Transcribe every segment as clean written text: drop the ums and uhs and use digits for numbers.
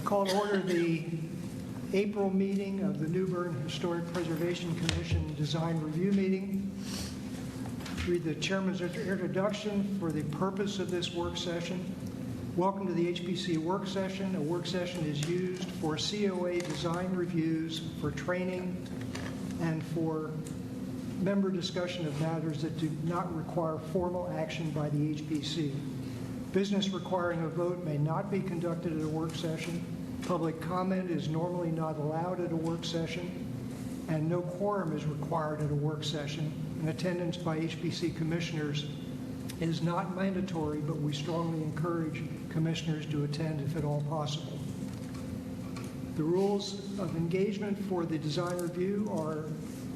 Call to order the April meeting of the New Bern Historic Preservation Commission Design Review Meeting. Read the chairman's introduction for the purpose of this work session. Welcome to the HPC work session. A work session is used for COA design reviews, for training, and for member discussion of matters that do not require formal action by the HPC. Business requiring a vote may not be conducted at a work session. Public comment is normally not allowed at a work session, and no quorum is required at a work session. And attendance by HPC commissioners is not mandatory, but we strongly encourage commissioners to attend if at all possible. The rules of engagement for the design review are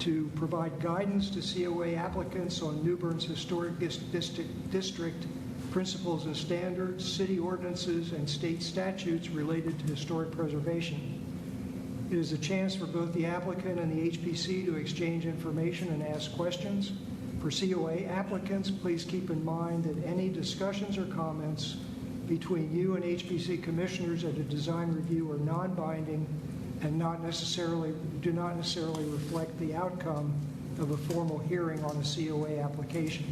to provide guidance to COA applicants on New Bern's historic district principles and standards, city ordinances, and state statutes related to historic preservation. It is a chance for both the applicant and the HPC to exchange information and ask questions. For COA applicants, please keep in mind that any discussions or comments between you and HPC commissioners at a design review are non-binding and do not necessarily reflect the outcome of a formal hearing on a COA application.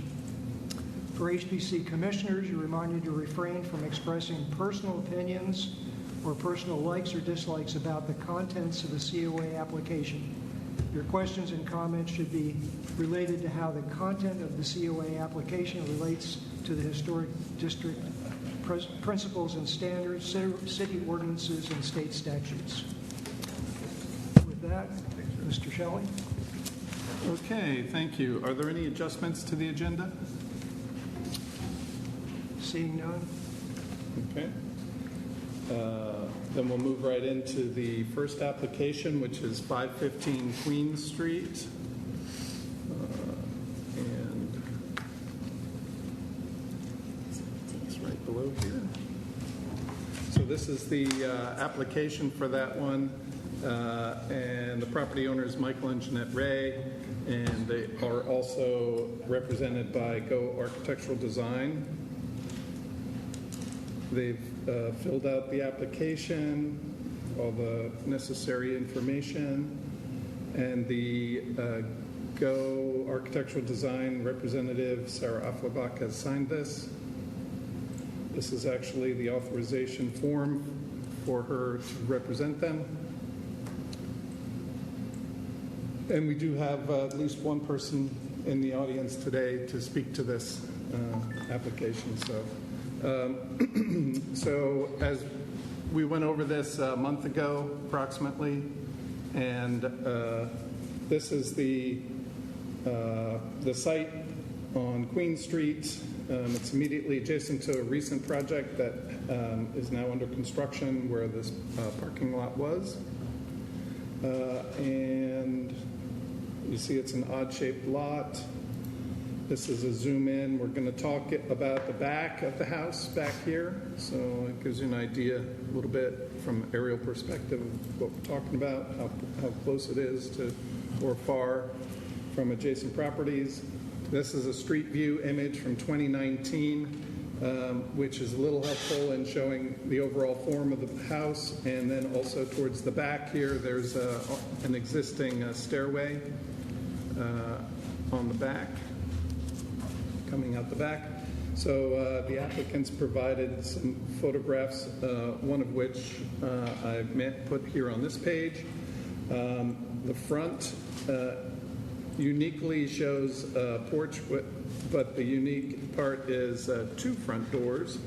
For HPC commissioners, you're reminded to refrain from expressing personal opinions or personal likes or dislikes about the contents of the COA application. Your questions and comments should be related to how the content of the COA application relates to the historic district principles and standards, city ordinances, and state statutes. With that, Mr. Shelley. Okay, thank you. Are there any adjustments to the agenda? Seeing none. Okay. Then we'll move right into the first application, which is 515 Queen Street. And it's right below here. So this is the application for that one. And the property owner is Michael and Jeanette Ray, and they are also represented by Go Architectural Design. They've filled out the application, all the necessary information, and the Go Architectural Design representative, Sarah Afflerbach, has signed this. This is actually the authorization form for her to represent them. And we do have at least one person in the audience today to speak to this application. So as we went over this a month ago, approximately, and this is the site on Queen Street. It's immediately adjacent to a recent project that is now under construction where this parking lot was. And you see it's an odd-shaped lot. This is a zoom in. We're going to talk about the back of the house back here. So it gives you an idea a little bit from aerial perspective of what we're talking about, how close it is to or far from adjacent properties. This is a street view image from 2019, which is a little helpful in showing the overall form of the house. And then also towards the back here, there's an existing stairway on the back, coming out the back. So the applicants provided some photographs, one of which I've put here on this page. The front uniquely shows a porch, but the unique part is two front doors,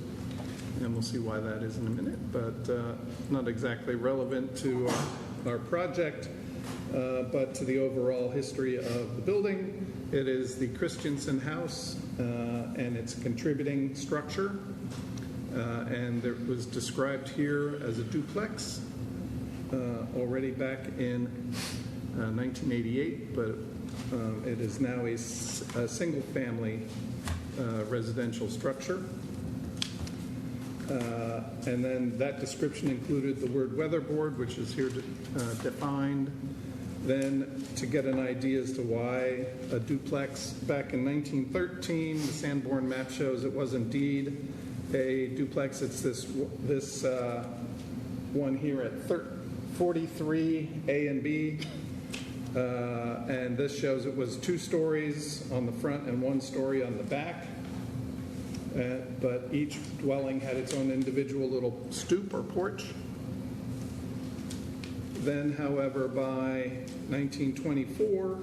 and we'll see why that is in a minute, but not exactly relevant to our project, but to the overall history of the building. It is the Christensen House, and it's a contributing structure, and it was described here as a duplex already back in 1988, but it is now a single-family residential structure. And then that description included the word weatherboard, which is here defined. Then to get an idea as to why a duplex, back in 1913, the Sanborn map shows it was indeed a duplex. It's this one here at 43 A and B. And this shows it was 2 stories on the front and 1 story on the back. But each dwelling had its own individual little stoop or porch. Then, however, by 1924,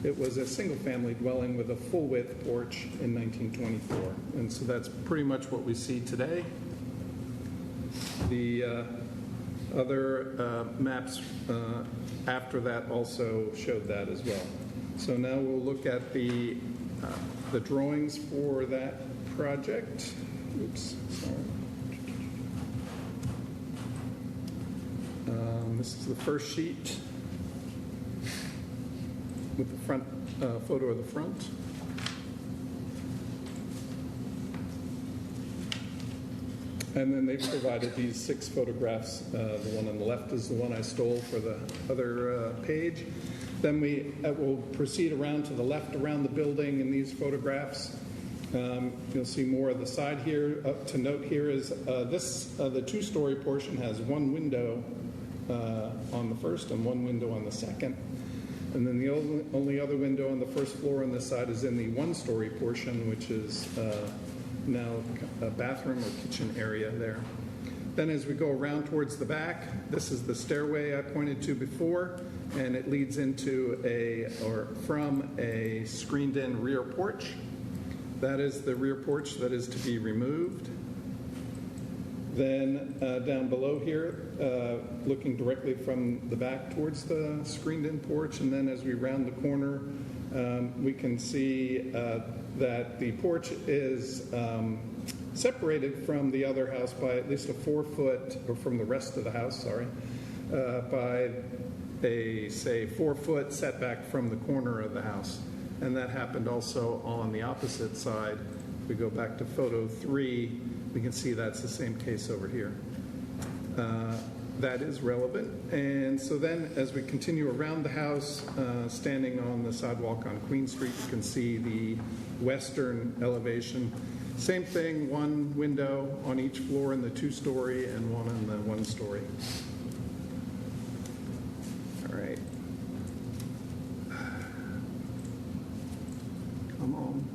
it was a single-family dwelling with a full-width porch in 1924. And so that's pretty much what we see today. The other maps after that also showed that as well. So now we'll look at the drawings for that project. Oops, sorry. This is the first sheet with the front photo of the front. And then they've provided these 6 photographs. The one on the left is the one I stole for the other page. Then we will proceed around to the left around the building in these photographs. You'll see more of the side here. To note here is the 2-story portion has 1 window on the first and 1 window on the second. And then the only other window on the first floor on this side is in the 1-story portion, which is now a bathroom or kitchen area there. Then as we go around towards the back, this is the stairway I pointed to before, and it leads into from a screened-in rear porch. That is the rear porch that is to be removed. Then down below here, looking directly from the back towards the screened-in porch, and then as we round the corner, we can see that the porch is separated from the other house by at least a 4-foot, or from the rest of the house, sorry, by a, say, 4-foot setback from the corner of the house. And that happened also on the opposite side. If we go back to photo 3, we can see that's the same case over here. That is relevant. And so then as we continue around the house, standing on the sidewalk on Queen Street, you can see the western elevation. Same thing, 1 window on each floor in the 2-story and 1 in the 1-story. All right. Come on.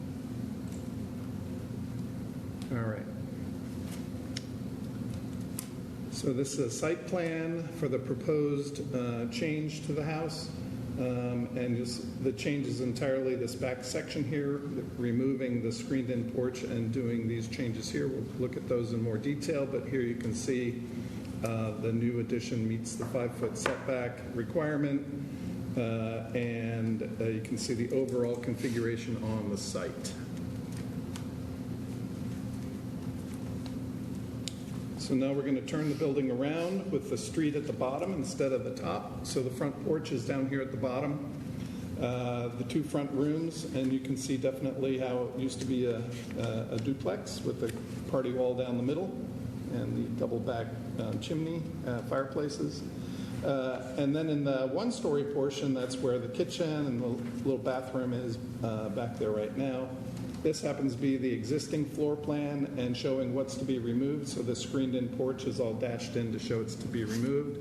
All right. So this is a site plan for the proposed change to the house. And the change is entirely this back section here, removing the screened-in porch and doing these changes here. We'll look at those in more detail, but here you can see the new addition meets the 5-foot setback requirement, and you can see the overall configuration on the site. So now we're going to turn the building around with the street at the bottom instead of the top. So the front porch is down here at the bottom. The 2 front rooms, and you can see definitely how it used to be a duplex with the party wall down the middle and the double back chimney fireplaces. And then in the 1-story portion, that's where the kitchen and the little bathroom is back there right now. This happens to be the existing floor plan and showing what's to be removed, so the screened-in porch is all dashed in to show it's to be removed.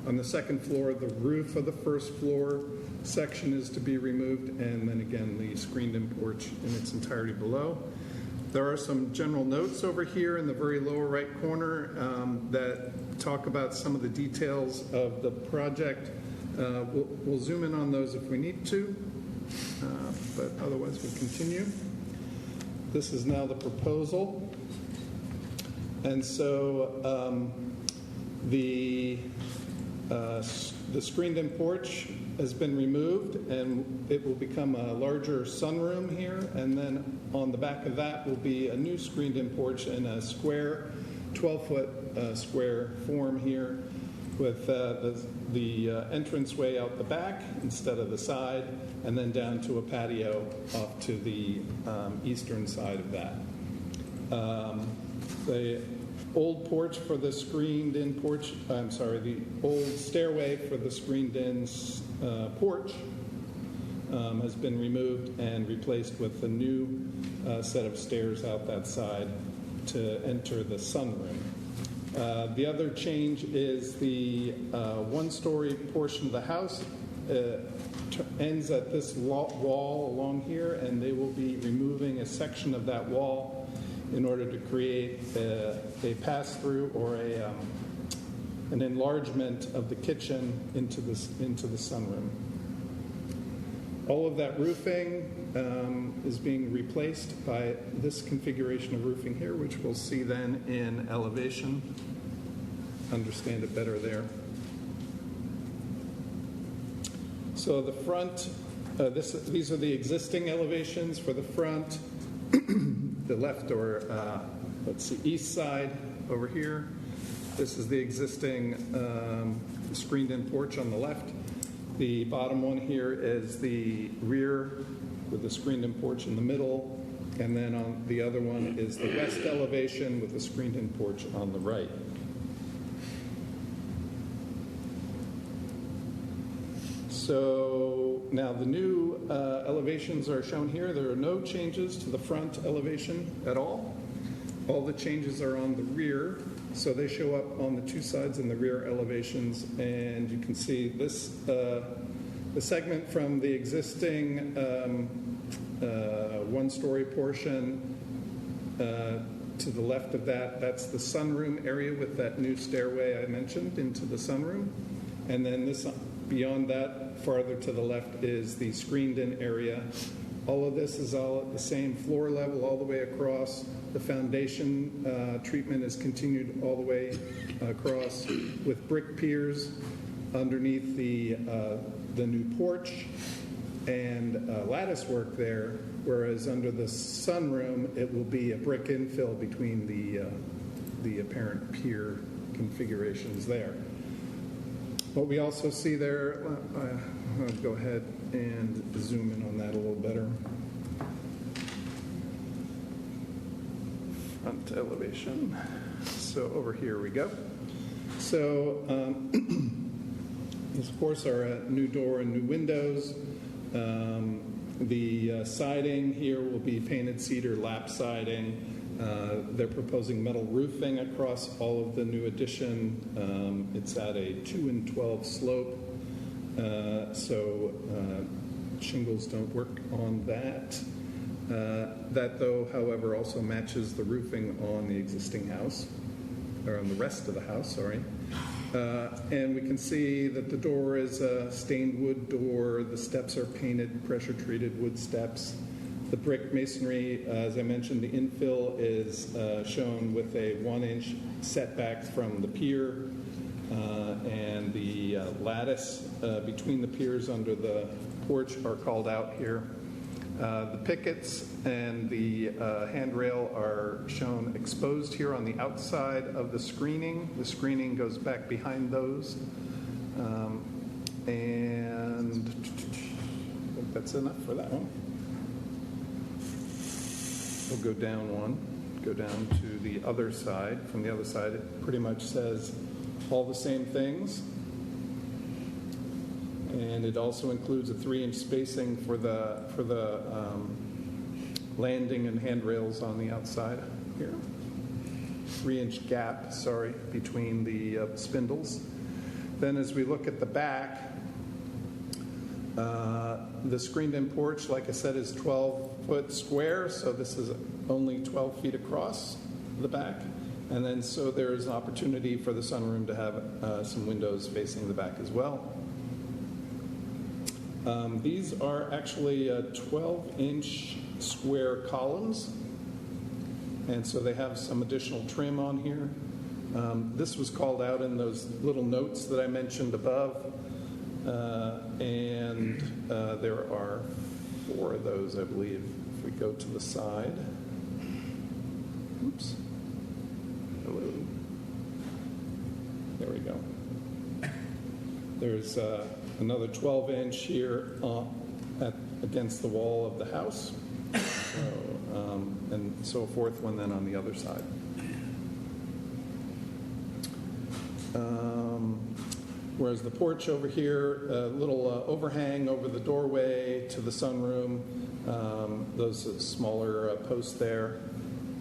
On the 2nd floor, the roof of the 1st floor section is to be removed, and then again the screened-in porch in its entirety below. There are some general notes over here in the very lower right corner that talk about some of the details of the project. We'll zoom in on those if we need to, but otherwise we'll continue. This is now the proposal. And so the screened-in porch has been removed, and it will become a larger sunroom here. And then on the back of that will be a new screened-in porch in a square, 12-foot square form here, with the entranceway out the back instead of the side, and then down to a patio off to the eastern side of that. old porch for the screened-in porch, the old stairway for the screened-in porch has been removed and replaced with a new set of stairs out that side to enter the sunroom. The other change is the one-story portion of the house ends at this wall along here, and they will be removing a section of that wall in order to create a pass-through or an enlargement of the kitchen into the sunroom. All of that roofing is being replaced by this configuration of roofing here, which we'll see then in elevation. Understand it better there. So the front, these are the existing elevations for the front, the left or, east side over here. This is the existing screened-in porch on the left. The bottom one here is the rear with the screened-in porch in the middle, and then on the other one is the west elevation with the screened-in porch on the right. So now the new elevations are shown here. There are no changes to the front elevation at all. All the changes are on the rear, so they show up on the two sides in the rear elevations, and you can see this, the segment from the existing one-story portion to the left of that, that's the sunroom area with that new stairway I mentioned into the sunroom. And then this, beyond that, farther to the left is the screened-in area. All of this is all at the same floor level all the way across. The foundation treatment is continued all the way across with brick piers underneath the new porch and lattice work there, whereas under the sunroom it will be a brick infill between the apparent pier configurations there. What we also see there, I'll go ahead and zoom in on that a little better. Front elevation. So over here we go. So these, of course, are a new door and new windows. The siding here will be painted cedar lap siding. They're proposing metal roofing across all of the new addition. It's at a 2 and 12 slope, so shingles don't work on that. That, though, however, also matches the roofing on the existing house, or on the rest of the house, sorry. And we can see that the door is a stained wood door. The steps are painted, pressure-treated wood steps. The brick masonry, as I mentioned, the infill is shown with a 1-inch setback from the pier, and the lattice between the piers under the porch are called out here. The pickets and the handrail are shown exposed here on the outside of the screening. The screening goes back behind those. And I think that's enough for that one. We'll go down one, go down to the other side. From the other side, it pretty much says all the same things. And it also includes a 3-inch spacing for the landing and handrails on the outside here. 3-inch gap, sorry, between the spindles. Then as we look at the back, the screened-in porch, like I said, is 12-foot square, so this is only 12 feet across the back. And then so there's an opportunity for the sunroom to have some windows facing the back as well. These are actually 12-inch square columns, and so they have some additional trim on here. This was called out in those little notes that I mentioned above, and there are 4 of those, I believe. If we go to the side. Oops. Hello. There we go. There's another 12-inch here against the wall of the house, and so a 4th one then on the other side. Whereas the porch over here, a little overhang over the doorway to the sunroom, those are smaller posts there.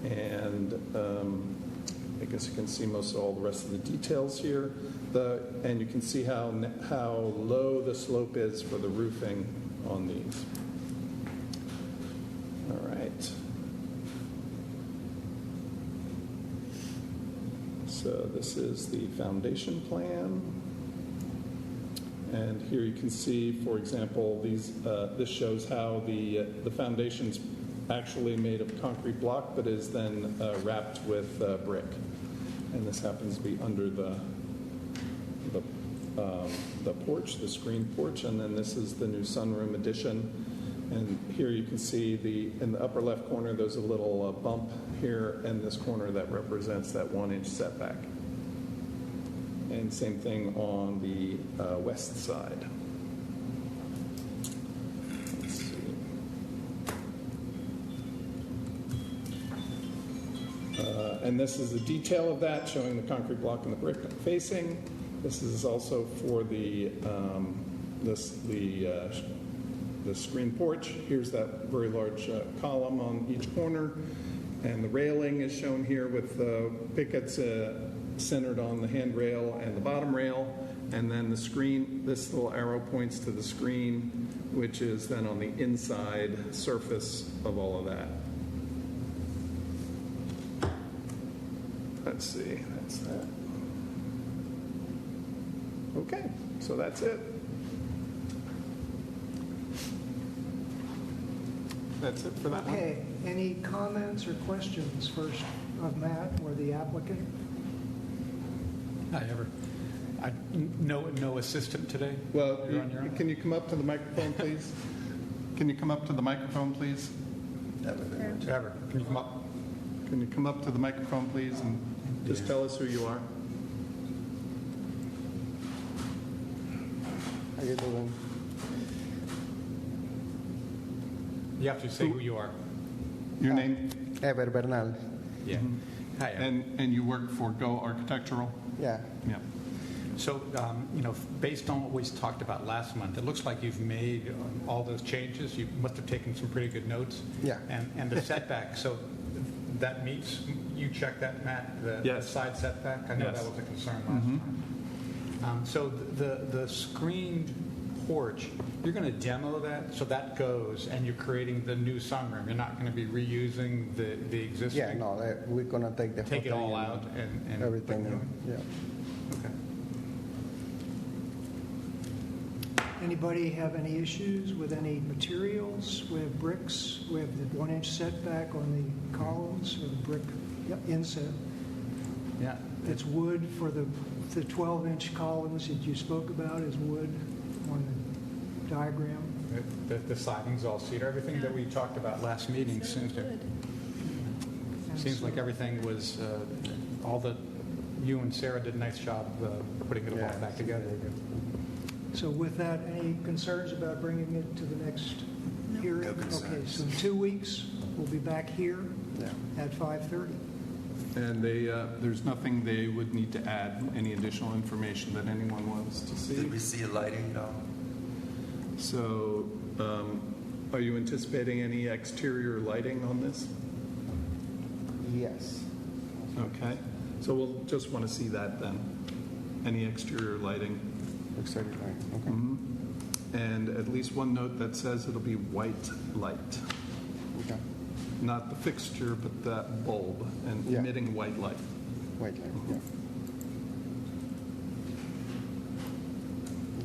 And I guess you can see most of all the rest of the details here. And you can see how low the slope is for the roofing on these. All right. So this is the foundation plan. And here you can see, for example, this shows how the foundation's actually made of concrete block, but is then wrapped with brick. And this happens to be under the porch, the screen porch, and then this is the new sunroom addition. And here you can see in the upper left corner, there's a little bump here in this corner that represents that 1-inch setback. And same thing on the west side. Let's see. And this is the detail of that, showing the concrete block and the brick facing. This is also for the screen porch. Here's that very large column on each corner. And the railing is shown here with pickets centered on the handrail and the bottom rail. And then the screen, this little arrow points to the screen, which is then on the inside surface of all of that. Let's see, that's that. Okay, so that's it. That's it for that one. Okay, any comments or questions first of Matt or the applicant? No assistant today? Well, You're on your own? can you come up to the microphone, please? Can you come up to the microphone, please? Trevor, can you come up? Can you come up to the microphone, please, and just tell us who you are? How you doing? You have to say who you are. Your name? Ever Bernal. Yeah. Hi. And you work for Go Architectural? Yeah. Yeah. So, based on what we talked about last month, it looks like you've made all those changes. You must have taken some pretty good notes. Yeah. And the setback, so that meets, you checked that, Matt? The Yes. side setback? I know Yes. that was a concern last time. So the screened porch, you're going to demo that, so that goes, and you're creating the new sunroom. You're not going to be reusing the existing? Yeah, no, we're going to take the Take it whole all thing out and everything. put new in? Yeah. Okay. Anybody have any issues with any materials? We have bricks, we have the 1-inch setback on the columns, or the brick inset. Yeah. It's wood for the 12-inch columns that you spoke about is wood on the diagram. The siding's all cedar. Everything that we talked about last meeting seems like everything was, you and Sarah did a nice job putting it all back together. So with that, any concerns about bringing it to the next hearing? Okay, so in 2 weeks, we'll be back here at 5:30. And there's nothing they would need to add, any additional information that anyone wants to see? Did we see a lighting? No. So, are you anticipating any exterior lighting on this? Yes. Okay. So we'll just want to see that then. Any exterior lighting? Exterior light. Okay. And at least one note that says it'll be white light. Okay. Not the fixture, but that bulb, and Yeah. emitting white light. White light. Yeah.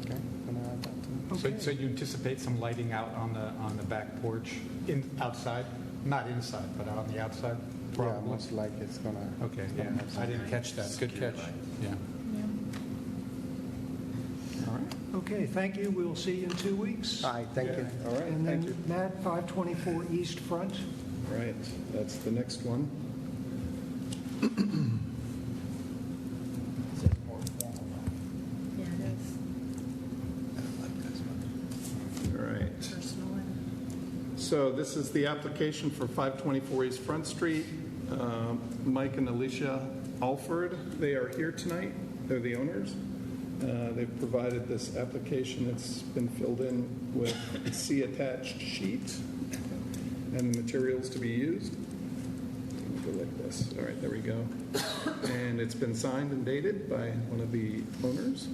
Okay. Gonna add that too. So you anticipate some lighting out on the back porch, outside, not inside, but out on the outside? Yeah, Probably. most like it's gonna. Okay, yeah. I didn't catch that. Good catch. Yeah. All right. Okay, thank you. We'll see you in 2 weeks. All right. Thank you. All right. And Thank you. then Matt, 524 East Front. Right. That's the next one. Yeah, it is. All right. Personal one. So this is the application for 524 East Front Street. Mike and Alicia Alford, they are here tonight. they're the owners. They've provided this application. It's been filled in with a C-attached sheet and the materials to be used. Go like this. All right, there we go. And it's been signed and dated by one of the owners.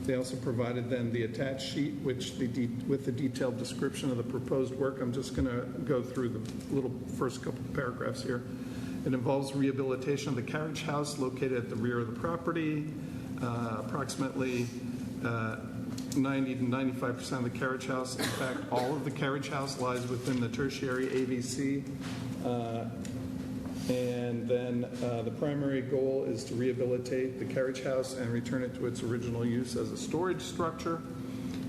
They also provided then the attached sheet, which with the detailed description of the proposed work. I'm just going to go through the little first couple of paragraphs here. It involves rehabilitation of the carriage house located at the rear of the property. Approximately 90 to 95% of the carriage house. In fact, all of the carriage house lies within the Tertiary AVC. And then the primary goal is to rehabilitate the carriage house and return it to its original use as a storage structure.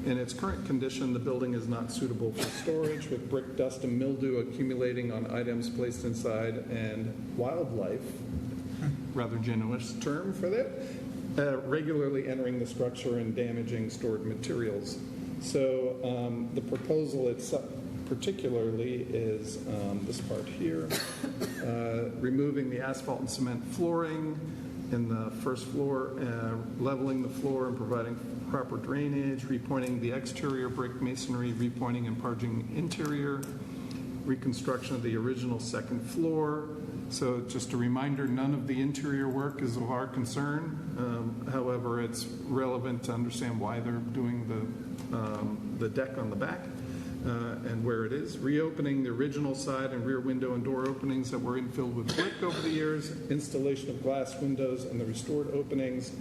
In its current condition, the building is not suitable for storage, with brick dust and mildew accumulating on items placed inside, and wildlife, rather generous term for that, regularly entering the structure and damaging stored materials. So the proposal itself particularly is this part here, removing the asphalt and cement flooring in the first floor, leveling the floor and providing proper drainage, repointing the exterior brick masonry, repointing and parging interior, reconstruction of the original second floor. So just a reminder, none of the interior work is of our concern. However, it's relevant to understand why they're doing the deck on the back and where it is. Reopening the original side and rear window and door openings that were infilled with brick over the years, installation of glass windows and the restored openings,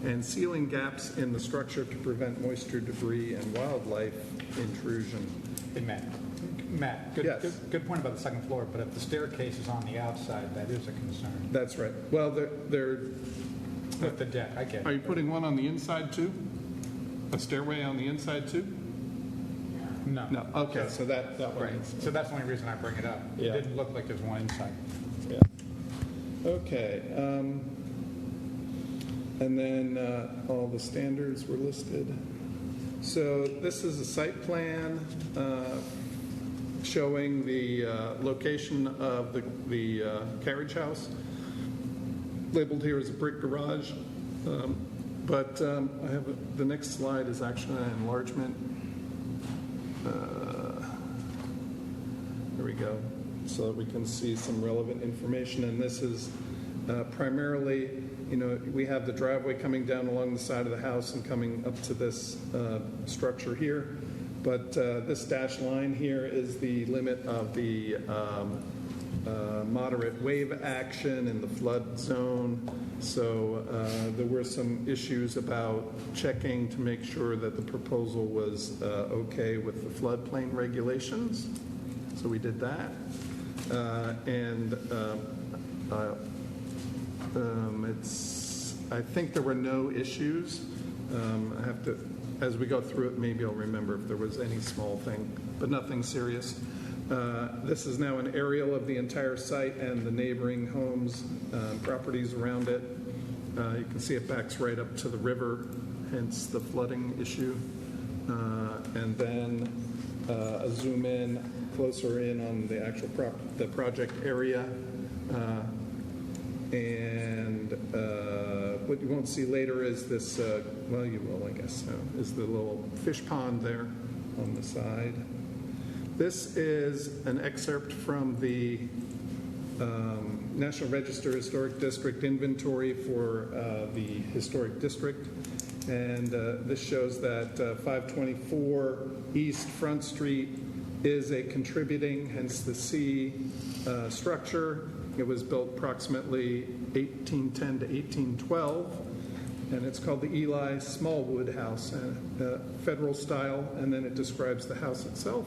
and sealing gaps in the structure to prevent moisture, debris, and wildlife intrusion. Hey, Matt, good point about the second floor, but if the staircase is on the outside, that is a concern. That's right. Well, they're With the deck, I get it. Are you putting one on the inside too? A stairway on the inside too? No. No. Okay, so that one Right. is. So that's the only reason I bring it up. Yeah. It didn't look like there's one inside. Yeah. Okay. And then all the standards were listed. So this is a site plan showing the location of the carriage house. Labeled here as a brick garage. But I have the next slide is actually an enlargement. There we go. So that we can see some relevant information. And this is primarily, we have the driveway coming down along the side of the house and coming up to this structure here. But this dashed line here is the limit of the moderate wave action in the flood zone. So there were some issues about checking to make sure that the proposal was okay with the floodplain regulations. So we did that. I think there were no issues. I have to, as we go through it, maybe I'll remember if there was any small thing, but nothing serious. This is now an aerial of the entire site and the neighboring homes, properties around it. You can see it backs right up to the river, hence the flooding issue. And then a zoom in, closer in on the actual the project area. And what you won't see later is this, well, you will, I guess, is the little fish pond there on the side. This is an excerpt from the National Register Historic District inventory for the historic district. And this shows that 524 East Front Street is a contributing, hence the C structure. It was built approximately 1810 to 1812, and it's called the Eli Smallwood House, federal style, and then it describes the house itself.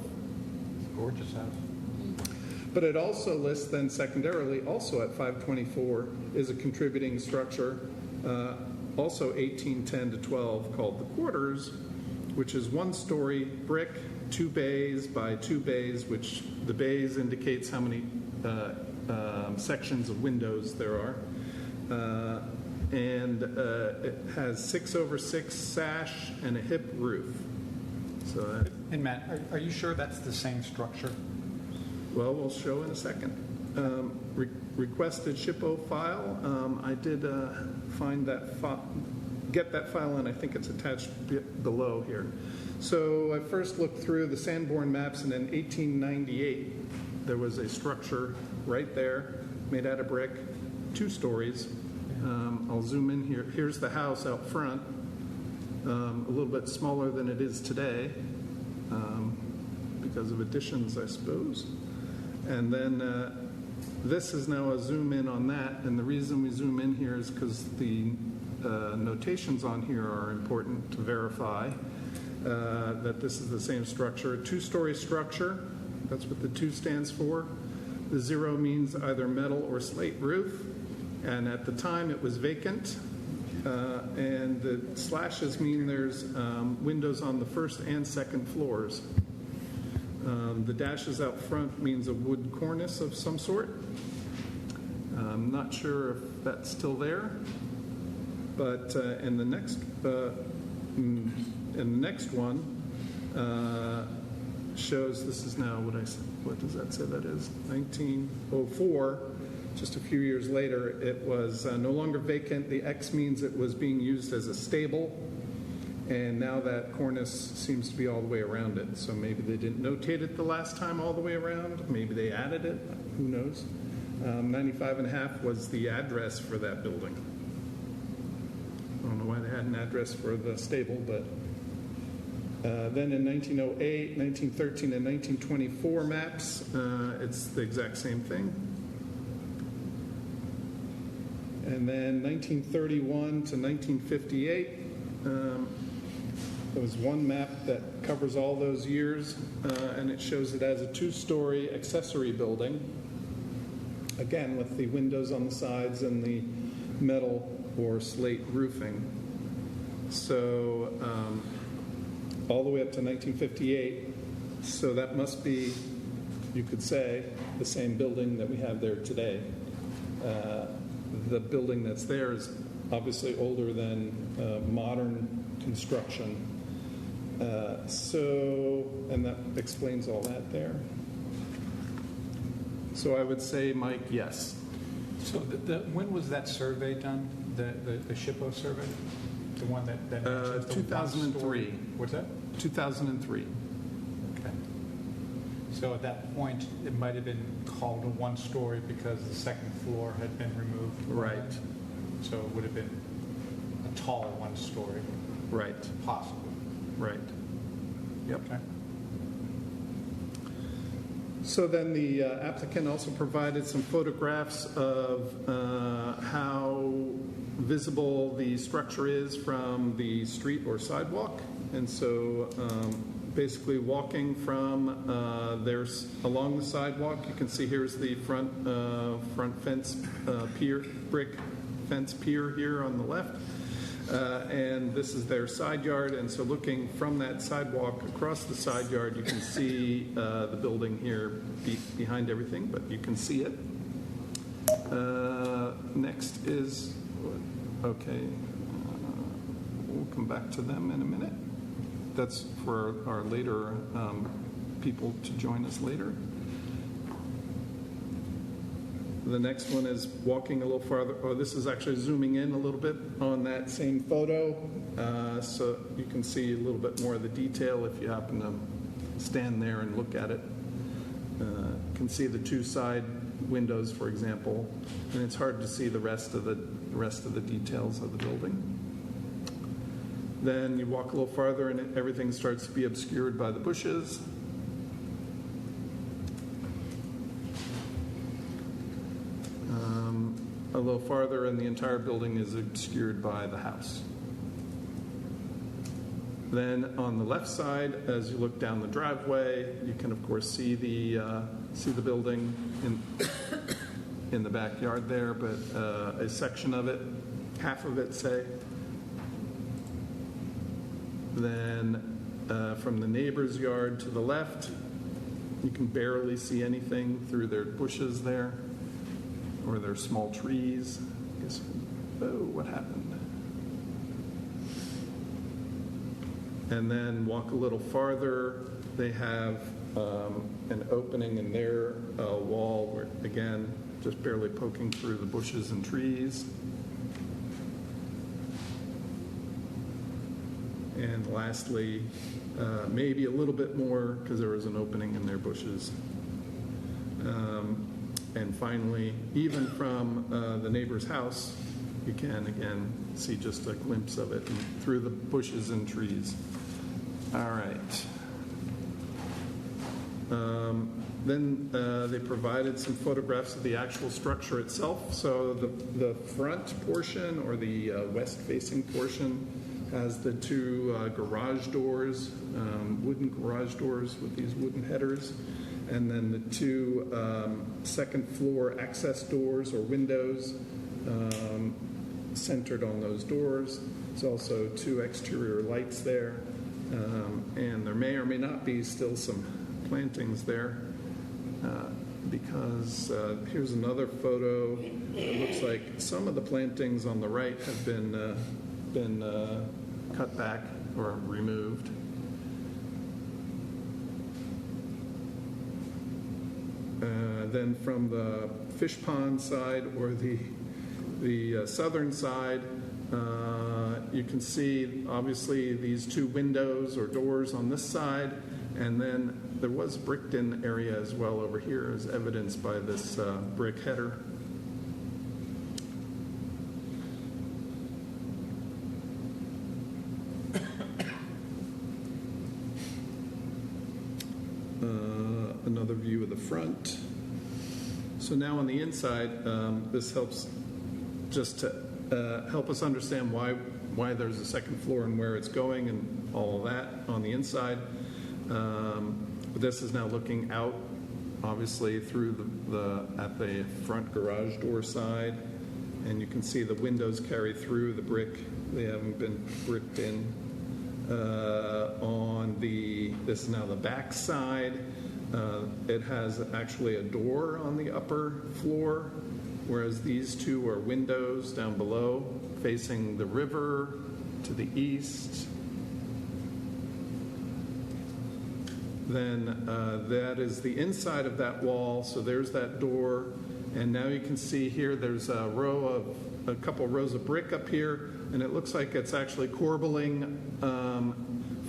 Gorgeous house. But it also lists then secondarily, also at 524, is a contributing structure, also 1810 to 12, called the Quarters, which is one-story brick, 2 bays by 2 bays, which the bays indicates how many sections of windows there are. And it has 6/6 sash and a hip roof. So, And Matt, are you sure that's the same structure? well, we'll show in a second. requested SHPO file. I did find that get that file, and I think it's attached below here. So I first looked through the Sanborn maps, and in 1898, there was a structure right there, made out of brick, 2 stories. I'll zoom in here. Here's the house out front, a little bit smaller than it is today, because of additions, I suppose. And then this is now a zoom in on that, and the reason we zoom in here is because the notations on here are important to verify that this is the same structure. A 2-story structure, that's what the 2 stands for. The 0 means either metal or slate roof, and at the time it was vacant, and the slashes mean there's windows on the 1st and 2nd floors. The dashes out front means a wood cornice of some sort. I'm not sure if that's still there, but in the next one shows this is now what does that say that is? 1904. Just a few years later, it was no longer vacant. The X means it was being used as a stable. And now that cornice seems to be all the way around it. So maybe they didn't notate it the last time all the way around. Maybe they added it. Who knows? 95.5 was the address for that building. I don't know why they had an address for the stable, but then in 1908, 1913, and 1924 maps, it's the exact same thing. And then 1931 to 1958, there was one map that covers all those years, and it shows it as a 2-story accessory building, again with the windows on the sides and the metal or slate roofing. So all the way up to 1958, so that must be, you could say, the same building that we have there today. The building that's there is obviously older than modern construction. And that explains all that there. So I would say, Mike, yes. So when was that survey done, the SHPO survey? The one that mentions the 2003. 1-story. What's that? 2003. Okay. So at that point, it might have been called a 1-story because the 2nd floor had been removed. Right. So it would have been a tall 1-story. Right. Possibly. Right. Yep. Okay. So then the applicant also provided some photographs of how visible the structure is from the street or sidewalk. And so basically walking from there's along the sidewalk, you can see here's the front fence pier, brick fence pier here on the left. And this is their side yard, and so looking from that sidewalk across the side yard, you can see the building here behind everything, but you can see it. Next is, okay, we'll come back to them in a minute. That's for our later people to join us later. The next one is walking a little farther. Oh, this is actually zooming in a little bit on that same photo, so you can see a little bit more of the detail if you happen to stand there and look at it. You can see the 2 side windows, for example, and it's hard to see the rest of the details of the building. Then you walk a little farther, and everything starts to be obscured by the bushes. A little farther, and the entire building is obscured by the house. Then on the left side, as you look down the driveway, you can of course see the building in the backyard there, but a section of it, half of it, say. Then from the neighbor's yard to the left, you can barely see anything through their bushes there, or their small trees. I guess, oh, what happened? And then walk a little farther, they have an opening in their wall where, again, just barely poking through the bushes and trees. And lastly, maybe a little bit more because there was an opening in their bushes. And finally, even from the neighbor's house, you can again see just a glimpse of it through the bushes and trees. All right. Then they provided some photographs of the actual structure itself. So the front portion, or the west-facing portion, has the two garage doors, wooden garage doors with these wooden headers, and then the two second floor access doors or windows centered on those doors. There's also two exterior lights there, and there may or may not be still some plantings there, because here's another photo. It looks like some of the plantings on the right have been cut back or removed. Then from the fish pond side, or the southern side, you can see obviously these two windows or doors on this side, and then there was bricked in area as well over here, as evidenced by this brick header. Another view of the front. So now on the inside, this helps just to help us understand why there's a second floor and where it's going and all of that on the inside. But this is now looking out, obviously, through at the front garage door side, and you can see the windows carry through the brick. They haven't been bricked in. This is now the back side. It has actually a door on the upper floor, whereas these two are windows down below facing the river to the east. Then that is the inside of that wall, so there's that door. And now you can see here there's a couple rows of brick up here, and it looks like it's actually corbelling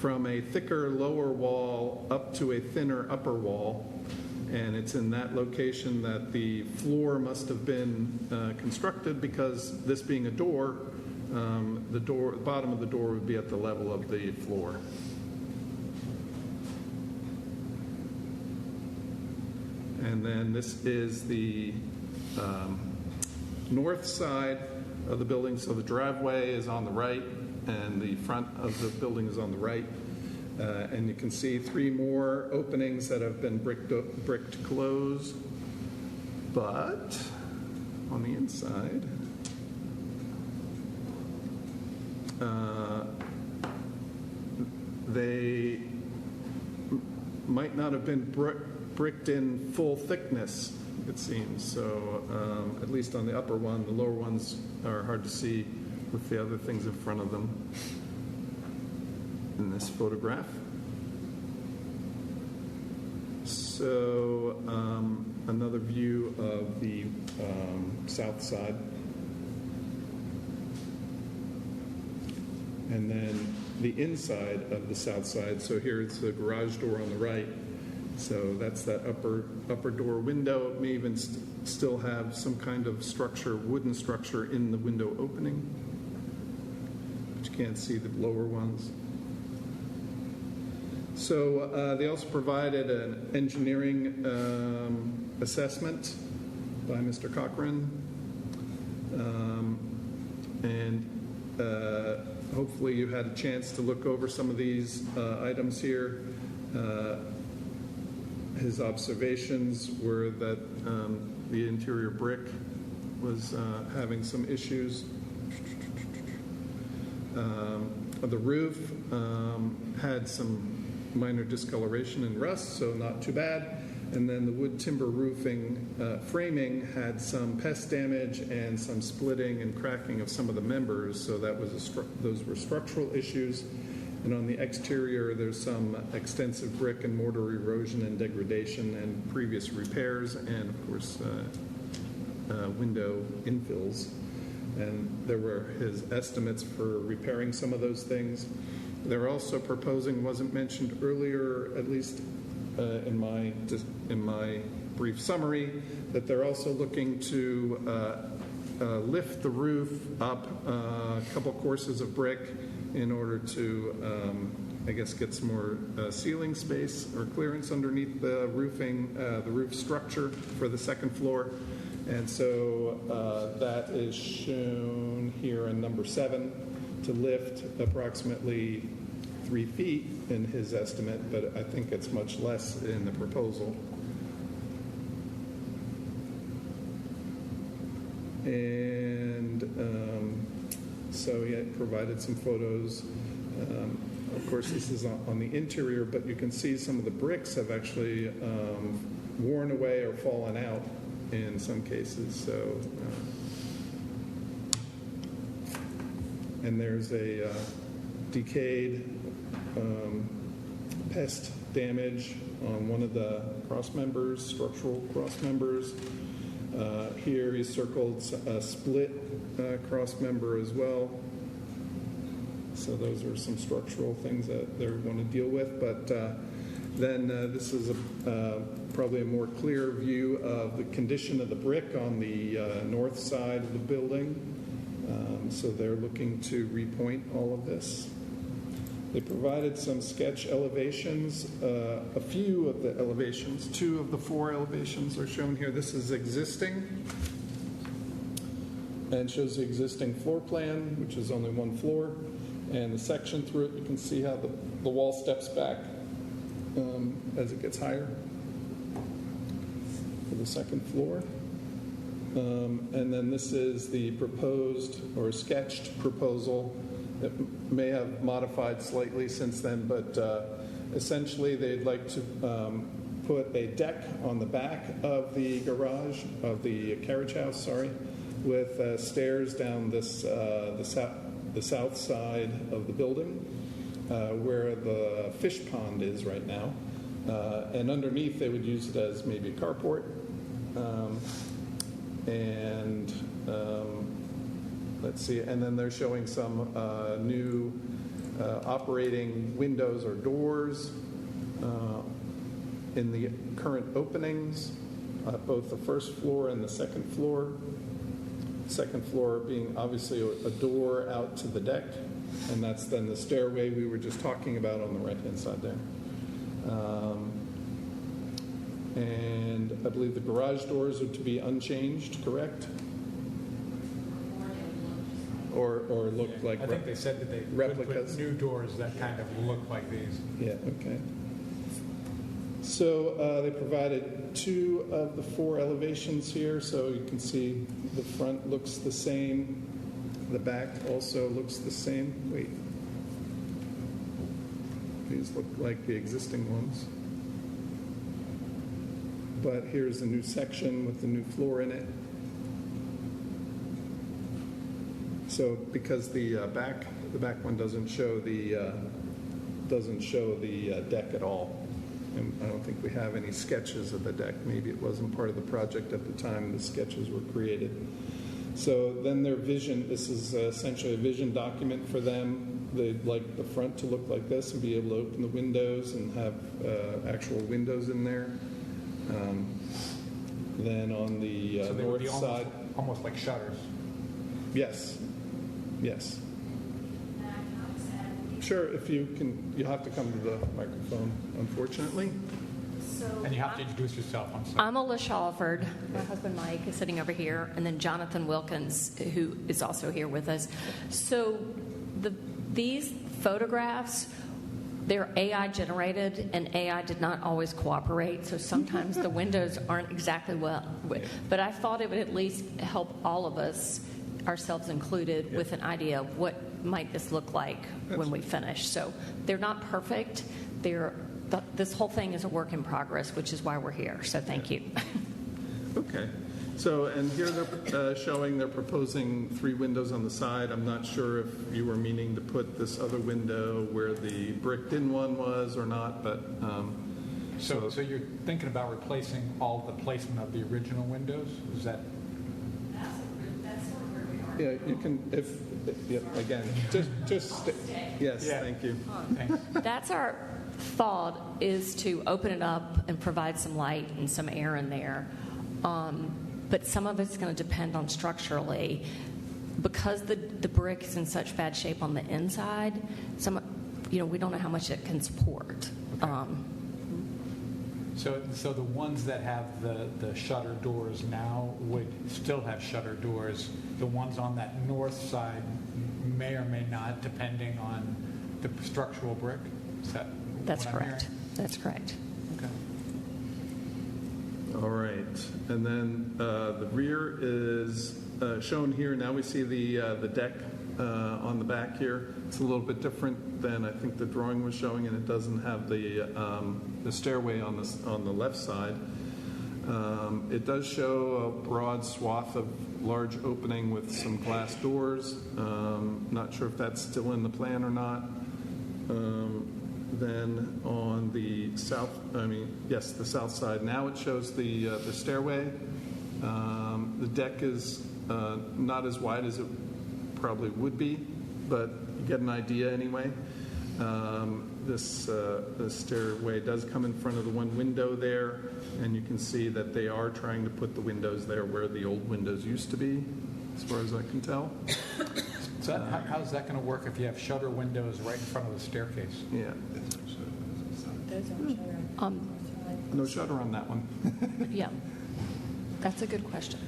from a thicker lower wall up to a thinner upper wall. And it's in that location that the floor must have been constructed, because this being a door, the bottom of the door would be at the level of the floor. And then this is the north side of the building. So the driveway is on the right, and the front of the building is on the right. And you can see three more openings that have been bricked closed. But on the inside, they might not have been bricked in full thickness, it seems. So at least on the upper one, the lower ones are hard to see with the other things in front of them in this photograph. So another view of the south side. And then the inside of the south side. So here it's the garage door on the right. So that's that upper door window. It may even still have some kind of structure, wooden structure in the window opening, but you can't see the lower ones. So they also provided an engineering assessment by Mr. Cochran, and hopefully you had a chance to look over some of these items here. His observations were that the interior brick was having some issues. The roof had some minor discoloration and rust, so not too bad. And then the wood timber roofing framing had some pest damage and some splitting and cracking of some of the members, so that was those were structural issues. And on the exterior, there's some extensive brick and mortar erosion and degradation and previous repairs, and of course window infills. And there were his estimates for repairing some of those things. They're also proposing, wasn't mentioned earlier, at least in my brief summary, that they're also looking to lift the roof up a couple courses of brick in order to, I guess, get some more ceiling space or clearance underneath the roofing, the roof structure for the second floor. And so that is shown here in number 7, to lift approximately 3 feet in his estimate, but I think it's much less in the proposal. And so he had provided some photos. Of course, this is on the interior, but you can see some of the bricks have actually worn away or fallen out in some cases. So, and there's a decayed pest damage on one of the cross members, structural cross members. Here he circled a split cross member as well. So those are some structural things that they're going to deal with. But then this is probably a more clear view of the condition of the brick on the north side of the building. So they're looking to repoint all of this. They provided some sketch elevations. A few of the elevations, 2 of the 4 elevations are shown here. This is existing and shows the existing floor plan, which is only 1 floor. And the section through it, you can see how the wall steps back as it gets higher for the second floor. And then this is the proposed or sketched proposal that may have modified slightly since then, but essentially they'd like to put a deck on the back of the garage, of the carriage house, with stairs down this the south side of the building where the fish pond is right now. And underneath they would use it as maybe a carport. Let's see, and then they're showing some new operating windows or doors in the current openings, both the first floor and the second floor. Second floor being obviously a door out to the deck, and that's then the stairway we were just talking about on the right-hand side there. And I believe the garage doors are to be unchanged, correct? Or look like I think they said that they replicas. put new doors that kind of look like these. Yeah, okay. So they provided 2 of the 4 elevations here, so you can see the front looks the same. The back also looks the same. Wait. These look like the existing ones. But here's a new section with the new floor in it. So because the back one doesn't show the deck at all. And I don't think we have any sketches of the deck. Maybe it wasn't part of the project at the time the sketches were created. So then their vision, this is essentially a vision document for them. They'd like the front to look like this and be able to open the windows and have actual windows in there. Then on the So they would be north side. almost like shutters. Yes. Yes. Sure, if you can, you'll have to come to the microphone, unfortunately. And you have to introduce yourself. I'm sorry. I'm Alicia Alford. My husband Mike is sitting over here, and then Jonathan Wilkins, who is also here with us. So these photographs, they're AI generated, and AI did not always cooperate. So sometimes the windows aren't exactly well. But I thought it would at least help all of us, ourselves included, with an idea of what might this look like when we finish. So they're not perfect. This whole thing is a work in progress, which is why we're here. So thank you. Okay. So, and here they're showing they're proposing 3 windows on the side. I'm not sure if you were meaning to put this other window where the bricked-in one was or not, but... So you're thinking about replacing all the placement of the original windows? Is that Yeah, you can, yeah, again, yes, Yeah. thank you. Thanks. That's our thought, is to open it up and provide some light and some air in there. But some of it's going to depend on structurally. Because the brick is in such bad shape on the inside, we don't know how much it can support. So the ones that have the shutter doors now would still have shutter doors. The ones on that north side may or may not, depending on the structural brick. Is that That's what I'm correct. hearing? That's correct. Okay. All right, and then the rear is shown here. Now we see the deck on the back here. It's a little bit different than I think the drawing was showing, and it doesn't have the stairway on the left side. It does show a broad swath of large opening with some glass doors. Not sure if that's still in the plan or not. Then on the the south side. Now it shows the stairway. The deck is not as wide as it probably would be, but you get an idea anyway. This stairway does come in front of the one window there, and you can see that they are trying to put the windows there where the old windows used to be, as far as I can tell. So how's that going to work if you have shutter windows right in front of the staircase? Yeah, Those aren't shutter. no shutter on that one. Yeah, that's a good question.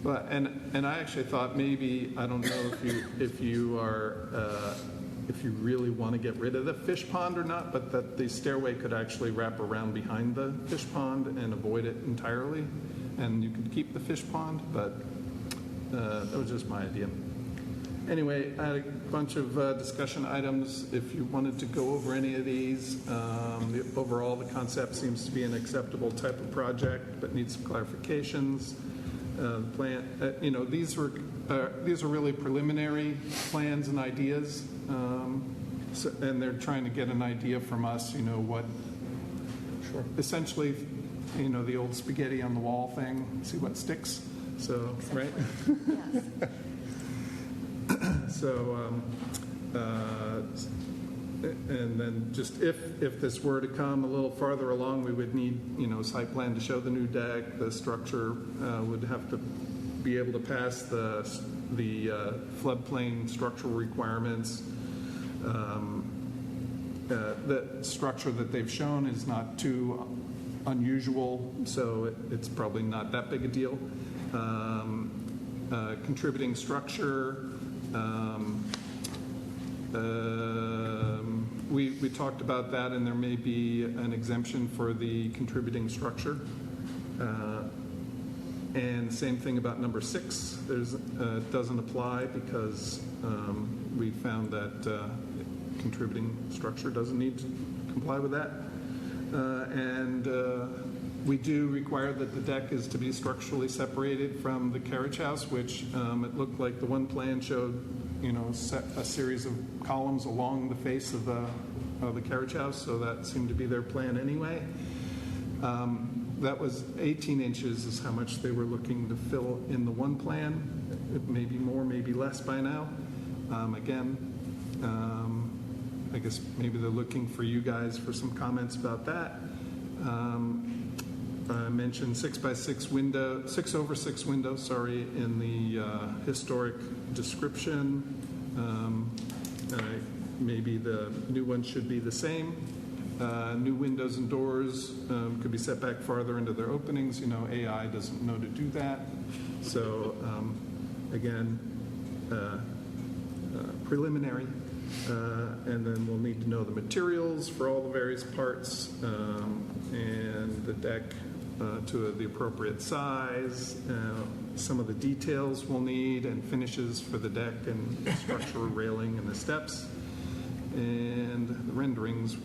But and I actually thought maybe, I don't know if you really want to get rid of the fish pond or not, but that the stairway could actually wrap around behind the fish pond and avoid it entirely, and you could keep the fish pond, but that was just my idea. Anyway, I had a bunch of discussion items. If you wanted to go over any of these, overall the concept seems to be an acceptable type of project, but needs some clarifications. The plan, these are really preliminary plans and ideas, and they're trying to get an idea from us. What, essentially, the old spaghetti on the wall thing. See what sticks. So right. Yes. So, and then just if this were to come a little farther along, we would need, site plan to show the new deck. The structure would have to be able to pass the floodplain structural requirements. The structure that they've shown is not too unusual, so it's probably not that big a deal. Contributing structure. We talked about that, and there may be an exemption for the contributing structure. And same thing about number 6. It doesn't apply because we found that contributing structure doesn't need to comply with that. And we do require that the deck is to be structurally separated from the carriage house, which it looked like the one plan showed, a series of columns along the face of the carriage house, so that seemed to be their plan anyway. That was 18 inches is how much they were looking to fill in the one plan. It may be more, maybe less by now. I guess maybe they're looking for you guys for some comments about that. I mentioned 6x6 window, 6/6 window, in the historic description. Maybe the new one should be the same. New windows and doors could be set back farther into their openings. AI doesn't know to do that. So again, preliminary. And then we'll need to know the materials for all the various parts and the deck to the appropriate size. Some of the details we'll need and finishes for the deck and structural railing and the steps. And the renderings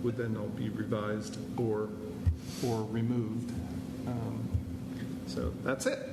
would then all be revised or removed. So that's it.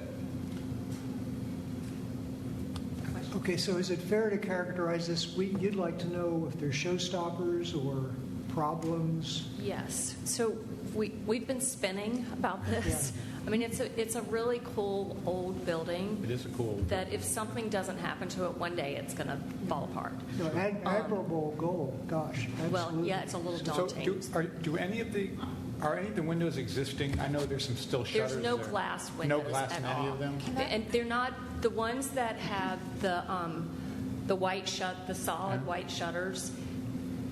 Okay, so is it fair to characterize this? You'd like to know if there's showstoppers or problems? Yes. So we've been spinning about this. I mean, it's a really cool old building It is a cool. that if something doesn't happen to it one day, it's going to fall apart. No, admirable goal, gosh. Well, absolutely. yeah, it's a little So daunting. are any of the windows existing? I know there's some still shutters There's no there. glass windows No glass at in all. any of them? And they're not, the ones that have the white the solid white shutters,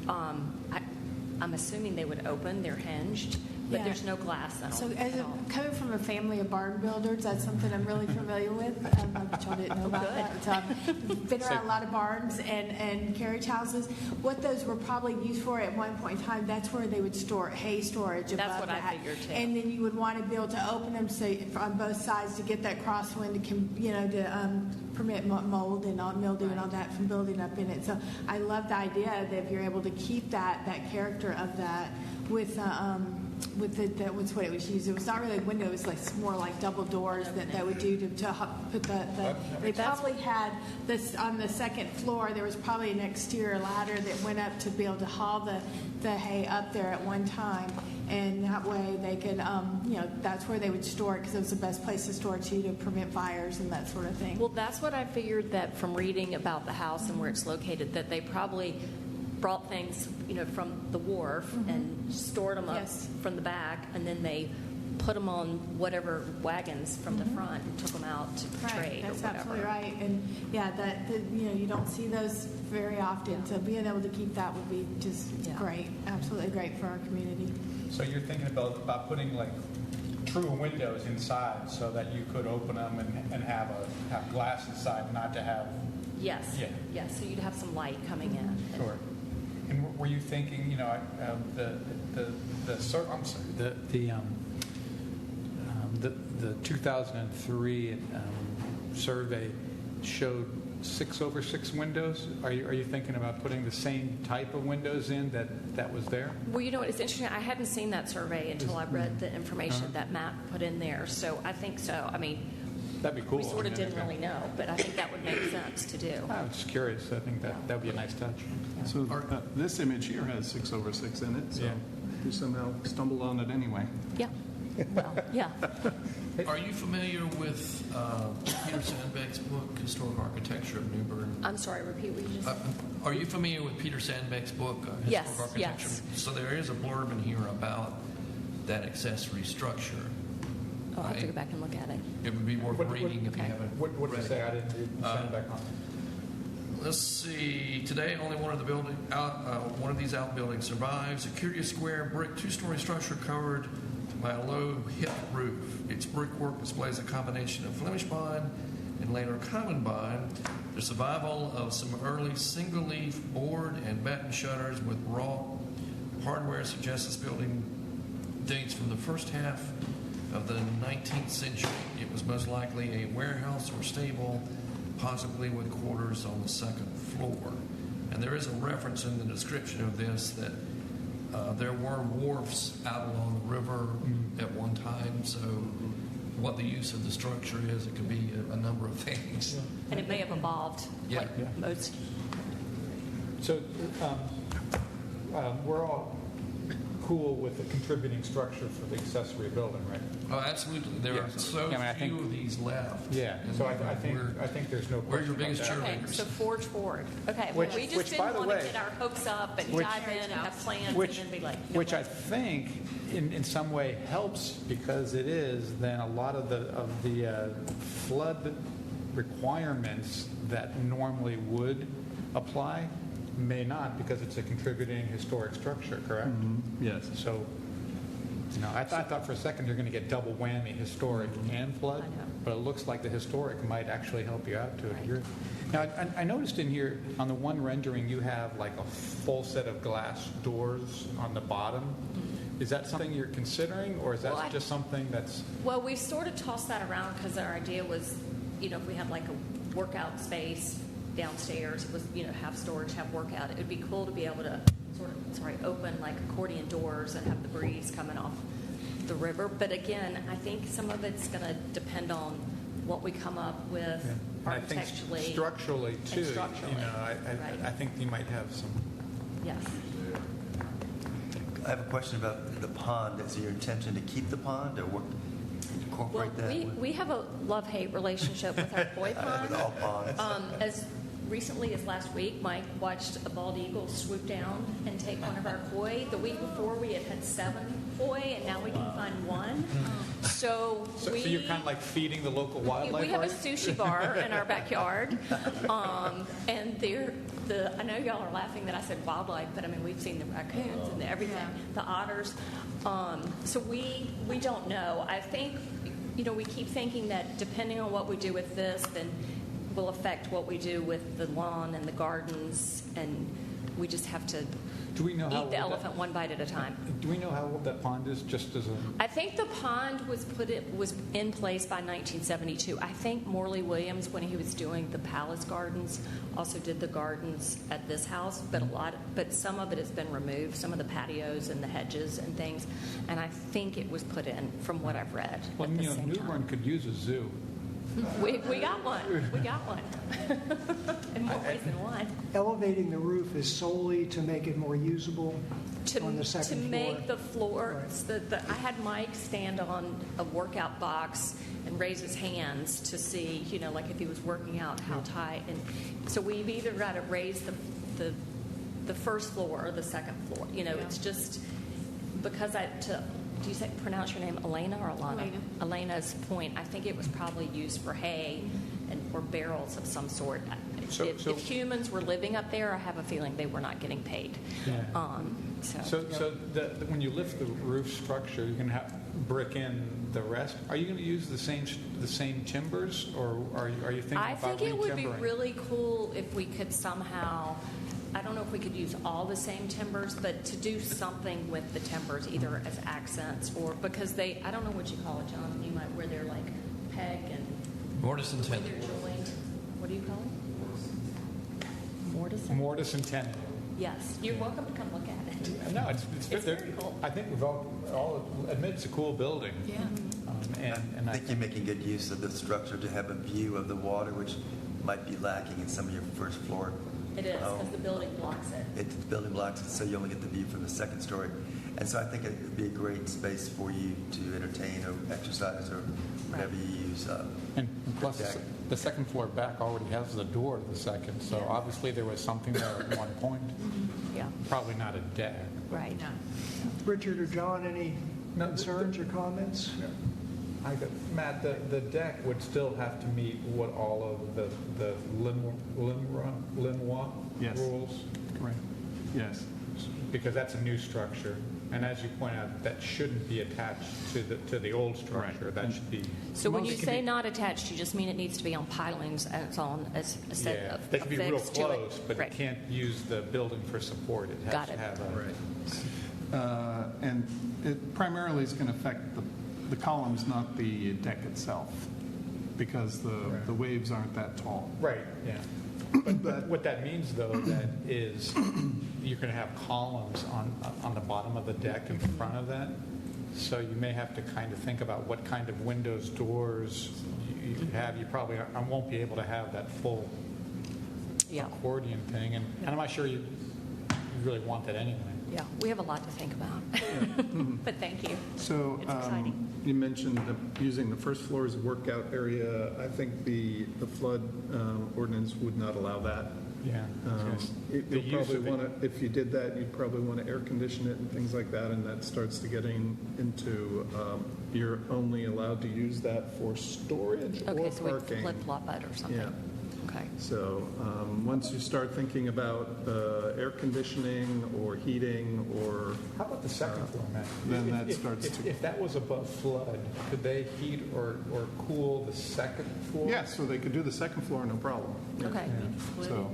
I'm assuming they would open, they're hinged, but Yeah. there's no glass in them So at all. coming from a family of barn builders, that's something I'm really familiar with. I'm sure I didn't know about that. So I've been around a lot of barns and carriage houses. What those were probably used for at one point in time, that's where they would store hay storage above That's what I that. figured, too. And then you would want to be able to open them so on both sides to get that crosswind to permit mold and mildew and all that from building up in it. So I love the idea that if you're able to keep that character of that with that was what it was used. It was not really a window. It was like more like double doors that would do to put the. They probably had this on the second floor. There was probably an exterior ladder that went up to be able to haul the hay up there at one time, and that way they could, that's where they would store it because it was the best place to store it to prevent fires and that sort of thing. Well, that's what I figured that from reading about the house and where it's located, that they probably brought things, from the wharf and stored them up Yes. from the back, and then they put them on whatever wagons from the front and took them out to trade That's or whatever. absolutely right, and yeah, you don't see those very often. So being able to keep that would be just great, absolutely great for our community. So you're thinking about putting like true windows inside so that you could open them and have glass inside, not to have. Yes. Yeah. Yes. So you'd have some light coming in. Sure. And were you thinking, the 2003 survey showed 6/6 windows? Are you thinking about putting the same type of windows in that was there? Well, what? It's interesting. I hadn't seen that survey until I read the information that Matt put in there. So I think so. I mean, That'd be cool. we sort of didn't really know, but I think that would make sense to do. I was just curious. I think that would be a nice touch. So this image here has 6/6 in it, so Yeah. you somehow stumbled on it anyway. Yeah. Well, yeah. Are you familiar with Peter Sandbeck's book, Historic Architecture of New Bern? I'm sorry. Repeat what you just said. Are you familiar with Peter Sandbeck's book, Historic Yes, Architecture? yes. So there is a blurb in here about that accessory structure. Oh, I'll have to go back and look at it. It would be worth reading if you okay. haven't What did read you say? it. I didn't read send back on. Let's see. Today, only one of these outbuildings survives. A curious square brick two-story structure covered by a low hip roof. Its brickwork displays a combination of Flemish bond and later common bond. The survival of some early single-leaf board and batten shutters with raw hardware suggests this building dates from the first half of the 19th century. It was most likely a warehouse or stable, possibly with quarters on the second floor. And there is a reference in the description of this that there were wharfs out along the river at one time, so what the use of the structure is, it could be a number of things. And it may have evolved Yeah. like Yeah. most. So we're all cool with the contributing structure for the accessory building, right? Oh, absolutely. There are so I think- few of these left. Yeah. And So I think there's no we're question your about biggest that. Okay, cheerleaders. so forge forward. Okay, Which- well, we just which, by didn't the want way- to get our hopes up and Which- dive in and have plans Which, and then be like, no which I way. think in some way helps because it is then a lot of the flood requirements that normally would apply may not because it's a contributing historic structure, correct? Yes. So, I thought for a second you're going to get double whammy, historic and flood, I know. but it looks like the historic might actually help you out to a degree. Now, I noticed in here, on the one rendering, you have like a full set of glass doors on the bottom. Is that something you're considering, or is that Well, just something that's... Well, we sort of tossed that around because our idea was, if we had like a workout space downstairs, it was, have storage, have workout. It would be cool to be able to open like accordion doors and have the breeze coming off the river. But again, I think some of it's going to depend on what we come up with And I think architecturally. structurally, too. structurally, right. I think you might have some... Yes. I have a question about the pond. Is it your intention to keep the pond or what? Well, we have a love-hate relationship with our koi pond. With all ponds. As recently as last week, Mike watched a bald eagle swoop down and take one of our koi. The week before, we had 7 koi, and now we can find 1. So you're kind of like feeding the local wildlife. we have a are you? sushi bar in our backyard, and I know y'all are laughing that I said wildlife, but I mean we've seen the raccoons and everything, the otters. So we don't know. I think we keep thinking that depending on what we do with this, then will affect what we do with the lawn and the gardens, and we just have to Do we know how eat old the elephant one bite at a time. Do we know how old that pond is? Just as a I think the pond was in place by 1972. I think Morley Williams, when he was doing the Palace Gardens, also did the gardens at this house, but some of it has been removed, some of the patios and the hedges and things, and I think it was put in from what I've read. well, at the same New Bern time. could use a zoo. We got one. We got one. In more ways than one. Elevating the roof is solely to make it more usable on the To second floor. make the floor, I had Mike stand on a workout box and raise his hands to see, like if he was working out how tight. And so we've either got to raise the first floor or the second floor. It's just because do you pronounce your name Elena or Alana? Elena. Elena's point, I think it was probably used for hay or barrels of some sort. If humans were living up there, I have a feeling they were not getting paid. Yeah. When you lift the roof structure, you can have brick in the rest. Are you going to use the same timbers, or are you thinking I about think it would be retimbering? really cool if we could somehow, I don't know if we could use all the same timbers, but to do something with the timbers, either as accents or because I don't know what you call it, John, where they're like peg and Mortise and where tenon. they're joined. What do you call it? Mortise? Mortise and tenon. Yes. You're welcome to come look at it. No, it's very cool. I think we've all admit it's a cool building. Yeah. And I think you're making good use of the structure to have a view of the water, which might be lacking in some of your first floor. It is, because the building blocks it. It's building blocks, so you only get the view from the second story. And so I think it would be a great space for you to entertain or exercise or whatever you use. And plus, deck. the second floor back already has the door to the second, so obviously there was something there at one point. Yeah. Probably not a deck. Right. Richard or John, any concerns or comments? Matt, the deck would still have to meet what all of the Linois Yes. rules? Correct. Yes. Because that's a new structure, and as you point out, that shouldn't be attached to the old structure. Right. That should be. So when you say not attached, you just mean it needs to be on pilings and it's on a set Yeah, of they can be real affixed to it. close, but Right. it can't use the building for support. It has Got to it. have a. And it primarily is going to affect the columns, not the deck itself, because the waves aren't that tall. Right, yeah. But what that means, though, that is you're going to have columns on the bottom of the deck in front of that. So you may have to kind of think about what kind of windows, doors you have. You probably won't be able to have that full accordion thing. And I'm not sure you really want that anyway. Yeah, we have a lot to think about. But thank you. So It's exciting. you mentioned using the first floor as a workout area. I think the flood ordinance would not allow that. Yeah. The You'll use probably of it. want to, if you did that, you'd probably want to air condition it and things like that, and that starts to getting into, you're only allowed to use that for storage or Okay, so we parking. flip-flop it or something. Yeah. Okay. So once you start thinking about air conditioning or heating or How about the second floor, Matt? then that starts to- If that was above flood, could they heat or cool the second floor? yeah, so they could do the second floor, no problem. Yeah. Okay. So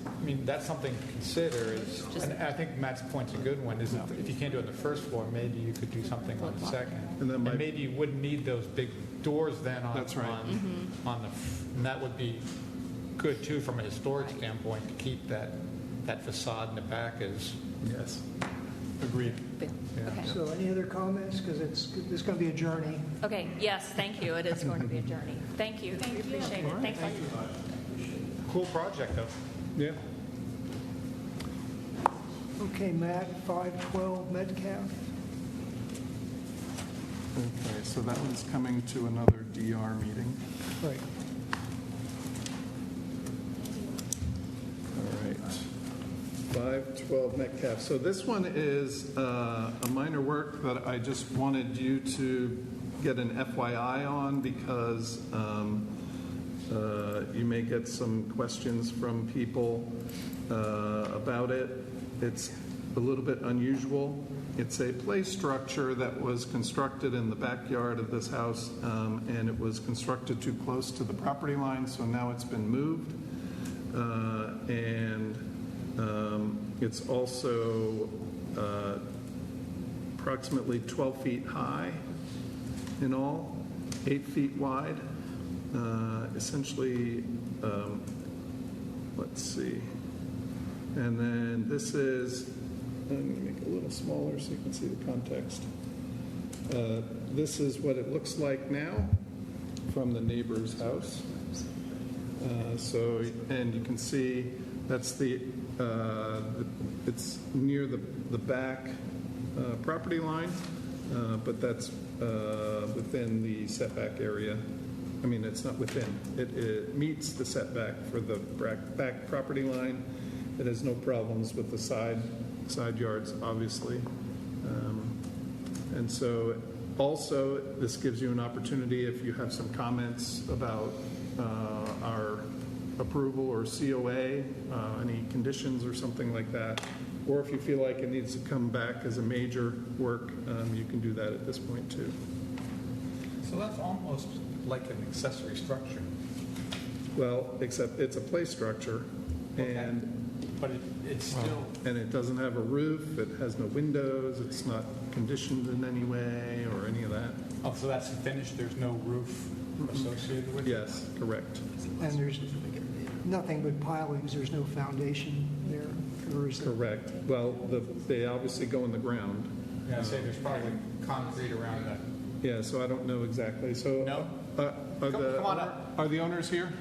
I mean, that's something to consider. And I think Matt's point's a good one, is if you can't do it on the first floor, maybe you could do something on the second. And then And maybe you wouldn't need those big doors then on That's right. on the, and that would be good too from a historic standpoint to keep that facade in the back as. Yes. Agreed. Bill. Okay. So any other comments? Because it's going to be a journey. Okay, yes, thank you. It is going to be a journey. Thank you. We appreciate it. Thanks. Cool project though. Yeah. Okay, Matt, 512 Metcalf. Okay, so that one's coming to another DR meeting. Right. All right. 512 Metcalf. So this one is a minor work that I just wanted you to get an FYI on because you may get some questions from people about it. It's a little bit unusual. It's a play structure that was constructed in the backyard of this house, and it was constructed too close to the property line, so now it's been moved. It's also approximately 12 feet high in all, 8 feet wide. Essentially, let's see. And then this is, I'm going to make it a little smaller so you can see the context. This is what it looks like now from the neighbor's house. And you can see that's it's near the back property line, but that's within the setback area. I mean, it's not within. It meets the setback for the back property line. It has no problems with the side yards, obviously. And so also, this gives you an opportunity if you have some comments about our approval or COA, any conditions or something like that, or if you feel like it needs to come back as a major work, you can do that at this point too. So that's almost like an accessory structure. Well, except it's a play structure, Okay. But it's still... And it doesn't have a roof, it has no windows, it's not conditioned in any way or any of that. Oh, so that's finished, there's no roof associated with it? Yes, correct. And there's nothing but pilings, there's no foundation there, or is there? Correct. Well, they obviously go in the ground. Yeah, I'd say there's probably concrete around that. Yeah, so I don't know exactly. So No? come on up. Are the owners here?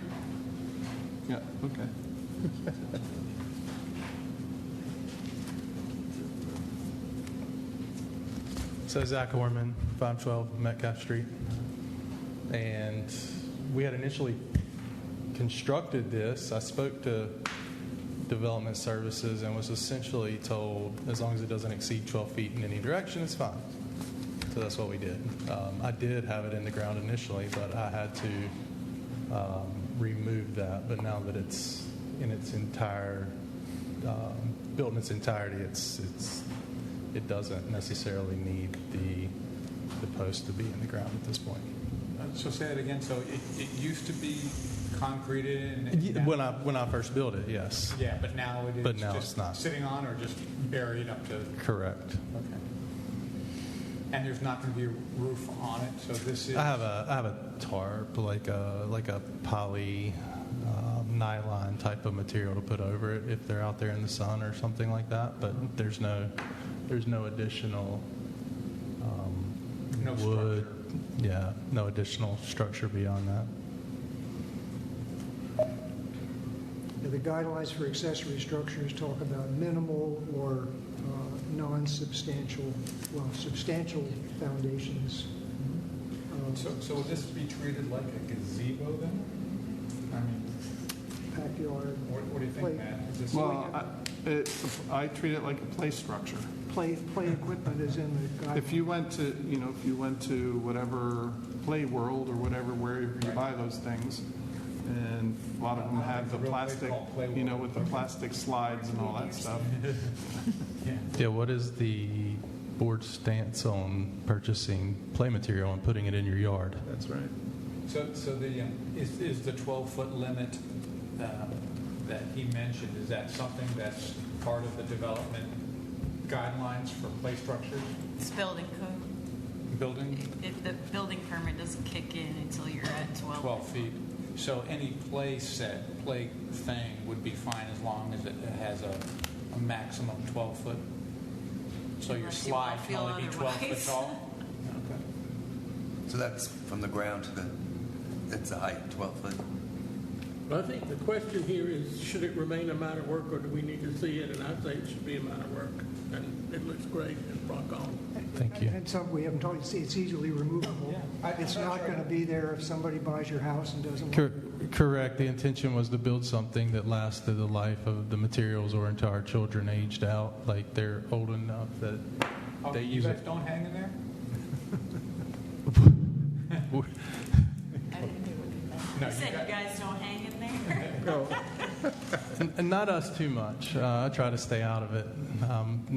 Yeah, okay. So Zach Orman, 512 Metcalf Street. And we had initially constructed this. I spoke to development services and was essentially told as long as it doesn't exceed 12 feet in any direction, it's fine. So that's what we did. I did have it in the ground initially, but I had to remove that. But now that it's in its entire, built in its entirety, it doesn't necessarily need the post to be in the ground at this point. So say it again. So it used to be concreted and When I first built it, yes. yeah, but now it is But now just it's not. sitting on or just buried up to... Correct. Okay. And there's not going to be a roof on it, so this is... I have a tarp, like a poly nylon type of material to put over it if they're out there in the sun or something like that. But there's no additional No wood. structure. Yeah, no additional structure beyond that. The guidelines for accessory structures talk about minimal or non-substantial, substantial foundations. So would this be treated like a gazebo then? I mean, Backyard. what do you Play- think, Matt? Is this Well, I treat it like a play structure. Play equipment is in the guidelines. If you went to whatever Play World or whatever, wherever you buy those things, and a lot of them have the Real place plastic, called Play World. with the plastic slides and all that stuff. Yeah, what is the board's stance on purchasing play material and putting it in your yard? That's right. So is the 12-foot limit that he mentioned, is that something that's part of the development guidelines for play structures? It's building code. Building? If the building permit doesn't kick in until you're at 12 feet. So any play thing would be fine as long as it has a maximum 12 foot. So your Unless you all slide can feel only be 12 foot otherwise. tall? So that's from the ground to it's a height, 12 foot. I think the question here is, should it remain a minor work or do we need to see it? And I say it should be a minor work. And it looks great and rock on. Thank you. And some, we haven't talked, it's easily removable. It's not going to be there if somebody buys your house and doesn't want it. Correct. The intention was to build something that lasted the life of the materials or until our children aged out. Like they're old enough that they use You it. guys don't hang in there? You said you guys don't hang in there? And not us too much. I try to stay out of it.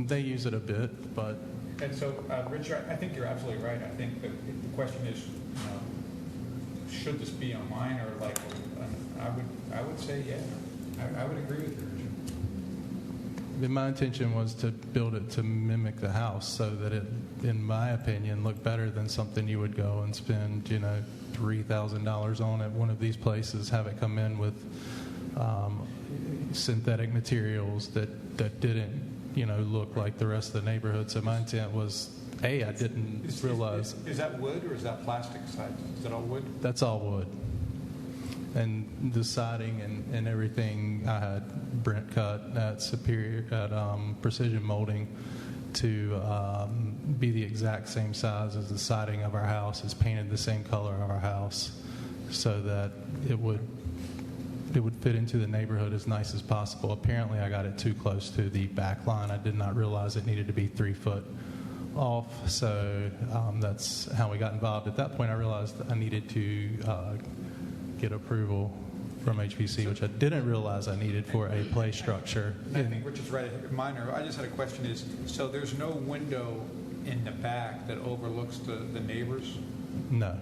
They use it a bit, but And so, Richard, I think you're absolutely right. I think that the question is, should this be a minor? Like, I would say, yeah. I would agree with you, Richard. my intention was to build it to mimic the house so that it, in my opinion, looked better than something you would go and spend, $3,000 on at one of these places, have it come in with synthetic materials that didn't, look like the rest of the neighborhood. So my intent was, I didn't realize. Is that wood or is that plastic side? Is that all wood? That's all wood. And the siding and everything, I had Brent cut at Precision Molding to be the exact same size as the siding of our house. It's painted the same color of our house so that it would fit into the neighborhood as nice as possible. Apparently, I got it too close to the back line. I did not realize it needed to be 3 foot off, so that's how we got involved. At that point, I realized I needed to get approval from HPC, which I didn't realize I needed for a play structure. I think Richard's right. Minor. I just had a question is, so there's no window in the back that overlooks the neighbors? No.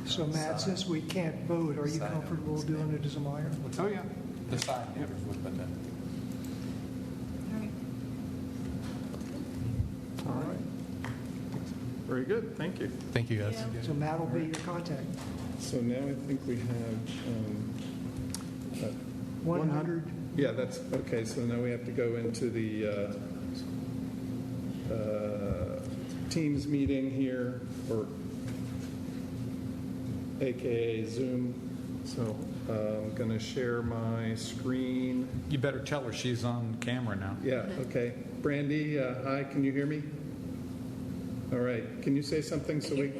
So Matt, since we can't vote, are you comfortable doing it as a minor? Oh, yeah. The side neighbors would, but then. All right. Very good. Thank you. Thank you, guys. So Matt will be your contact. So now I think we have 100. Yeah, that's okay. So now we have to go into the Teams meeting here, or AKA Zoom. So I'm going to share my screen. You better tell her she's on camera now. Yeah, okay. Brandy, hi, can you hear me? All right. Can you say something so we...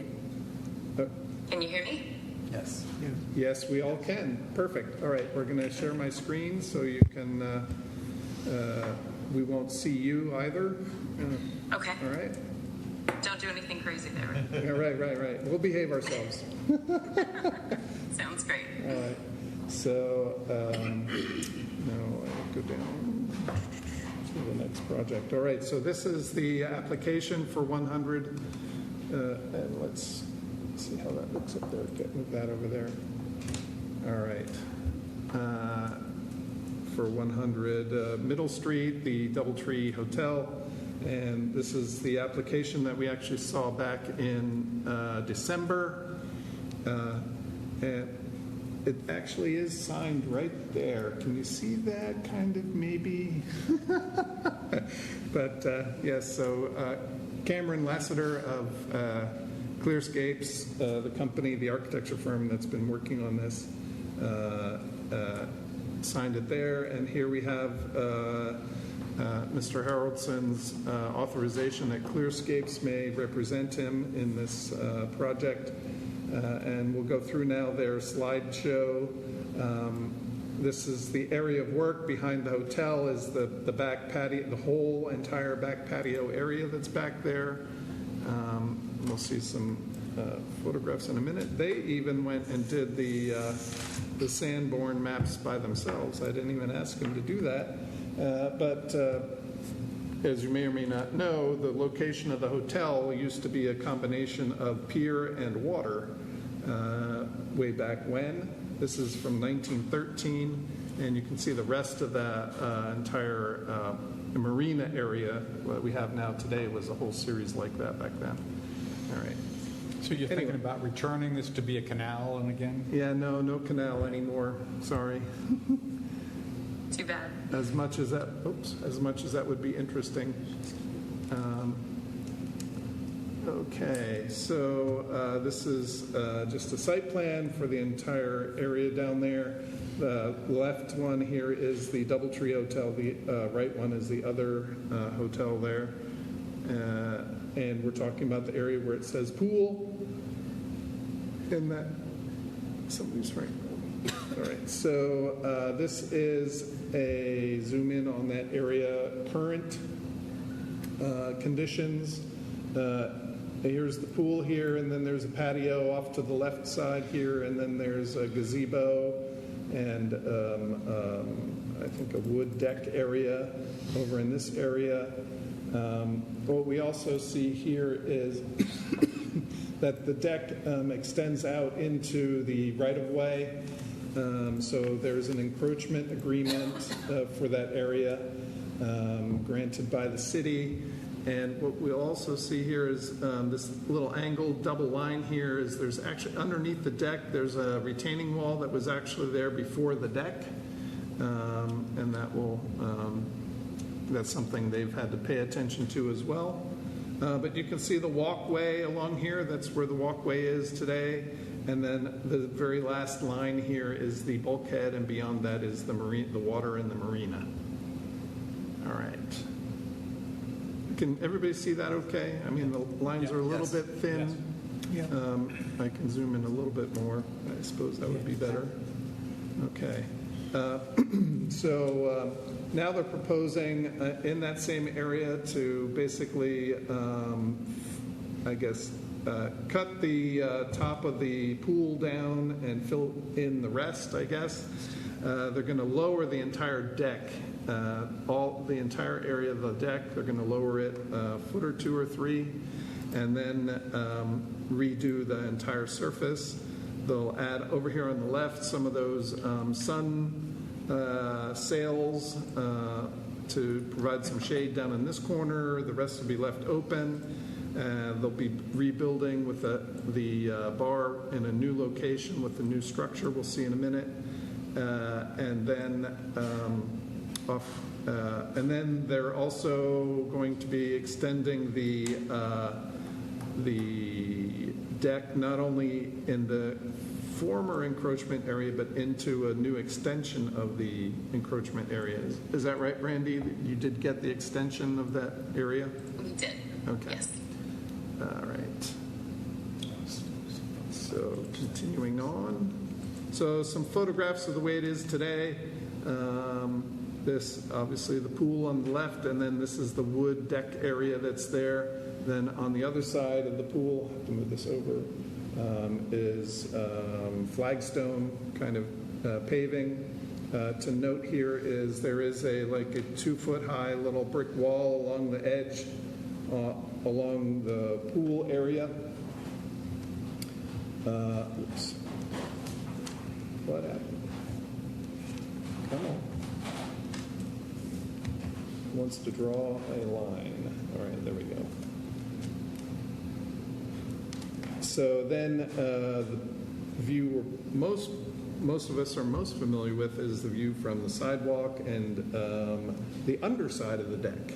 Can you hear me? Yes. Yes, we all can. Perfect. All right, we're going to share my screen so you can, we won't see you either. Okay. All right. Don't do anything crazy there. Yeah, right. We'll behave ourselves. Sounds great. All right. So now I go down to the next project. All right, so this is the application for 100, and let's see how that looks up there. Move that over there. All right. For 100 Middle Street, the Doubletree Hotel. And this is the application that we actually saw back in December. And it actually is signed right there. Can you see that kind of maybe? But yes, so Cameron Lassiter of Clearscapes, the company, the architecture firm that's been working on this, signed it there. And here we have Mr. Haraldson's authorization that Clearscapes may represent him in this project. And we'll go through now their slideshow. This is the area of work. Behind the hotel is the back patio, the whole entire back patio area that's back there. We'll see some photographs in a minute. They even went and did the Sanborn maps by themselves. I didn't even ask them to do that. But as you may or may not know, the location of the hotel used to be a combination of pier and water way back when. This is from 1913, and you can see the rest of that entire marina area that we have now today was a whole series like that back then. All right. So you're thinking about returning this to be a canal and again? Yeah, no canal anymore. Sorry. Too bad. As much as that would be interesting. Okay, so this is just a site plan for the entire area down there. The left one here is the Doubletree Hotel. The right one is the other hotel there. And we're talking about the area where it says pool. And that, somebody's right. All right, so this is a zoom in on that area, current conditions. Here's the pool here, and then there's a patio off to the left side here, and then there's a gazebo and I think a wood deck area over in this area. What we also see here is that the deck extends out into the right-of-way. So there's an encroachment agreement for that area granted by the city. And what we'll also see here is this little angled double line here is there's actually underneath the deck, there's a retaining wall that was actually there before the deck. And that will, that's something they've had to pay attention to as well. But you can see the walkway along here. That's where the walkway is today. And then the very last line here is the bulkhead, and beyond that is the water in the marina. All right. Can everybody see that okay? I mean, the lines are a little bit thin. Yeah. I can zoom in a little bit more. I suppose that would be better. Okay. So now they're proposing in that same area to basically, I guess, cut the top of the pool down and fill in the rest, I guess. They're going to lower the entire deck, the entire area of the deck. They're going to lower it a foot or two or three, and then redo the entire surface. They'll add over here on the left some of those sun sails to provide some shade down in this corner. The rest will be left open. They'll be rebuilding with the bar in a new location with the new structure we'll see in a minute. And then they're also going to be extending the deck not only in the former encroachment area but into a new extension of the encroachment area. Is that right, Randy? You did get the extension of that area? We did. Okay. Yes. All right. So continuing on. So some photographs of the way it is today. This, obviously, the pool on the left, and then this is the wood deck area that's there. Then on the other side of the pool, I have to move this over, is flagstone kind of paving. To note here is there is a 2-foot high little brick wall along the edge along the pool area. Oops. What happened? Come on. Wants to draw a line. All right, there we go. So then the view most of us are most familiar with is the view from the sidewalk and the underside of the deck.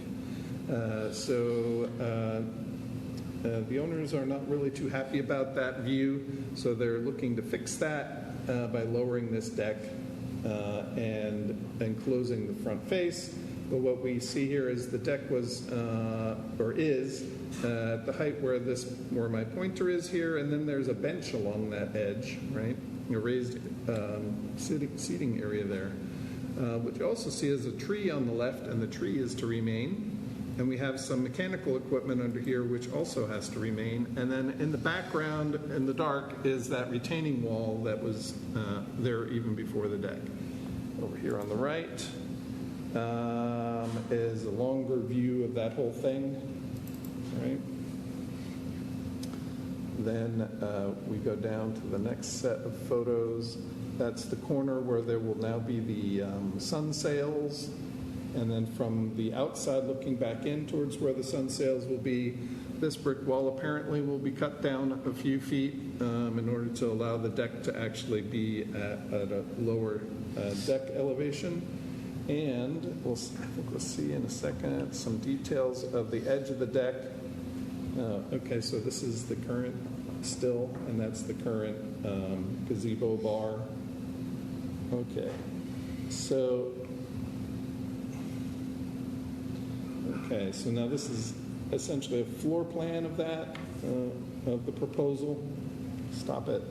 The owners are not really too happy about that view, so they're looking to fix that by lowering this deck and closing the front face. But what we see here is the deck was, or is, at the height where my pointer is here, and then there's a bench along that edge, right? A raised seating area there. What you also see is a tree on the left, and the tree is to remain. And we have some mechanical equipment under here, which also has to remain. And then in the background, in the dark, is that retaining wall that was there even before the deck. Over here on the right is a longer view of that whole thing, right? Then we go down to the next set of photos. That's the corner where there will now be the sun sails. And then from the outside looking back in towards where the sun sails will be, this brick wall apparently will be cut down a few feet in order to allow the deck to actually be at a lower deck elevation. And I think we'll see in a second some details of the edge of the deck. Okay, so this is the current still, and that's the current gazebo bar. Okay, so now this is essentially a floor plan of that, of the proposal. Stop it.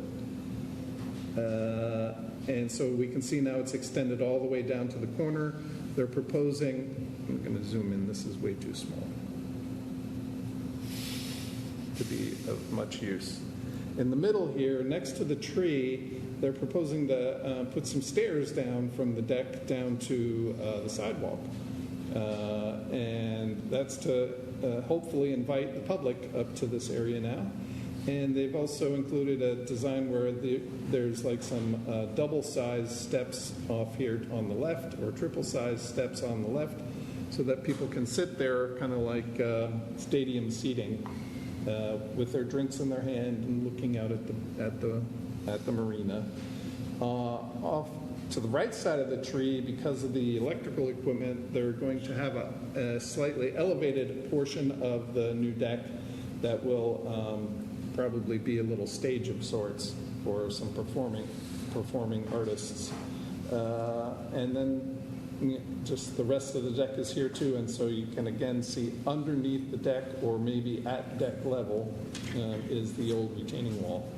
And so we can see now it's extended all the way down to the corner. They're proposing, I'm going to zoom in, this is way too small to be of much use. In the middle here, next to the tree, they're proposing to put some stairs down from the deck down to the sidewalk. And that's to hopefully invite the public up to this area now. And they've also included a design where there's like some double-sized steps off here on the left or triple-sized steps on the left so that people can sit there kind of like stadium seating with their drinks in their hand and looking out at the marina. Off to the right side of the tree, because of the electrical equipment, they're going to have a slightly elevated portion of the new deck that will probably be a little stage of sorts for some performing artists. And then just the rest of the deck is here too, and so you can again see underneath the deck or maybe at deck level is the old retaining wall.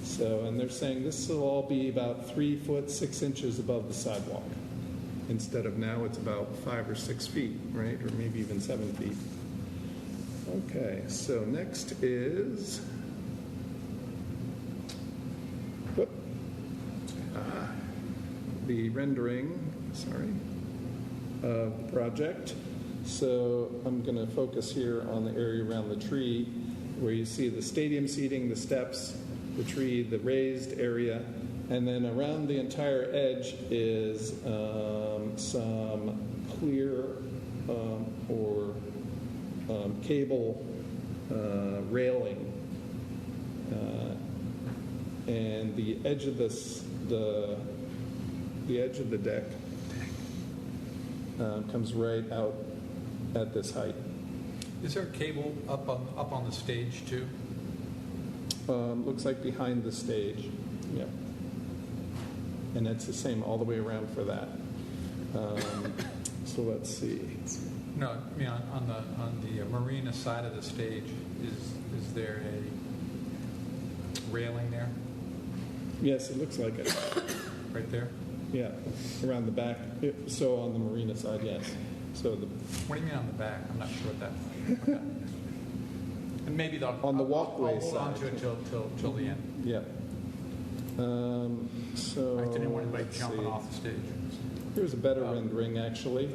So, and they're saying this will all be about 3 foot 6 inches above the sidewalk. Instead of now it's about 5 or 6 feet, right? Or maybe even 7 feet. Okay, so next is the rendering, of the project. So I'm going to focus here on the area around the tree where you see the stadium seating, the steps, the tree, the raised area, and then around the entire edge is some clear or cable railing, and the edge of the deck comes right out at this height. Is there a cable up on the stage too? Looks like behind the stage. Yeah. And it's the same all the way around for that. So let's see. No, I mean on the marina side of the stage, is there a railing there? Yes, it looks like it. Right there? Yeah, around the back. So on the marina side, yes. So the. What do you mean on the back? I'm not sure what that. And maybe on the walkway I'll hold on to it till the end. Yeah. So I didn't want anybody jumping off the stage. Here's a better rendering, actually.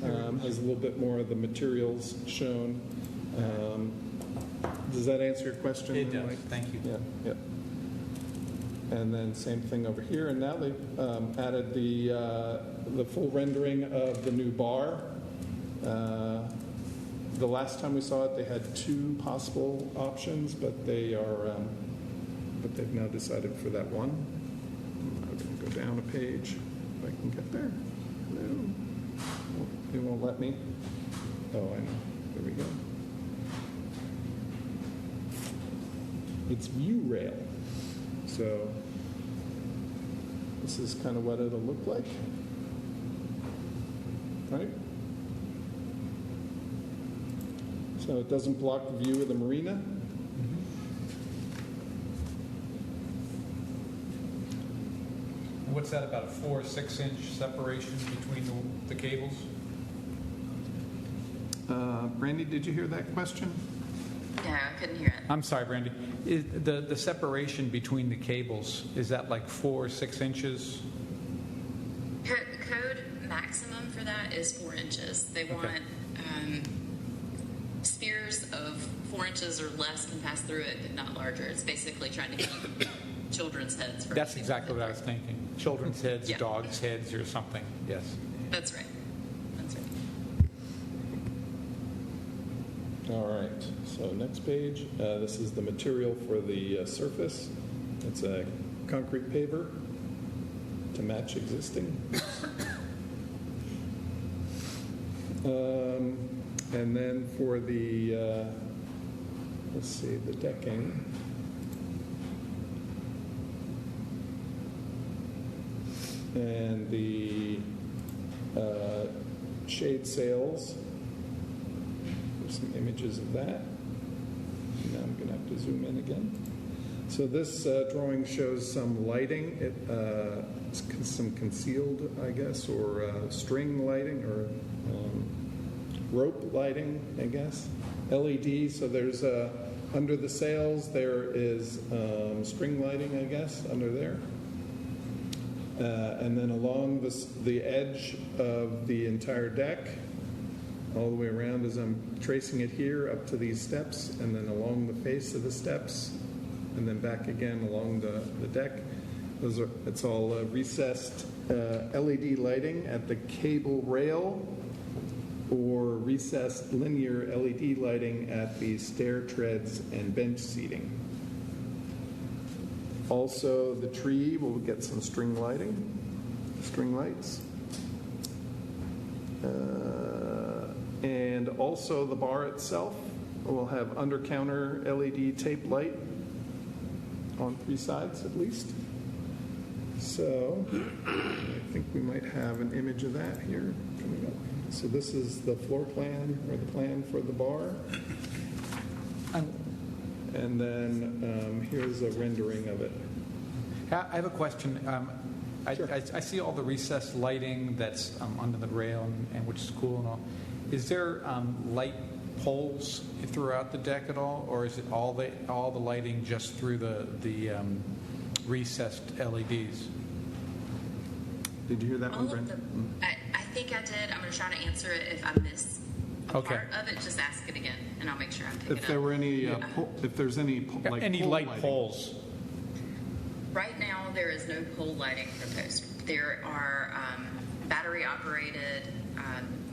Has a little bit more of the materials shown. Does that answer your question? It does. Mike? Thank you. Yeah. Yeah. And then same thing over here. And now they've added the full rendering of the new bar. The last time we saw it, they had 2 possible options, but they've now decided for that one. I'm going to go down a page if I can get there. No, it won't let me. Oh, I know. There we go. It's view rail. So this is kind of what it'll look like, right? So it doesn't block the view of the marina. What's that, about a 4 or 6 inch separation between the cables? Brandy, did you hear that question? No, I couldn't hear it. I'm sorry, Brandy. The separation between the cables, is that like 4 or 6 inches? Code maximum for that is 4 inches. They want spheres of 4 inches or less can pass through it, but not larger. It's basically trying to keep children's heads from. That's exactly what I was thinking. Children's heads, Yeah. dogs' heads, or something. Yes. That's right. That's right. All right, so next page. This is the material for the surface. It's a concrete paver to match existing. And then for the let's see, the decking. And the shade sails. There's some images of that. Now I'm going to have to zoom in again. So this drawing shows some lighting, some concealed, I guess, or string lighting or rope lighting, I guess. LED, so there's under the sails there is string lighting, I guess, under there. And then along the edge of the entire deck, all the way around as I'm tracing it here up to these steps, and then along the face of the steps, and then back again along the deck. It's all recessed LED lighting at the cable rail or recessed linear LED lighting at the stair treads and bench seating. Also, the tree will get some string lighting, string lights. And also the bar itself will have under-counter LED tape light on 3 sides at least. So I think we might have an image of that here coming up. So this is the floor plan or the plan for the bar. And then here's a rendering of it. I have a question. Sure. I see all the recessed lighting that's under the rail, and which is cool and all. Is there light poles throughout the deck at all, or is it all the lighting just through the recessed LEDs? Did you hear that one, Brent? I think I did. I'm going to try to answer it. If I miss a part of it, just ask it again, and I'll make sure I pick it up. If there were any, if there's any like any pole light lighting. poles. Right now, there is no pole lighting proposed. There are battery-operated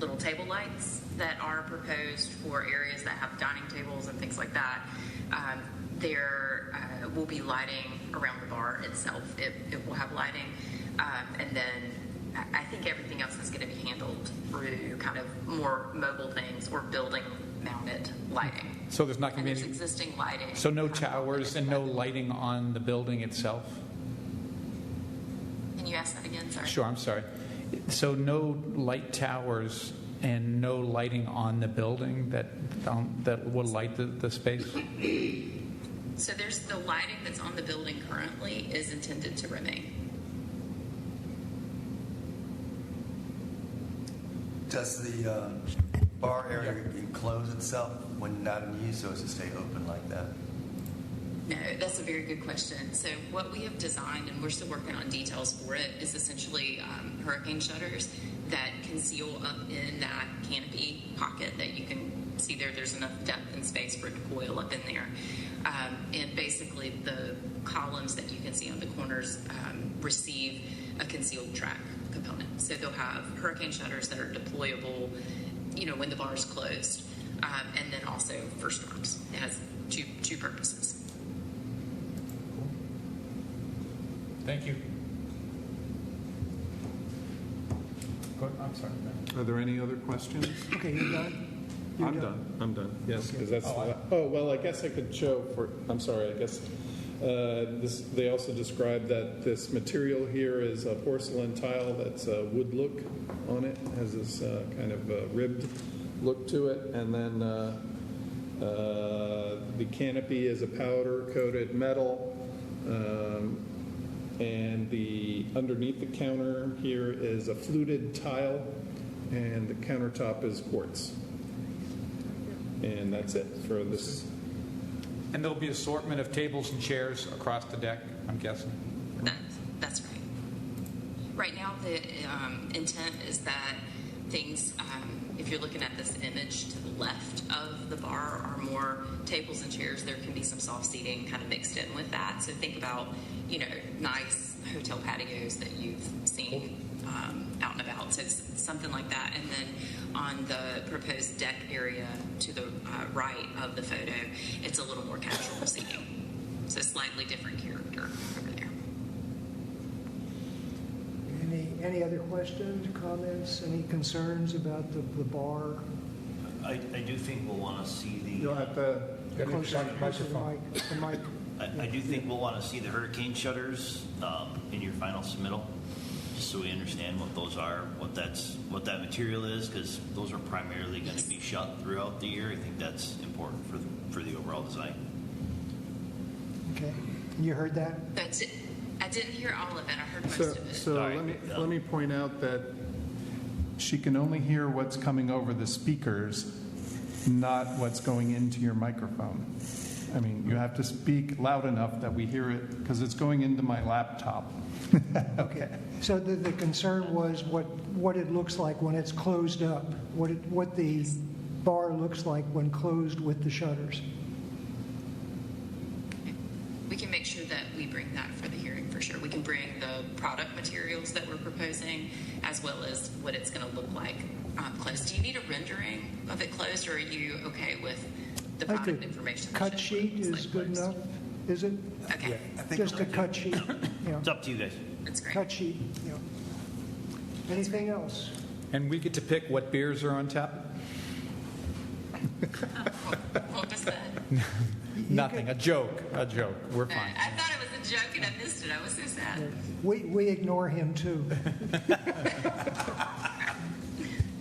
little table lights that are proposed for areas that have dining tables and things like that. There will be lighting around the bar itself. It will have lighting. And then I think everything else is going to be handled through kind of more mobile things or building-mounted lighting. So there's not going to be There's any existing lighting. So no towers and no lighting on the building itself? Can you ask that again? Sorry. Sure, I'm sorry. So no light towers and no lighting on the building that will light the space? So there's the lighting that's on the building currently is intended to remain. Does the bar area enclose itself when not in use, or does it stay open like that? No, that's a very good question. So what we have designed, and we're still working on details for it, is essentially hurricane shutters that conceal up in that canopy pocket that you can see there. There's enough depth and space for it to coil up in there. And basically the columns that you can see on the corners receive a concealed track component. So they'll have hurricane shutters that are deployable, when the bar is closed, and then also for storms. It has two purposes. Thank you. I'm sorry. Are there any other questions? Okay, you're done? You're I'm done. Yes, Okay. because that's. Well, I guess I could show for. I'm sorry. I guess they also describe that this material here is a porcelain tile that's a wood look on it, has this kind of ribbed look to it, and then the canopy is a powder coated metal. And the underneath the counter here is a fluted tile, and the countertop is quartz. And that's it for this. And there'll be assortment of tables and chairs across the deck, I'm guessing. That's right. Right now, the intent is that things, if you're looking at this image to the left of the bar, are more tables and chairs. There can be some soft seating kind of mixed in with that. So think about, nice hotel patios that you've seen out and about. So it's something like that. And then on the proposed deck area to the right of the photo, it's a little more casual seating. So slightly different character over there. Any other questions, comments, any concerns about the bar? I do think we'll want to see the. You'll have to closer to the mic. I do think we'll want to see the hurricane shutters in your final submittal, just so we understand what those are, what that material is, because those are primarily going to be shut throughout the year. I think that's important for the overall design. Okay. You heard that? That's it. I didn't hear all of it. I heard most of it. So let me point out that she can only hear what's coming over the speakers, not what's going into your microphone. I mean, you have to speak loud enough that we hear it, because it's going into my laptop. Okay. So the concern was what it looks like when it's closed up, what the bar looks like when closed with the shutters. We can make sure that we bring that for the hearing for sure. We can bring the product materials that we're proposing, as well as what it's going to look like closed. Do you need a rendering of it closed, or are you okay with the product information? Cut sheet is good enough, is it? Okay. Yeah, Just a cut sheet. Yeah. It's up to you guys. That's great. Cut sheet. Yeah. Anything else? And we get to pick what beers are on tap? What was that? Nothing. A joke. We're fine. I thought it was a joke and I missed it. I was so sad. We ignore him too.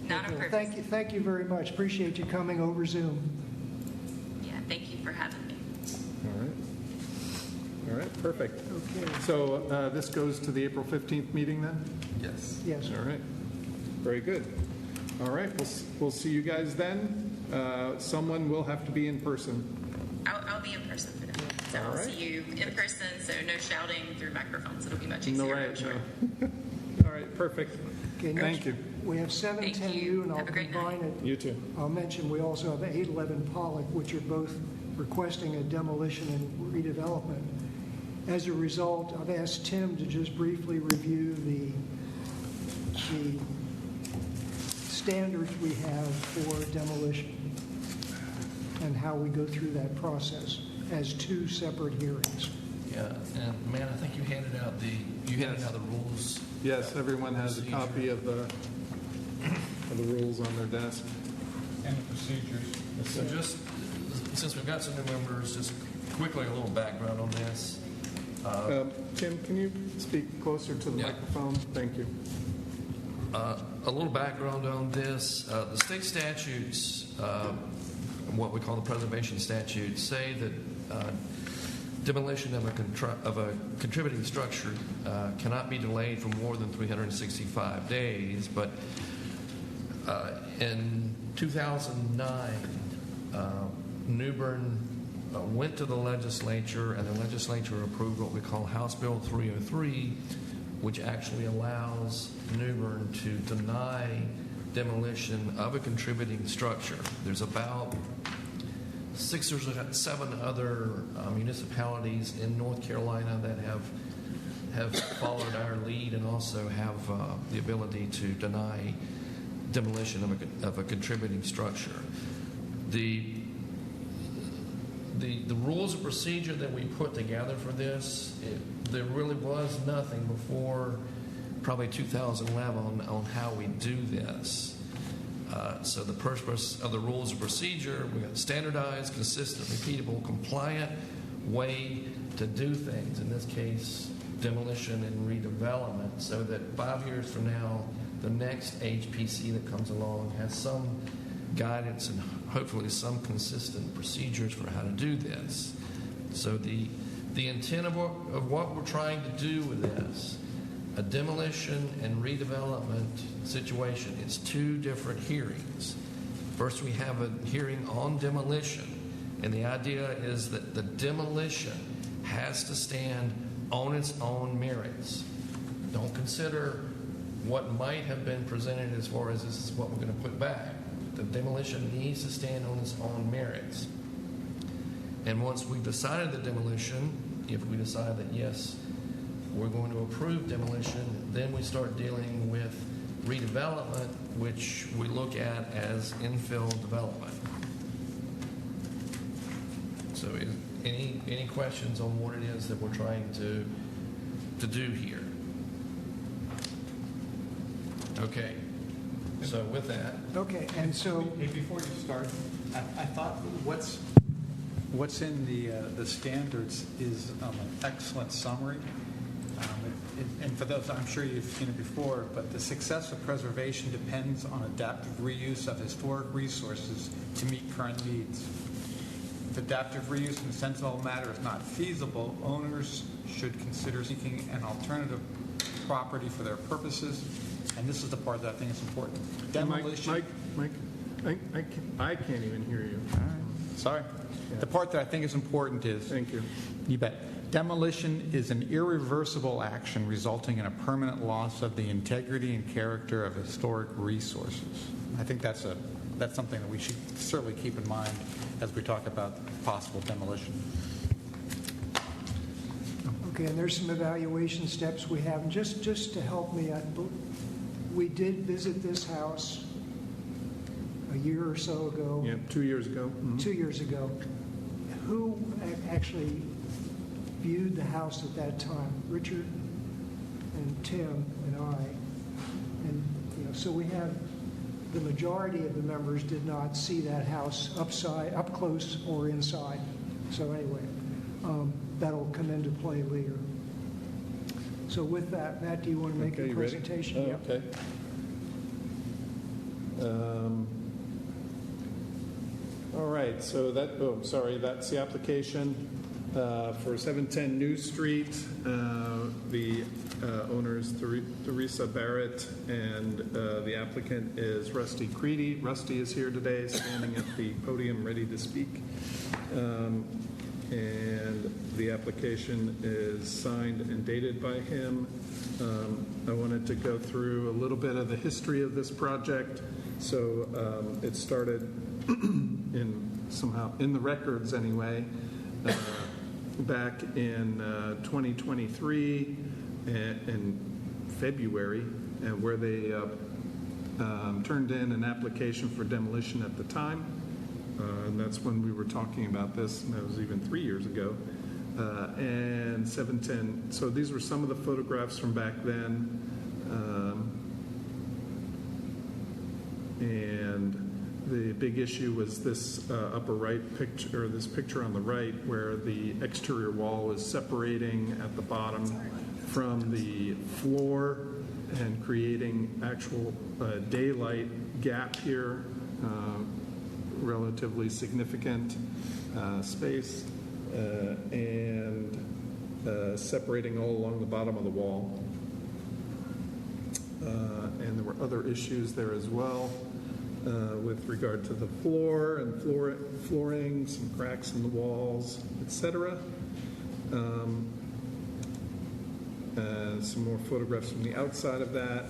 Not on purpose. Thank you very much. Appreciate you coming over Zoom. Yeah, thank you for having me. All right, perfect. Okay. So this goes to the April 15th meeting then? Yes. Yes. All right, very good. All right, we'll see you guys then. Someone will have to be in person. I'll be in person for that. So All I'll right. see you in person, so no shouting through microphones. It'll be much easier. No, I'm right. sure. No. All right, perfect. Okay, next, Thank you. We have Thank 710U, you. and I'll Have a great combine night. it. You too. I'll mention we also have 811 Pollock, which are both requesting a demolition and redevelopment. As a result, I've asked Tim to just briefly review the standards we have for demolition and how we go through that process as two separate hearings. Yeah, and man, I think you handed out the rules. Yes, everyone has a copy of the rules on their desk. And the procedures. So just, since we've got some new members, just quickly a little background on this. Tim, can you speak closer to the Yeah. microphone? Thank you. A little background on this. The state statutes, what we call the preservation statutes, say that demolition of a contributing structure cannot be delayed for more than 365 days. But in 2009, New Bern went to the legislature, and the legislature approved what we call House Bill 303, which actually allows New Bern to deny demolition of a contributing structure. There's about 6 or 7 other municipalities in North Carolina that have followed our lead and also have the ability to deny demolition of a contributing structure. The rules of procedure that we put together for this, there really was nothing before probably 2011 on how we do this. So the purpose of the rules of procedure, we got standardized, consistent, repeatable, compliant way to do things. In this case, demolition and redevelopment, so that 5 years from now, the next HPC that comes along has some guidance and hopefully some consistent procedures for how to do this. So the intent of what we're trying to do with this, a demolition and redevelopment situation, it's 2 different hearings. First, we have a hearing on demolition, and the idea is that the demolition has to stand on its own merits. Don't consider what might have been presented as far as this is what we're going to put back. The demolition needs to stand on its own merits. And once we've decided the demolition, if we decide that yes, we're going to approve demolition, then we start dealing with redevelopment, which we look at as infill development. So any questions on what it is that we're trying to do here? Okay. So with that. Okay, and so Hey, before you start, I thought What's in the standards is an excellent summary. And for those, I'm sure you've seen it before, but the success of preservation depends on adaptive reuse of historic resources to meet current needs. If adaptive reuse in the sense of the matter is not feasible, owners should consider seeking an alternative property for their purposes. And this is the part that I think is important. Demolition. Mike, I can't even hear you. All right. Sorry. Yeah. The part that I think is important is... Thank you. You bet. Demolition is an irreversible action resulting in a permanent loss of the integrity and character of historic resources. I think that's something that we should certainly keep in mind as we talk about possible demolition. Okay, and there's some evaluation steps we have. And just to help me, we did visit this house a year or so ago. Yeah, 2 years ago. Mm-hmm. 2 years ago. Who actually viewed the house at that time? Richard and Tim and I. And so we have the majority of the members did not see that house up close or inside. So anyway, that'll come into play later. So with that, Matt, do you want to make a presentation? Oh, okay. All right, so that's the application for 710 New Street. The owner is Teresa Barrett, and the applicant is Rusty Creedy. Rusty is here today, standing at the podium ready to speak. And the application is signed and dated by him. I wanted to go through a little bit of the history of this project. So it started in the records anyway, back in 2023 in February, where they turned in an application for demolition at the time. And that's when we were talking about this, and that was even 3 years ago. And 710, so these were some of the photographs from back then. And the big issue was this upper right picture, or this picture on the right, where the exterior wall is separating at the bottom from the floor and creating actual daylight gap here, relatively significant space, and separating all along the bottom of the wall. And there were other issues there as well. With regard to the floor and flooring, some cracks in the walls, etc. Some more photographs from the outside of that.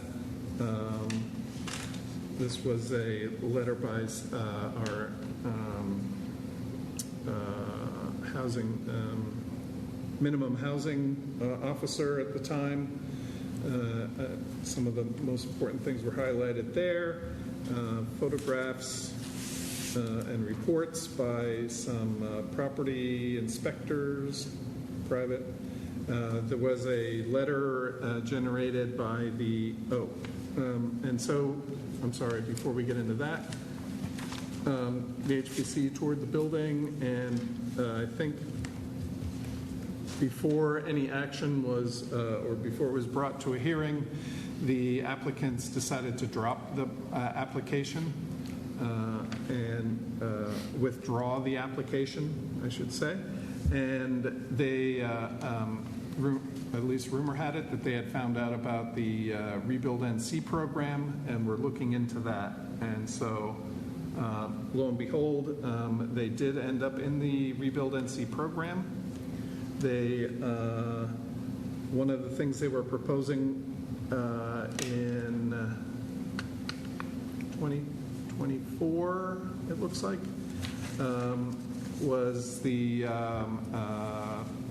This was a letter by our minimum housing officer at the time. Some of the most important things were highlighted there. Photographs and reports by some property inspectors, private. There was a letter generated by the, and so, I'm sorry, before we get into that, the HPC toured the building, and I think before any action was, or before it was brought to a hearing, the applicants decided to drop the application and withdraw the application, I should say. And they, at least rumor had it, that they had found out about the Rebuild NC program and were looking into that. And so, lo and behold, they did end up in the Rebuild NC program. They, one of the things they were proposing in 2024, it looks like, was the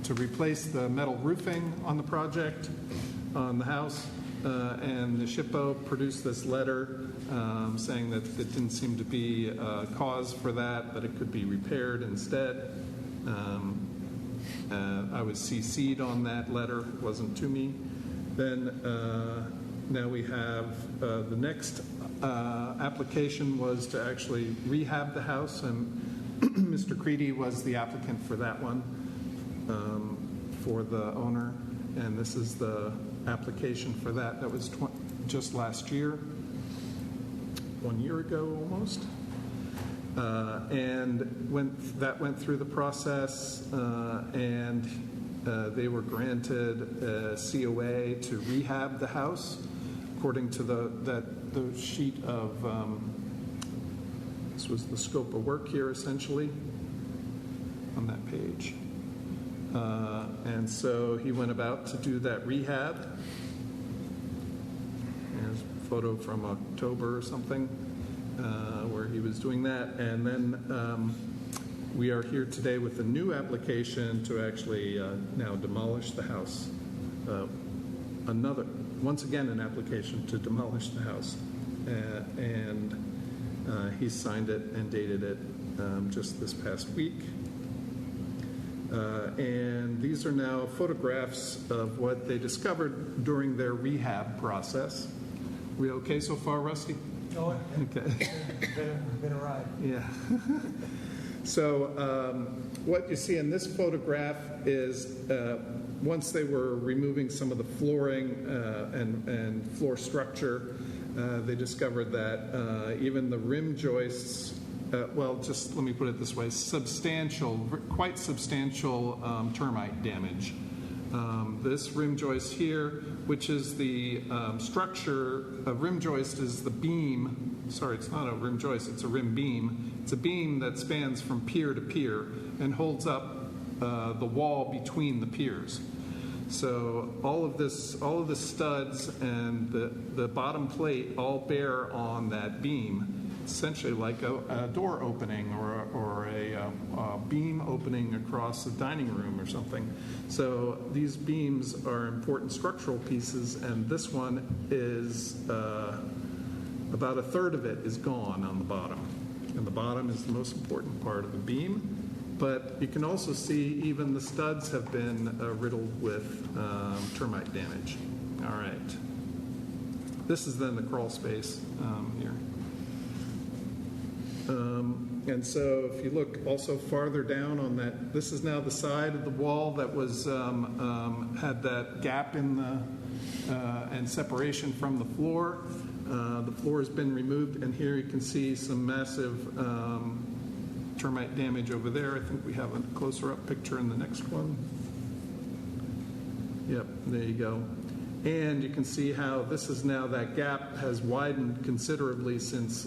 to replace the metal roofing on the project on the house, and the SHPO produced this letter saying that it didn't seem to be a cause for that it could be repaired instead. I was CC'd on that letter, it wasn't to me. Then now we have the next application was to actually rehab the house and Mr. Creedy was the applicant for that one, for the owner, and this is the application for that. That was just last year, 1 year ago almost. And that went through the process, and they were granted a COA to rehab the house, according to the sheet of, this was the scope of work here essentially on that page. And so he went about to do that rehab. There's a photo from October or something where he was doing that. And then we are here today with a new application to actually now demolish the house. Once again, an application to demolish the house. And he signed it and dated it just this past week. And these are now photographs of what they discovered during their rehab process. We okay so far, Rusty? Oh, okay. Been a ride. Yeah. So what you see in this photograph is once they were removing some of the flooring and floor structure, they discovered that even the rim joists, well, just let me put it this way, quite substantial termite damage. This rim joist here, which is the structure, a rim joist is the beam, sorry, it's not a rim joist, it's a rim beam. It's a beam that spans from pier to pier and holds up the wall between the piers. So all of the studs and the bottom plate all bear on that beam, essentially like a door opening or a beam opening across a dining room or something. So these beams are important structural pieces, and this one is about a third of it is gone on the bottom. And the bottom is the most important part of the beam. But you can also see even the studs have been riddled with termite damage. All right. This is then the crawl space here. And so if you look also farther down on that, this is now the side of the wall that was had that gap in the and separation from the floor. The floor has been removed, and here you can see some massive termite damage over there. I think we have a closer up picture in the next one. Yep, there you go. And you can see how this is now, that gap has widened considerably since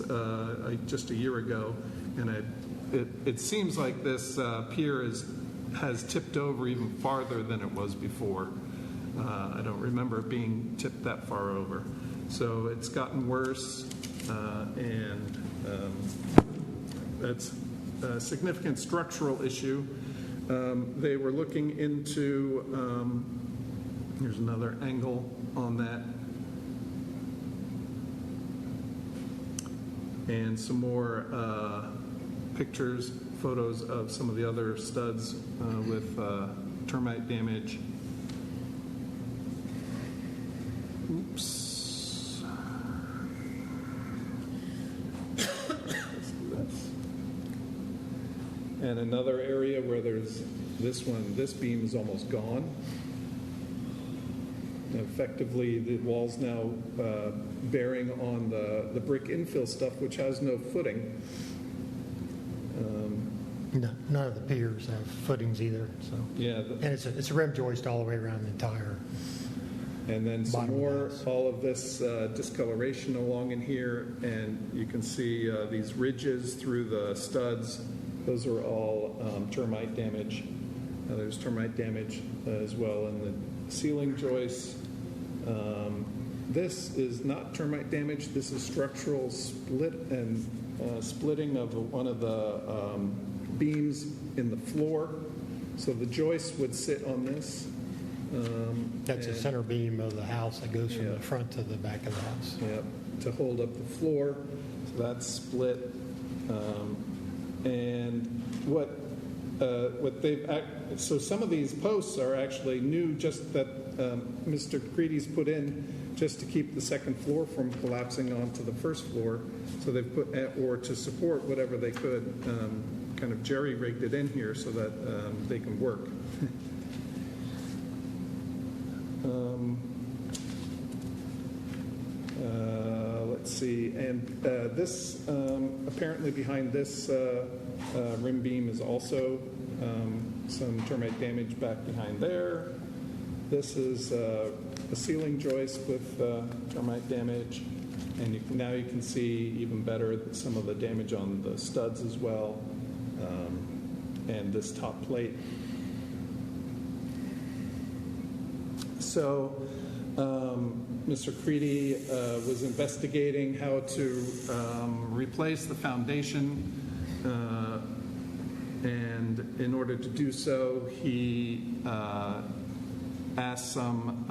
just a year ago. And it seems like this pier has tipped over even farther than it was before. I don't remember it being tipped that far over. So it's gotten worse, and that's a significant structural issue. They were looking into, here's another angle on that, and some more pictures, photos of some of the other studs with termite damage. Oops. And another area where there's this beam is almost gone. Effectively, the wall's now bearing on the brick infill stuff, which has no footing. No, none of the piers have footings either. So yeah, and it's a rim joist all the way around the entire. And then some more, all of this discoloration along in here, and you can see these ridges through the studs. Those are all termite damage. There's termite damage as well in the ceiling joists. This is not termite damage. This is structural split and splitting of one of the beams in the floor. So the joist would sit on this. That's a center beam of the house that goes from the front to the back of the house. Yep, to hold up the floor. So that's split. And what they've so some of these posts are actually new, just that Mr. Creedy's put in just to keep the second floor from collapsing onto the first floor. So they've put, or to support whatever they could kind of jerry-rigged it in here so that they can work. Let's see, and this, apparently behind this rim beam is also some termite damage back behind there. This is a ceiling joist with termite damage, and now you can see even better some of the damage on the studs as well, and this top plate. So Mr. Creedy was investigating how to replace the foundation, and in order to do so, he asked some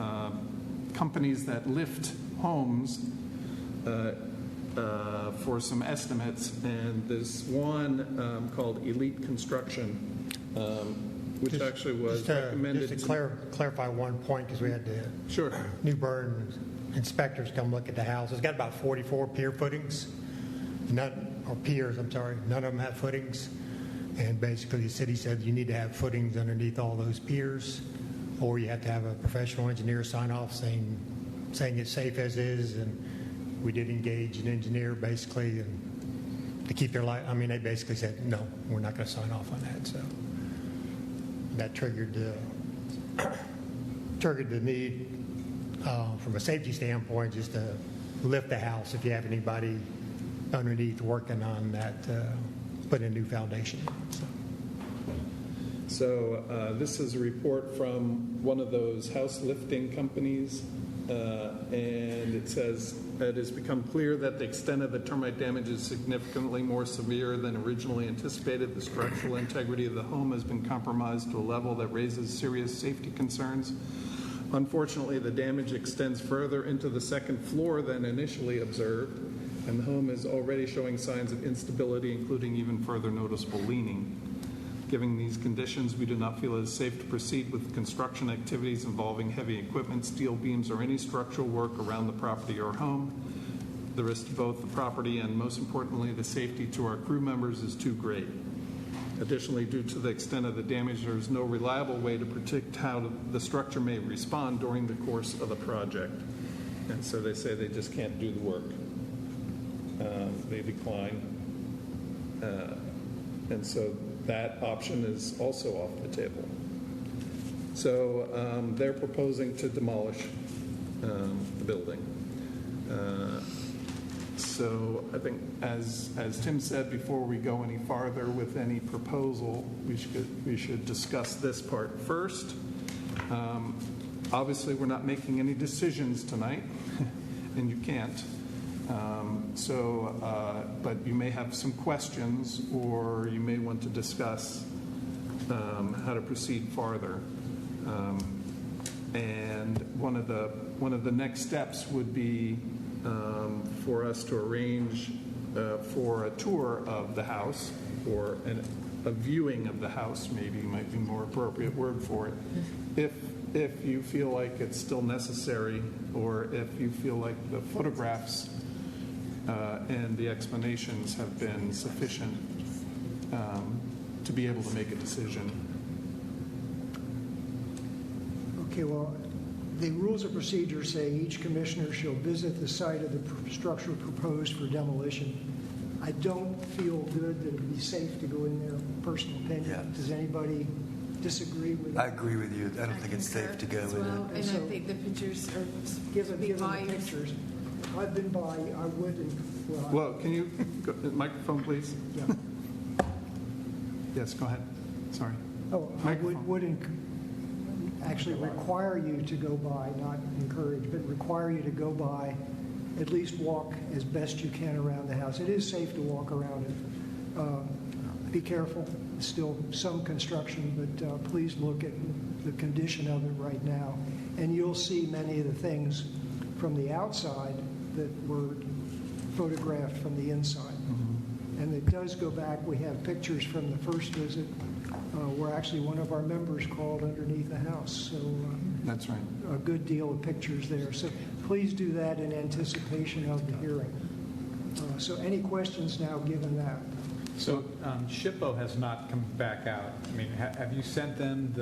companies that lift homes for some estimates, and there's one called Elite Construction, which actually was recommended. Just to clarify one point, because we had the New Bern inspectors come look at the house. It's got about 44 pier footings, piers, I'm sorry. None of them have footings. And basically the city said you need to have footings underneath all those piers, or you have to have a professional engineer sign off saying it's safe as is. And we did engage an engineer basically and to keep their life. I mean, they basically said, no, we're not going to sign off on that. So that triggered the need from a safety standpoint just to lift the house if you have anybody underneath working on that, put in new foundation. So this is a report from one of those house lifting companies, and it says it has become clear that the extent of the termite damage is significantly more severe than originally anticipated. The structural integrity of the home has been compromised to a level that raises serious safety concerns. Unfortunately, the damage extends further into the second floor than initially observed, and the home is already showing signs of instability, including even further noticeable leaning. Given these conditions, we do not feel it is safe to proceed with construction activities involving heavy equipment, steel beams, or any structural work around the property or home. The risk to both the property and, most importantly, the safety to our crew members is too great. Additionally, due to the extent of the damage, there is no reliable way to predict how the structure may respond during the course of the project. And so they say they just can't do the work. They decline. And so that option is also off the table. So they're proposing to demolish the building. So I think, as Tim said, before we go any farther with any proposal, we should discuss this part first. Obviously, we're not making any decisions tonight, and you can't. But you may have some questions, or you may want to discuss how to proceed farther. And one of the next steps would be for us to arrange for a tour of the house, or a viewing of the house, maybe might be a more appropriate word for it, if you feel like it's still necessary, or if you feel like the photographs and the explanations have been sufficient to be able to make a decision. Okay, well, the rules of procedure say each commissioner shall visit the site of the structure proposed for demolition. I don't feel good that it would be safe to go in there, personal opinion. Yeah. Does anybody disagree with that? I agree with you. I don't think it's safe to go in it. And I think the pictures are Given the pictures, I've been by, I would, and Well, can you go, microphone, please? Yeah. Yes, go ahead. Sorry. Oh, I would actually require you to go by, not encourage, but require you to go by, at least walk as best you can around the house. It is safe to walk around it. Be careful. Still some construction, but please look at the condition of it right now. And you'll see many of the things from the outside that were photographed from the inside. Mm-hmm. And it does go back. We have pictures from the first visit where actually one of our members crawled underneath the house. So that's right. A good deal of pictures there. So please do that in anticipation of the hearing. So any questions now given that? So SHPO has not come back out. I mean, have you sent them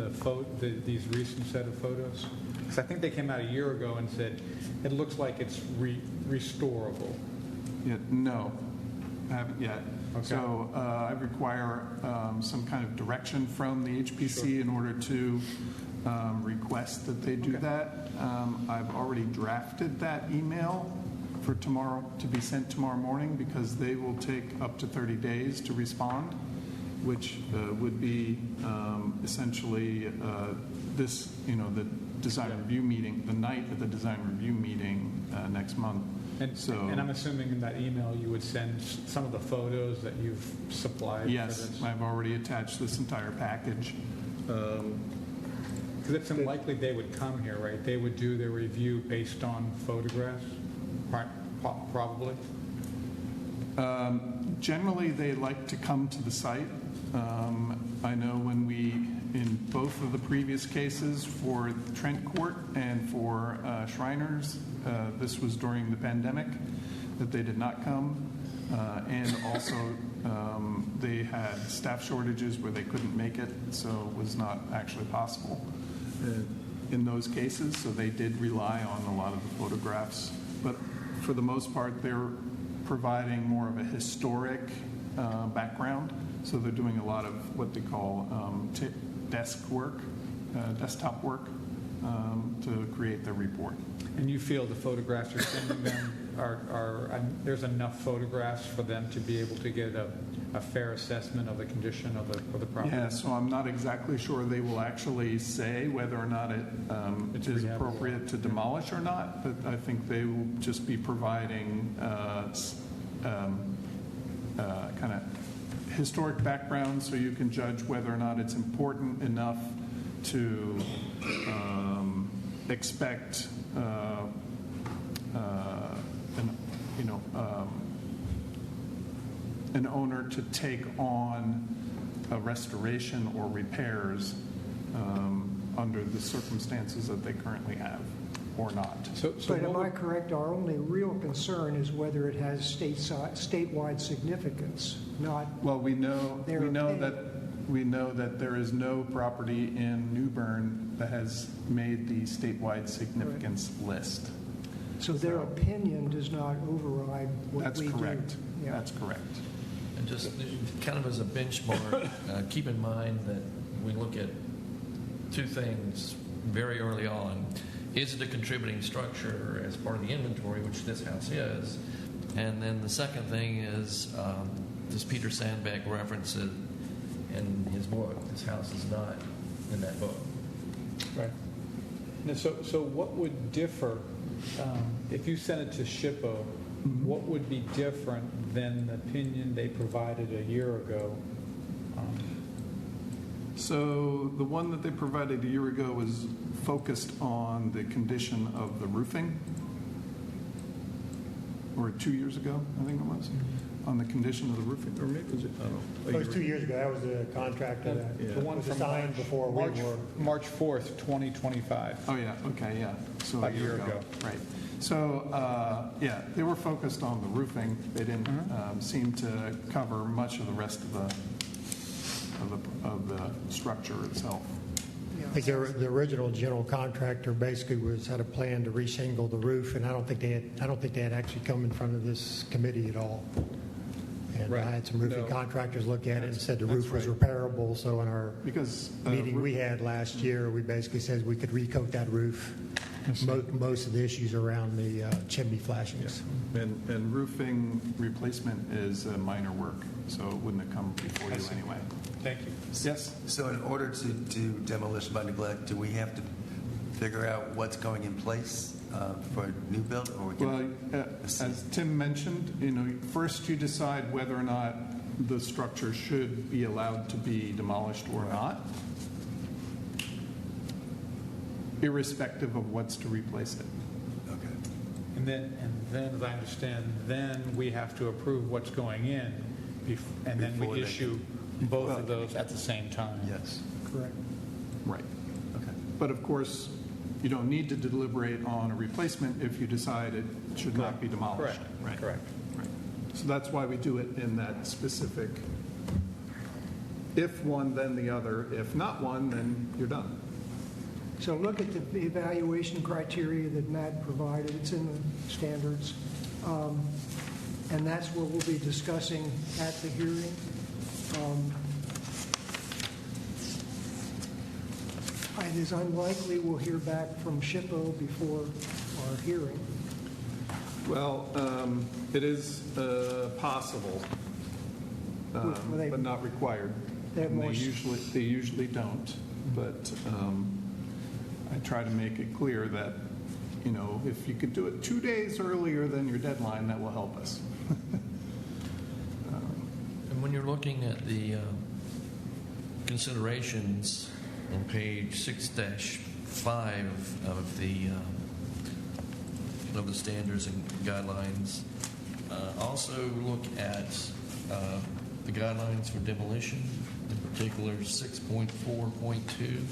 these recent set of photos? Because I think they came out a year ago and said it looks like it's restorable. Yeah, no, I haven't yet. Okay. So I require some kind of direction from the HPC in order to request that they do that. I've already drafted that email for tomorrow to be sent tomorrow morning because they will take up to 30 days to respond, which would be essentially this, the design review meeting, the night of the design review meeting next month. And I'm assuming in that email you would send some of the photos that you've supplied. Yes, for this. I've already attached this entire package. Because it's unlikely they would come here, right? They would do their review based on photographs, probably. Generally, they like to come to the site. I know when in both of the previous cases for Trent Court and for Shriners, this was during the pandemic, that they did not come. And also, they had staff shortages where they couldn't make it, so it was not actually possible in those cases. So they did rely on a lot of the photographs. But for the most part, they're providing more of a historic background. So they're doing a lot of what they call desk work, desktop work to create their report. And you feel the photographs you're sending them are there's enough photographs for them to be able to get a fair assessment of the condition of the property? Yeah, so I'm not exactly sure they will actually say whether or not it is appropriate to demolish or not, but I think they will just be providing kind of historic background so you can judge whether or not it's important enough to expect an owner to take on a restoration or repairs under the circumstances that they currently have or not. But am I correct? Our only real concern is whether it has statewide significance, not. Well, we know that there is no property in New Bern that has made the statewide significance list. So their opinion does not override what we do. That's correct. Yeah. That's correct. And just kind of as a benchmark, keep in mind that we look at two things very early on. Is it a contributing structure as part of the inventory, which this house is? And then the second thing is, does Peter Sandbeck reference it in his book? This house is not in that book. Right. Now, so what would differ if you sent it to SHPO? What would be different than the opinion they provided a year ago? So the one that they provided a year ago was focused on the condition of the roofing, or 2 years ago, I think it was, on the condition of the roofing. Or maybe was it? It was 2 years ago. That was the contractor that The one was from assigned before we were. March 4th, 2025. Oh, yeah, okay, yeah. So A year ago. Right. So, yeah, they were focused on the roofing. They didn't seem to cover much of the rest of the structure itself. I think the original general contractor basically had a plan to reshingle the roof, and I don't think they had actually come in front of this committee at all. And Right. I had some roofing No. contractors look at it and said the That's roof was right. repairable. So in our Because meeting we had last year, we basically said we could recoat that roof. Most of the issues around the chimney flashings. And roofing replacement is minor work, so it wouldn't have come before you anyway. Thank you. Yes? So in order to do demolition by neglect, do we have to figure out what's going in place for a new build? Or we can Well, as Tim mentioned, first you decide whether or not the structure should be allowed to be demolished or not, irrespective of what's to replace it. Okay. And then, as I understand, then we have to approve what's going in, and then Before we they issue both of those at the same time. Yes. Correct. Right. Okay. But of course, you don't need to deliberate on a replacement if you decide it should not be demolished. Correct. Correct. Right. So that's why we do it in that specific If one, then the other. If not one, then you're done. So look at the evaluation criteria that Matt provided. It's in the standards. And that's what we'll be discussing at the hearing. It is unlikely we'll hear back from SHPO before our hearing. Well, it is possible, but not required. They usually don't. But I try to make it clear that, you know, if you could do it 2 days earlier than your deadline, that will help us. And when you're looking at the considerations on page 6-5 of the standards and guidelines, also look at the guidelines for demolition, in particular 6.4.2.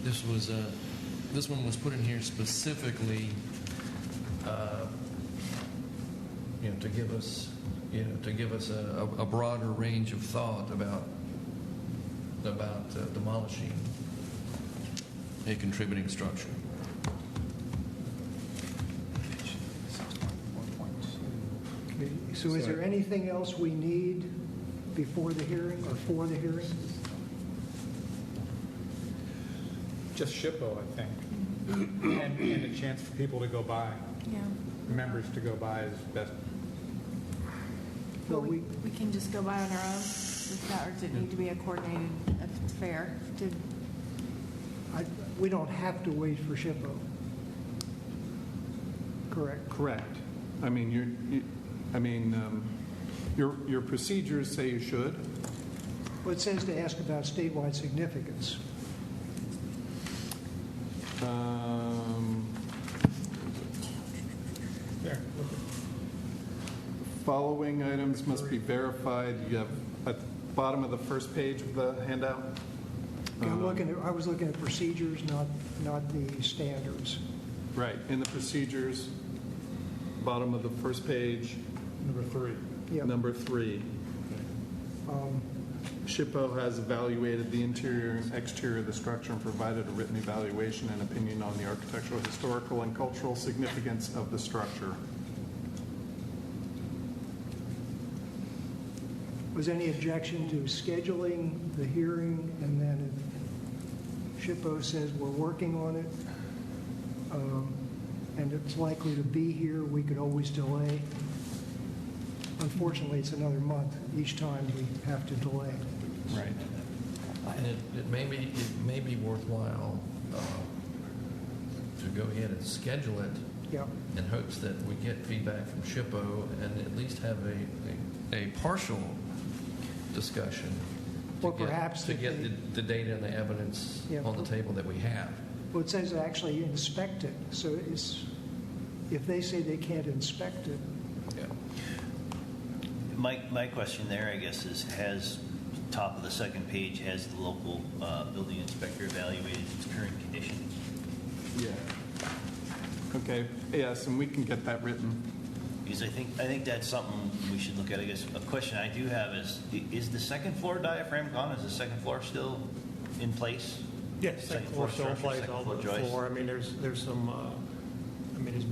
This one was put in here specifically, to give us a broader range of thought about demolishing a contributing structure. Okay. So is there anything else we need before the hearing or for the hearing? Just SHPO, I think, and a chance for people to go by. Yeah. Members to go by is best. Well, we can just go by on our own, or does it need to be a coordinated affair? We don't have to wait for SHPO. Correct. Correct. I mean, your procedures say you should. Well, it says to ask about statewide significance. Following items must be verified. You have at the bottom of the first page of the handout. I was looking at procedures, not the standards. Right. In the procedures, bottom of the first page. Number 3. Yep. Number 3. SHPO has evaluated the interior and exterior of the structure and provided a written evaluation and opinion on the architectural, historical, and cultural significance of the structure. Was any objection to scheduling the hearing, and then if SHPO says we're working on it, and it's likely to be here, we could always delay? Unfortunately, it's another month each time we have to delay. Right. And it may be worthwhile to go ahead and schedule it in hopes that we get feedback from SHPO and at least have a partial discussion Or perhaps to get the data and the evidence on the table that we have. Well, it says actually inspect it. So if they say they can't inspect it. Yeah. My question there, I guess, is top of the second page, has the local building inspector evaluated its current condition? Yeah. Okay. Yes, and we can get that written. Because I think that's something we should look at. I guess a question I do have is the second floor diaphragm gone? Is the second floor still in place? Yes, second floor still in place. All the floor. I mean, there's some. It's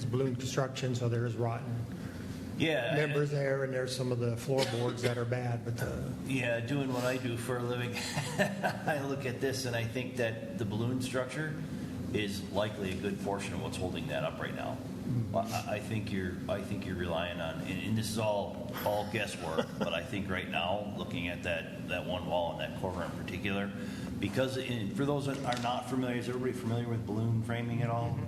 balloon construction, so there is rotten. Yeah, members there, and there's some of the floorboards that are bad. But doing what I do for a living, I look at this and I think that the balloon structure is likely a good portion of what's holding that up right now. I think you're relying on, and this is all guesswork, but I think right now, looking at that one wall and that corner in particular, because for those that are not familiar, is everybody familiar with balloon framing at all?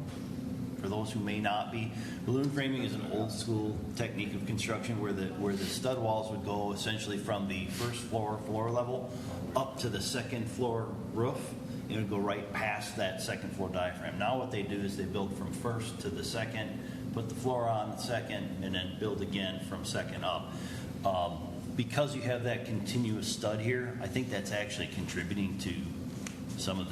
For those who may not be, balloon framing is an old school technique of construction where the stud walls would go essentially from the first floor level up to the second floor roof. It would go right past that second floor diaphragm. Now what they do is they build from first to the second, put the floor on the second, and then build again from second up. Because you have that continuous stud here, I think that's actually contributing to some of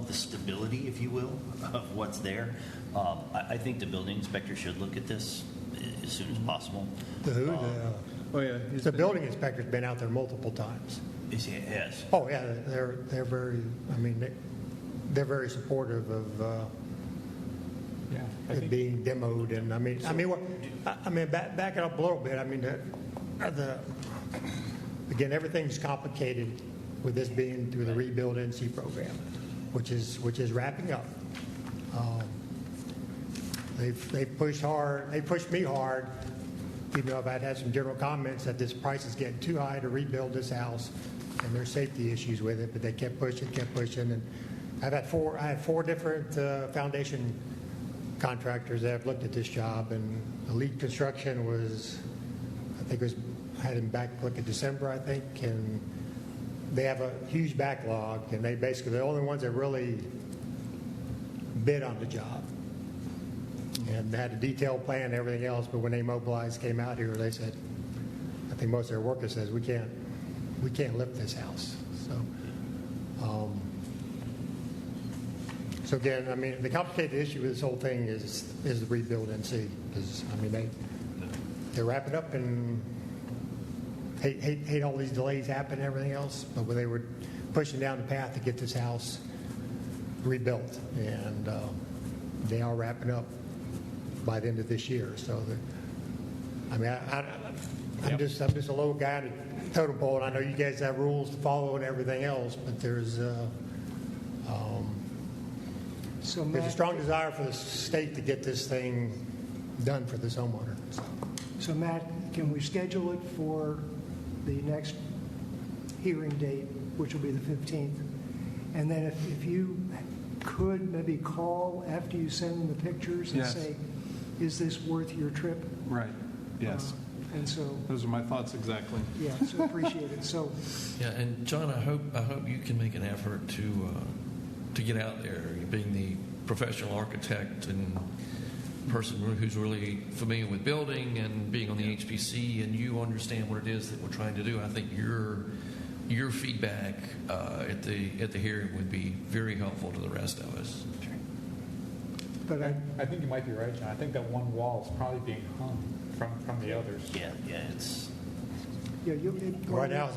the stability, if you will, of what's there. I think the building inspector should look at this as soon as possible. The who? Oh, yeah. The building inspector's been out there multiple times. Yes. Oh, yeah, they're very, I mean, they're very supportive of it being demoed, and back it up a little bit. I mean, again, everything's complicated with this being through the Rebuild NC program, which is wrapping up. They've pushed hard. They pushed me hard, even though I've had some general comments that this price is getting too high to rebuild this house, and there's safety issues with it. But they kept pushing, and I had four different foundation contractors that have looked at this job, and the lead construction was, I had him back look at December, I think, and they have a huge backlog, and they basically the only ones that really bid on the job. And they had a detailed plan and everything else, but when they mobilized, came out here, they said, I think most of their workers says, we can't lift this house. So again, I mean, the complicated issue with this whole thing is the Rebuild NC, because I mean they're wrapping up, and hate all these delays happen and everything else, but when they were pushing down the path to get this house rebuilt, and they are wrapping up by the end of this year. So, I'm just a low guy on the totem pole, and I know you guys have rules to follow and everything else, but there's a strong desire for the state to get this thing done for this homeowner. So Matt, can we schedule it for the next hearing date, which will be the 15th? And then if you could maybe call after you send them the pictures and say, is this worth your trip? Right, yes. And so those are my thoughts exactly. Yeah, so appreciate it. So yeah, and John, I hope you can make an effort to get out there, being the professional architect and person who's really familiar with building and being on the HPC, and you understand what it is that we're trying to do. I think your feedback at the hearing would be very helpful to the rest of us. But I think you might be right, John. I think that one wall is probably being hung from the others. Yeah, it's. Yeah, right now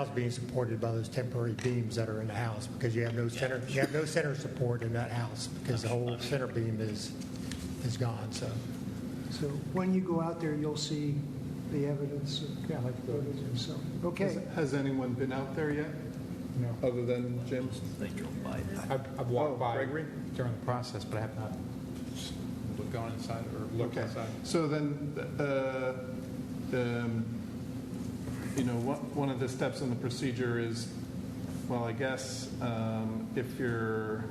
it's being supported by those temporary beams that are in the house, because you have no center. You have no center support in that house because the whole center beam is gone. So when you go out there, you'll see the evidence. So okay. Has anyone been out there yet? No. Other than Jim's? They drove by. I've walked by Gregory? during the process, but I have not gone inside or looked inside. So then, one of the steps in the procedure is, well, I guess if you're,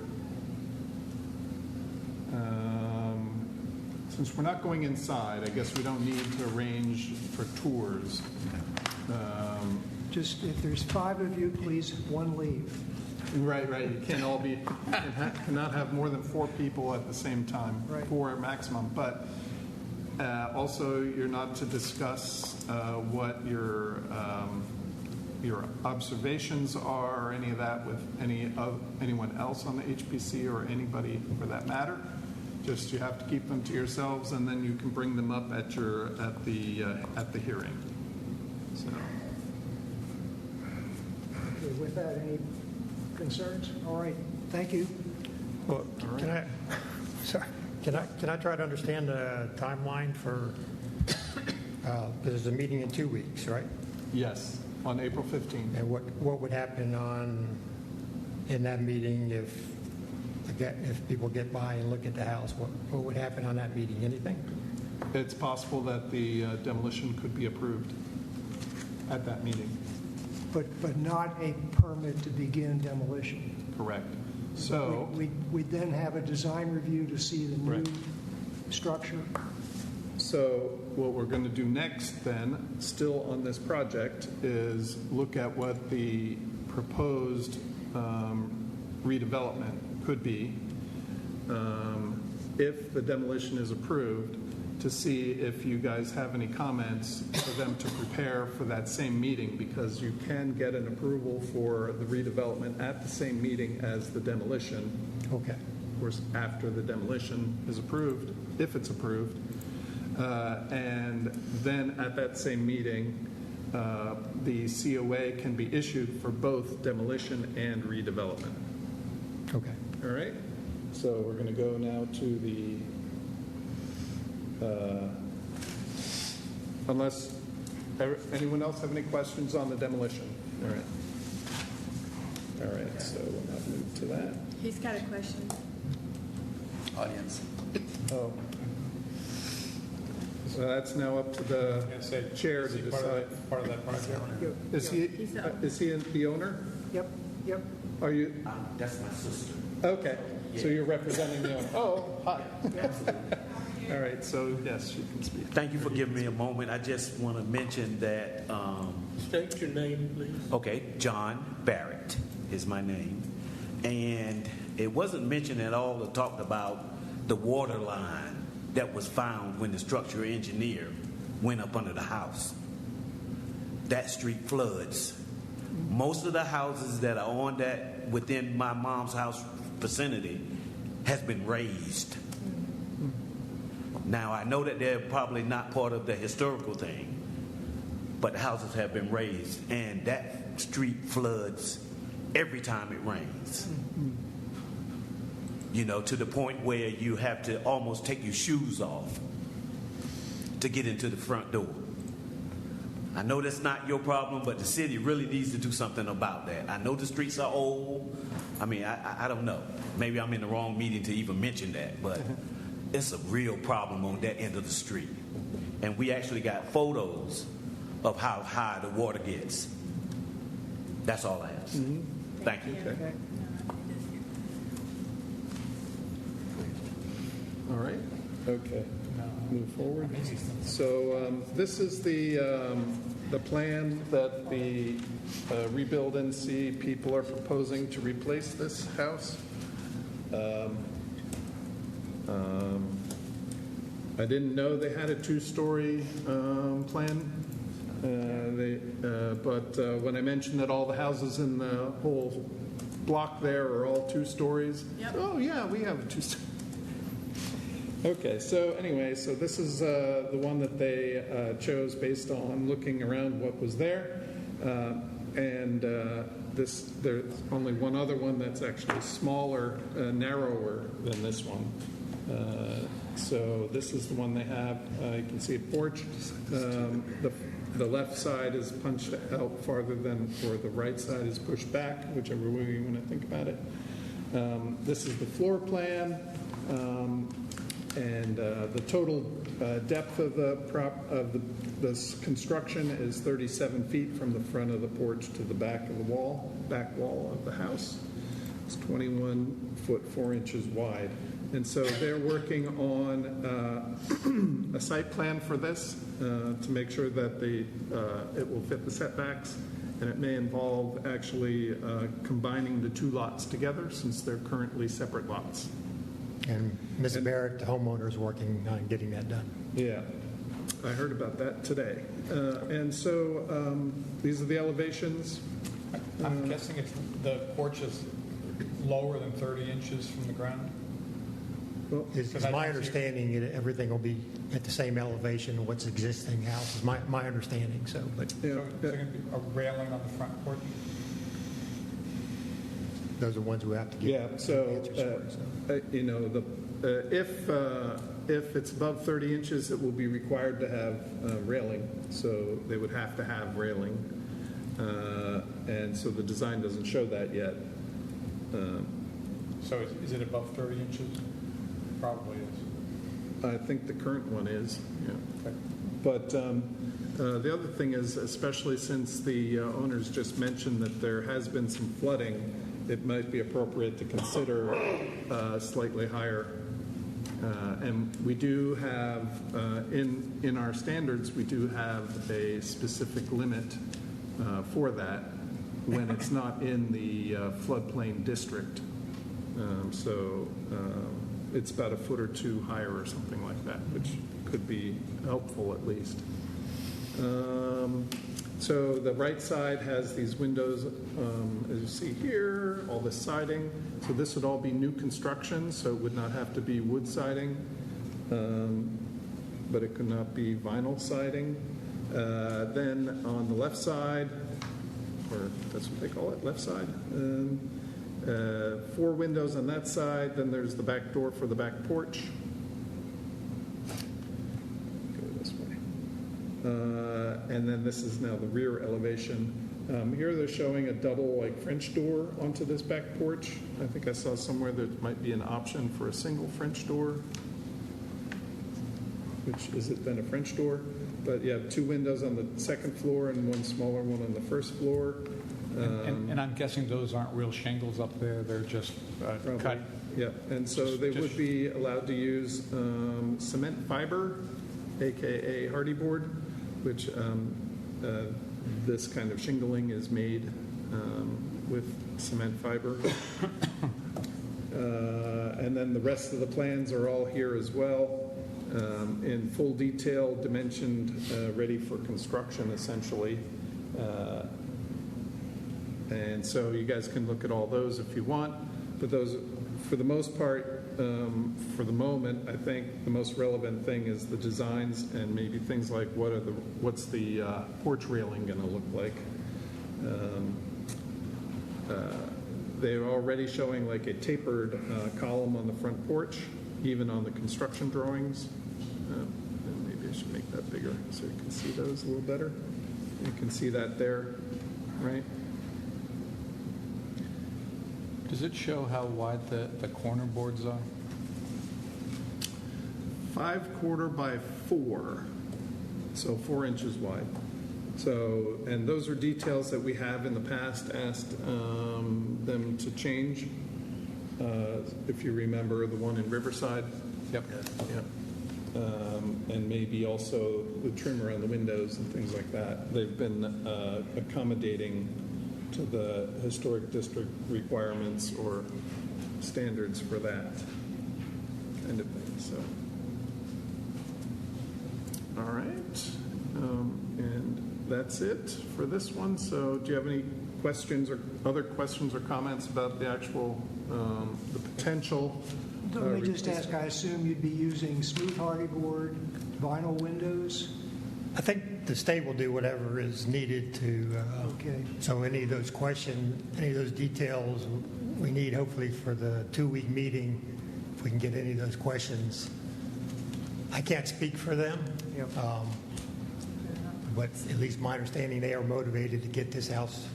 since we're not going inside, I guess we don't need to arrange for tours. Just if there's 5 of you, please, one leave. Right. You can't all be, cannot have more than 4 people at the same time, right. 4 maximum. But also, you're not to discuss what your observations are or any of that with anyone else on the HPC or anybody for that matter. Just you have to keep them to yourselves, and then you can bring them up at the hearing. So. Okay, with that, any concerns? All right, thank you. Well, can I try to understand the timeline for? Because there's a meeting in 2 weeks, right? Yes, on April 15th. And what would happen in that meeting if people get by and look at the house? What would happen on that meeting? Anything? It's possible that the demolition could be approved at that meeting. But not a permit to begin demolition. Correct. So we'd then have a design review to see the new structure. So what we're going to do next then, still on this project, is look at what the proposed redevelopment could be if the demolition is approved, to see if you guys have any comments for them to prepare for that same meeting, because you can get an approval for the redevelopment at the same meeting as the demolition. Okay. Of course, after the demolition is approved, if it's approved, And then at that same meeting, the COA can be issued for both demolition and redevelopment. Okay. All right? So we're going to go now to the, unless anyone else have any questions on the demolition? All right. All right, so we'll now move to that. He's got a question. Audience. Oh. So that's now up to the chair to decide. Part of that project. Is he the owner? Yep, yep. Are you? That's my sister. Okay, so you're representing the owner. Oh, hi. All right, so yes, you can speak. Thank you for giving me a moment. I just want to mention that. State your name, please. Okay, John Barrett is my name. And it wasn't mentioned at all or talked about the water line that was found when the structural engineer went up under the house. That street floods. Most of the houses that are on that, within my mom's house vicinity, has been raised. Now, I know that they're probably not part of the historical thing, but the houses have been raised, and that street floods every time it rains. You know, to the point where you have to almost take your shoes off to get into the front door. I know that's not your problem, but the city really needs to do something about that. I know the streets are old. I mean, I don't know. Maybe I'm in the wrong meeting to even mention that, but it's a real problem on that end of the street. And we actually got photos of how high the water gets. That's all I have. Thank you. Okay. All right. Okay. Move forward. So this is the plan that the Rebuild NC people are proposing to replace this house. I didn't know they had a two-story plan. But when I mentioned that all the houses in the whole block there are all 2 stories, oh yeah, we have a 2-story. Okay, so anyway, so this is the one that they chose based on looking around what was there, and there's only one other one that's actually smaller, narrower than this one. So this is the one they have. You can see a porch. The left side is punched out farther than, or the right side is pushed back, whichever way you want to think about it. This is the floor plan, and the total depth of this construction is 37 feet from the front of the porch to the back of the back wall of the house. It's 21 foot 4 inches wide. And so they're working on a site plan for this to make sure that it will fit the setbacks, and it may involve actually combining the 2 lots together since they're currently separate lots. And Ms. Barrett, the homeowner, is working on getting that done. Yeah, I heard about that today. And so these are the elevations. I'm guessing the porch is lower than 30 inches from the ground? Well, it's my understanding that everything will be at the same elevation of what's existing house is my understanding. So, but so is there going to be a railing on the front porch? Those are ones who have to get. Yeah. So, you know, if it's above 30 inches, it will be required to have railing. So they would have to have railing, and so the design doesn't show that yet. So is it above 30 inches? Probably is. I think the current one is, yeah. Okay. But the other thing is, especially since the owners just mentioned that there has been some flooding, it might be appropriate to consider slightly higher. And we do have, in our standards, we do have a specific limit for that when it's not in the floodplain district. So it's about a foot or 2 higher or something like that, which could be helpful at least. So the right side has these windows, as you see here, all this siding. So this would all be new construction, so it would not have to be wood siding. but it could not be vinyl siding. Then on the left side, or that's what they call it, left side, 4 windows on that side. Then there's the back door for the back porch. Go this way. And then this is now the rear elevation. Here they're showing a double French door onto this back porch. I think I saw somewhere there might be an option for a single French door, which is it then a French door? But you have 2 windows on the second floor and 1 smaller one on the first floor. And I'm guessing those aren't real shingles up there, they're just cut. Yeah, and so they would be allowed to use cement fiber, AKA hardy board, which this kind of shingling is made with cement fiber. And then the rest of the plans are all here as well, in full detail, dimensioned, ready for construction essentially. And so you guys can look at all those if you want, but those, for the most part, for the moment, I think the most relevant thing is the designs and maybe things like what's the porch railing going to look like. They're already showing a tapered column on the front porch, even on the construction drawings. And maybe I should make that bigger so you can see those a little better. You can see that there, right? Does it show how wide the corner boards are? 5/4 by 4, so 4 inches wide. So, and those are details that we have in the past asked them to change. If you remember the one in Riverside. Yep. Yep. And maybe also the trim around the windows and things like that. They've been accommodating to the historic district requirements or standards for that kind of thing. So, all right, and that's it for this one. So, do you have any questions or other questions or comments about the actual the potential? Let me just ask, I assume you'd be using smooth hardy board, vinyl windows? I think the state will do whatever is needed to, Okay. so any of those questions, any of those details we need hopefully for the 2-week meeting, if we can get any of those questions. I can't speak for them, Yep. but at least my understanding, they are motivated to get this house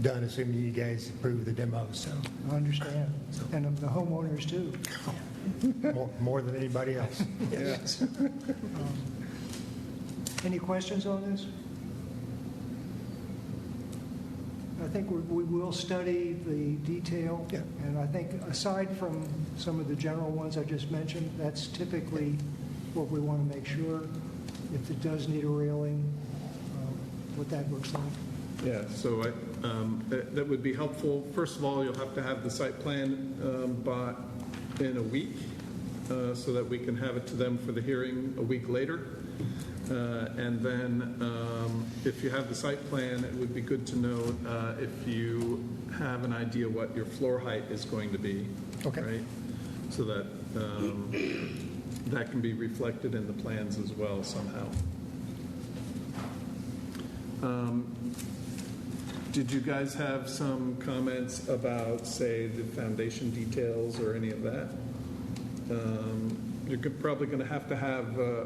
done, assuming you guys approve the demo. So I understand. And the homeowners too. more than anybody else. Yes. Any questions on this? I think we will study the detail. Yeah. And I think aside from some of the general ones I just mentioned, that's typically what we want to make sure. If it does need a railing, what that looks like. Yeah, so that would be helpful. First of all, you'll have to have the site plan bought in a week so that we can have it to them for the hearing a week later. And then if you have the site plan, it would be good to know if you have an idea what your floor height is going to be. Okay. Right? So that that can be reflected in the plans as well somehow. Did you guys have some comments about, say, the foundation details or any of that? You're probably going to have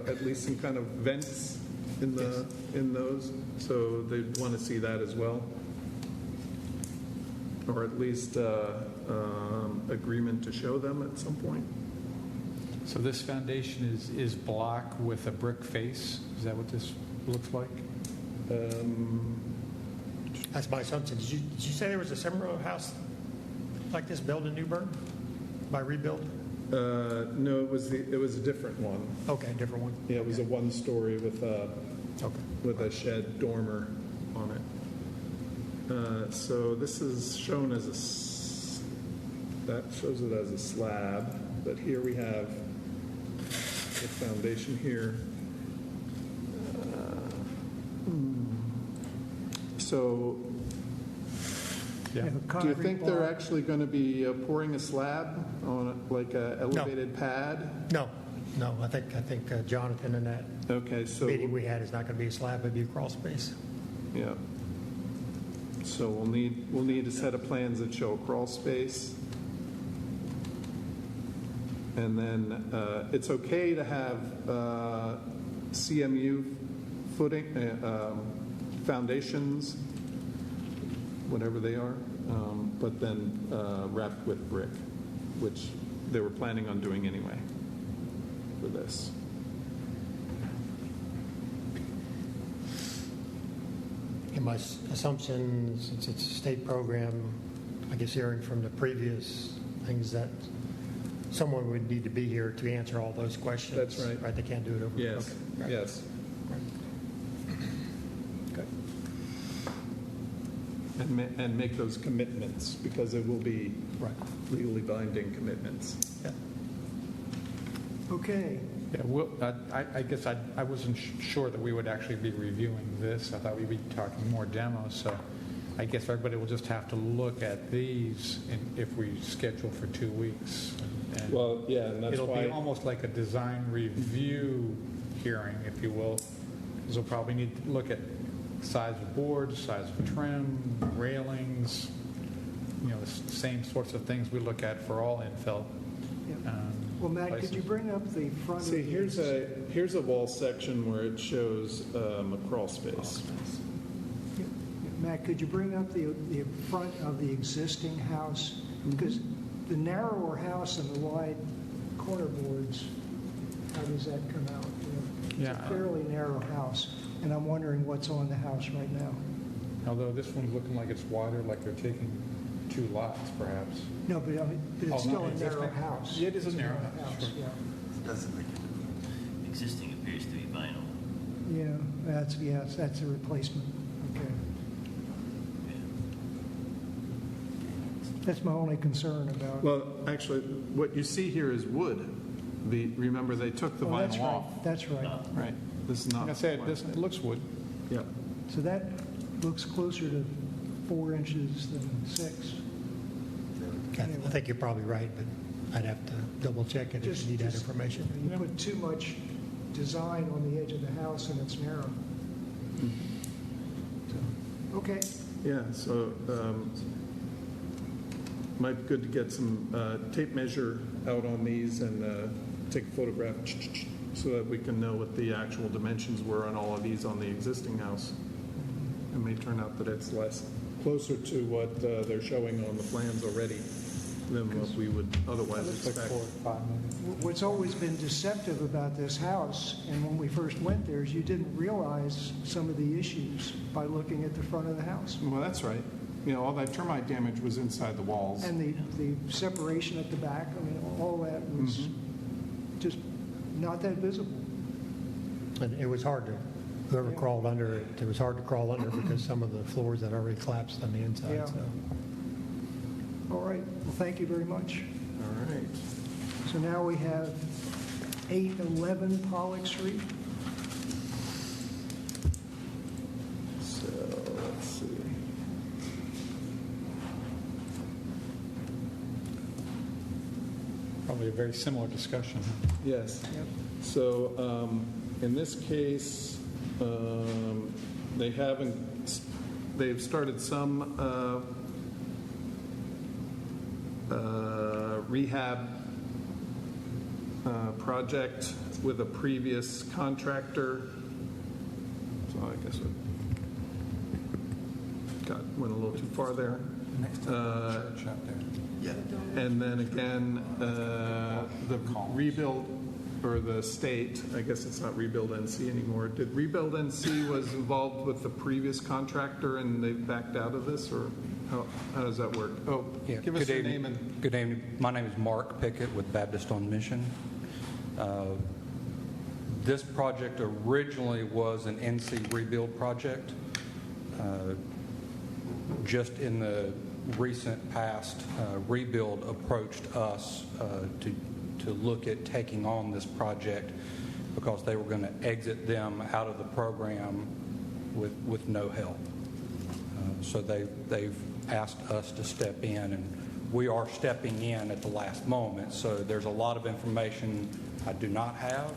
at least some kind of vents in those, so they'd want to see that as well, or at least agreement to show them at some point. So this foundation is block with a brick face. Is that what this looks like? That's my assumption. Did you say there was a similar house like this built in New Bern by rebuild? No, it was a different one. Okay, different one. Yeah, it was a 1-story with a shed dormer on it. So this is shown as that shows it as a slab, but here we have the foundation here. So, Yeah. do you think they're actually going to be pouring a slab on like an elevated pad? No, No, I think Jonathan in that Okay, so meeting we had is not going to be a slab, it'll be a crawl space. yeah. So we'll need a set of plans that show a crawl space. And then it's okay to have CMU footing, foundations, whatever they are, but then wrapped with brick, which they were planning on doing anyway for this. In my assumption, since it's a state program, I guess hearing from the previous things that someone would need to be here to answer all those questions. That's right. Right, they can't do it over. Yes, Okay. Right. yes. Okay. And make those commitments, because it will be legally binding commitments. Yeah. Okay. Yeah, well, I guess I wasn't sure that we would actually be reviewing this. I thought we'd be talking more demos, so I guess everybody will just have to look at these if we schedule for 2 weeks. And Well, yeah, and that's it'll why. be almost like a design review hearing, if you will, because we'll probably need to look at size of boards, size of trim, railings, the same sorts of things we look at for all infill. Well, Matt, places. could you bring up the front See, of the... here's a wall section where it shows a crawl space. Matt, could you bring up the front of the existing house? Because the narrower house and the wide corner boards, how does that come out? It's Yeah. a fairly narrow house, and I'm wondering what's on the house right now. Although this one's looking like it's wider, like they're taking 2 lots, perhaps. No, but it's Oh, still not a narrow existing. house. Yeah, it is a narrow house, sure. Yeah. It doesn't make it. Existing appears to be vinyl. Yeah, that's a replacement. Okay. That's my only concern about. Well, actually, what you see here is wood. Remember, they took the Oh, that's vinyl right. off. That's right. Right. This is not. Like I said, it looks wood. Yeah. So that looks closer to 4 inches than 6. I think you're probably right, but I'd have to double check it if you need that information. You put too much design on the edge of the house and it's narrow. So, okay. Yeah, so might be good to get some tape measure out on these and take a photograph so that we can know what the actual dimensions were on all of these on the existing house. It may turn out that it's closer to what they're showing on the plans already than what we would otherwise expect. What's always been deceptive about this house, and when we first went there, is you didn't realize some of the issues by looking at the front of the house. Well, that's right. All that termite damage was inside the walls. And the separation at the back, I mean, all that was just not that visible. And it was hard to, whoever crawled under it was hard to crawl under because some of the floors had already collapsed on the inside. Yeah. So. All right. Well, thank you very much. All right. So now we have 811 Pollock Street. So let's see. Probably a very similar discussion. Yes. Yep. So in this case, they've started some rehab project with a previous contractor. So I guess it went a little too far there. Next to the church out there. Yeah. And then again, the rebuild, or the state, I guess it's not Rebuild NC anymore. Did Rebuild NC was involved with the previous contractor and they backed out of this, or how does that work? Oh, Yeah. give us Good your evening. name and... Good evening. My name is Mark Pickett with Baptist on Mission. This project originally was an NC rebuild project. Just in the recent past, Rebuild approached us to look at taking on this project because they were going to exit them out of the program with no help. So they've asked us to step in and we are stepping in at the last moment. So there's a lot of information I do not have.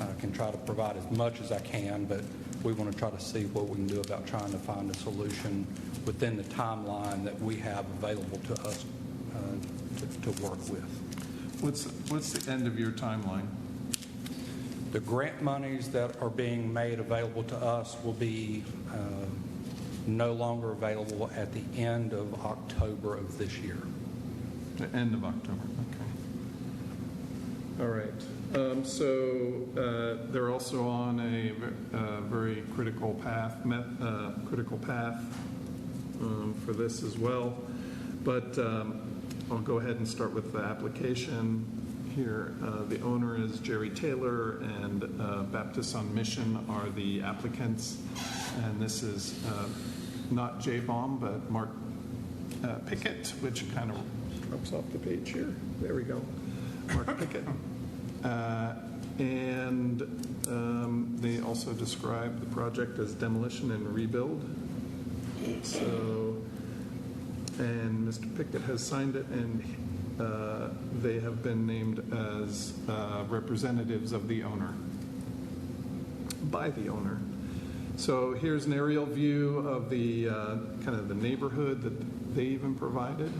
I can try to provide as much as I can, but we want to try to see what we can do about trying to find a solution within the timeline that we have available to us to work with. What's the end of your timeline? The grant monies that are being made available to us will be no longer available at the end of October of this year. The end of October, okay. All right. They're also on a very critical path for this as well. But I'll go ahead and start with the application here. The owner is Jerry Taylor, and Baptists on Mission are the applicants. And this is not J. Baum, but Mark Pickett, which kind of drops off the page here. There we go. Mark Pickett. And they also describe the project as demolition and rebuild. So, and Mr. Pickett has signed it, and they have been named as representatives of the owner, by the owner. So here's an aerial view of the kind of the neighborhood that they even provided.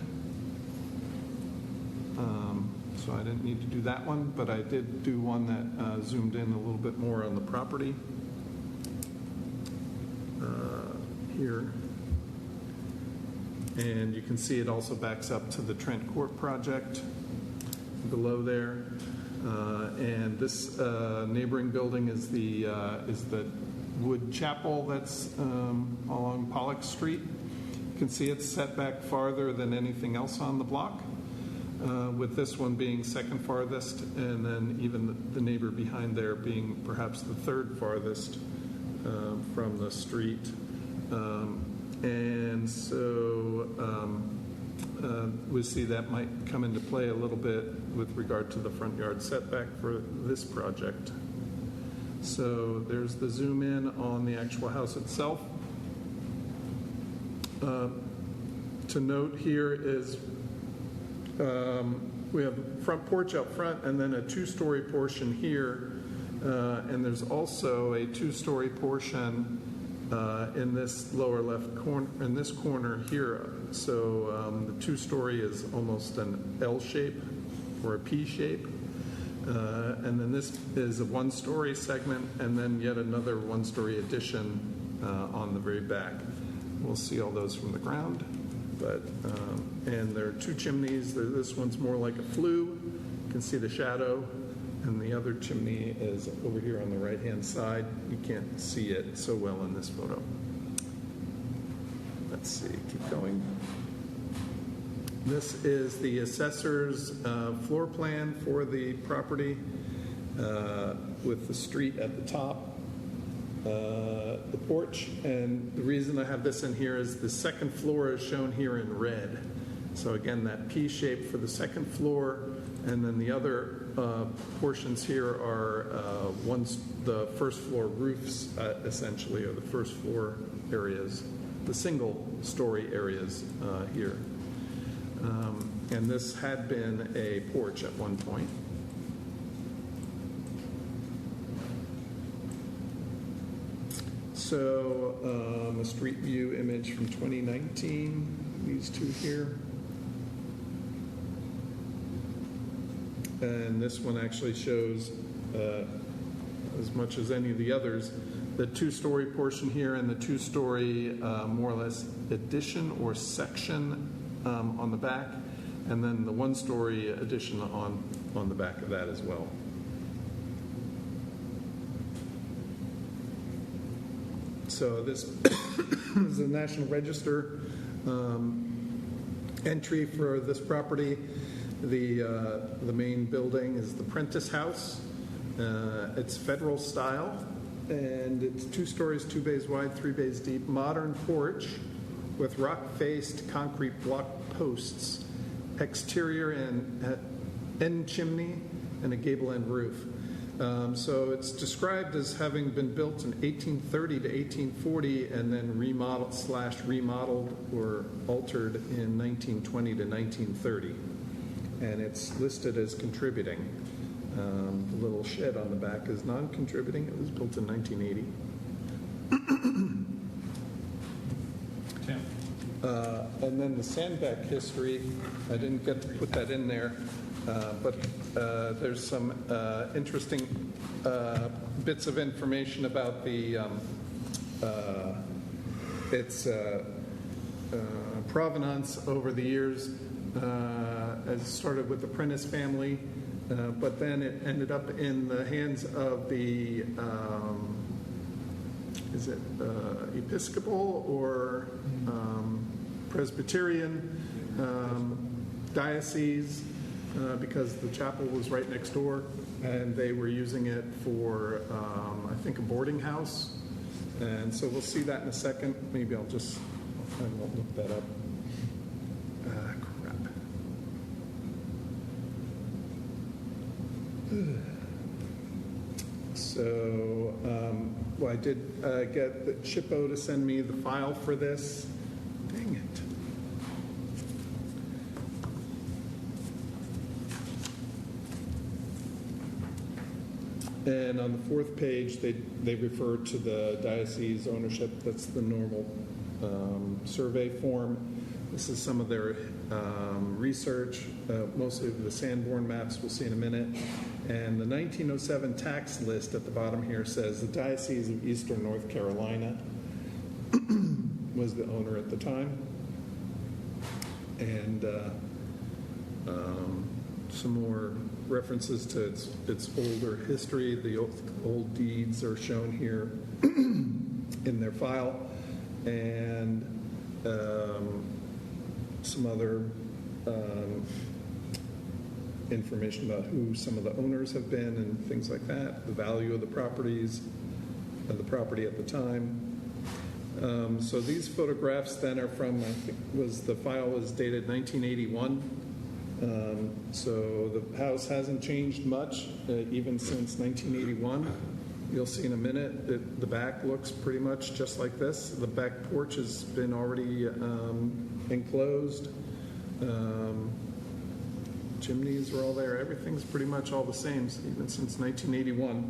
So I didn't need to do that one, but I did do one that zoomed in a little bit more on the property here. And you can see it also backs up to the Trent Court project below there. And this neighboring building is the wood chapel that's along Pollock Street. You can see it's set back farther than anything else on the block, with this one being second farthest, and then even the neighbor behind there being perhaps the third farthest from the street. And so we see that might come into play a little bit with regard to the front yard setback for this project. So there's the zoom in on the actual house itself. To note here is we have front porch out front and then a two-story portion here. And there's also a two-story portion in this lower left corner, in this corner here. So the two-story is almost an L shape or a P shape. And then this is a one-story segment, and then yet another one-story addition on the very back. We'll see all those from the ground. But and there are two chimneys. This one's more like a flue. You can see the shadow. And the other chimney is over here on the right-hand side. You can't see it so well in this photo. Let's see, keep going. This is the assessor's floor plan for the property with the street at the top, the porch. And the reason I have this in here is the second floor is shown here in red. So again, that P shape for the second floor, and then the other portions here are the first floor roofs, essentially, or the first floor areas, the single story areas here. And this had been a porch at one point. So a street view image from 2019, these two here. And this one actually shows, as much as any of the others, the two-story portion here and the two-story, more or less, addition or section on the back, and then the one-story addition on the back of that as well. So this is a National Register entry for this property. The main building is the Prentice House. It's federal style, and it's 2 stories, 2 bays wide, 3 bays deep, modern porch with rock-faced concrete block posts, exterior and end chimney, and a gable end roof. So it's described as having been built in 1830 to 1840 and then remodeled or altered in 1920 to 1930. And it's listed as contributing. The little shed on the back is non-contributing. It was built in 1980. And then the sandbag history, I didn't get to put that in there, but there's some interesting bits of information about the its provenance over the years. It started with the Prentice family, but then it ended up in the hands of the is it Episcopal or Presbyterian diocese, because the chapel was right next door, and they were using it for, I think, a boarding house. And so we'll see that in a second. Maybe I won't look that up. Crap. So, well, I did get the Chippo to send me the file for this. Dang it. And on the fourth page, they refer to the diocese ownership. That's the normal survey form. This is some of their research, mostly the Sanborn maps we'll see in a minute. And the 1907 tax list at the bottom here says the Diocese of Eastern North Carolina was the owner at the time. And some more references to its older history. The old deeds are shown here in their file, and some other information about who some of the owners have been and things like that, the value of the properties, of the property at the time. So these photographs then are from, I think the file was dated 1981. So the house hasn't changed much even since 1981. You'll see in a minute that the back looks pretty much just like this. The back porch has been already enclosed. Chimneys are all there. Everything's pretty much all the same, even since 1981.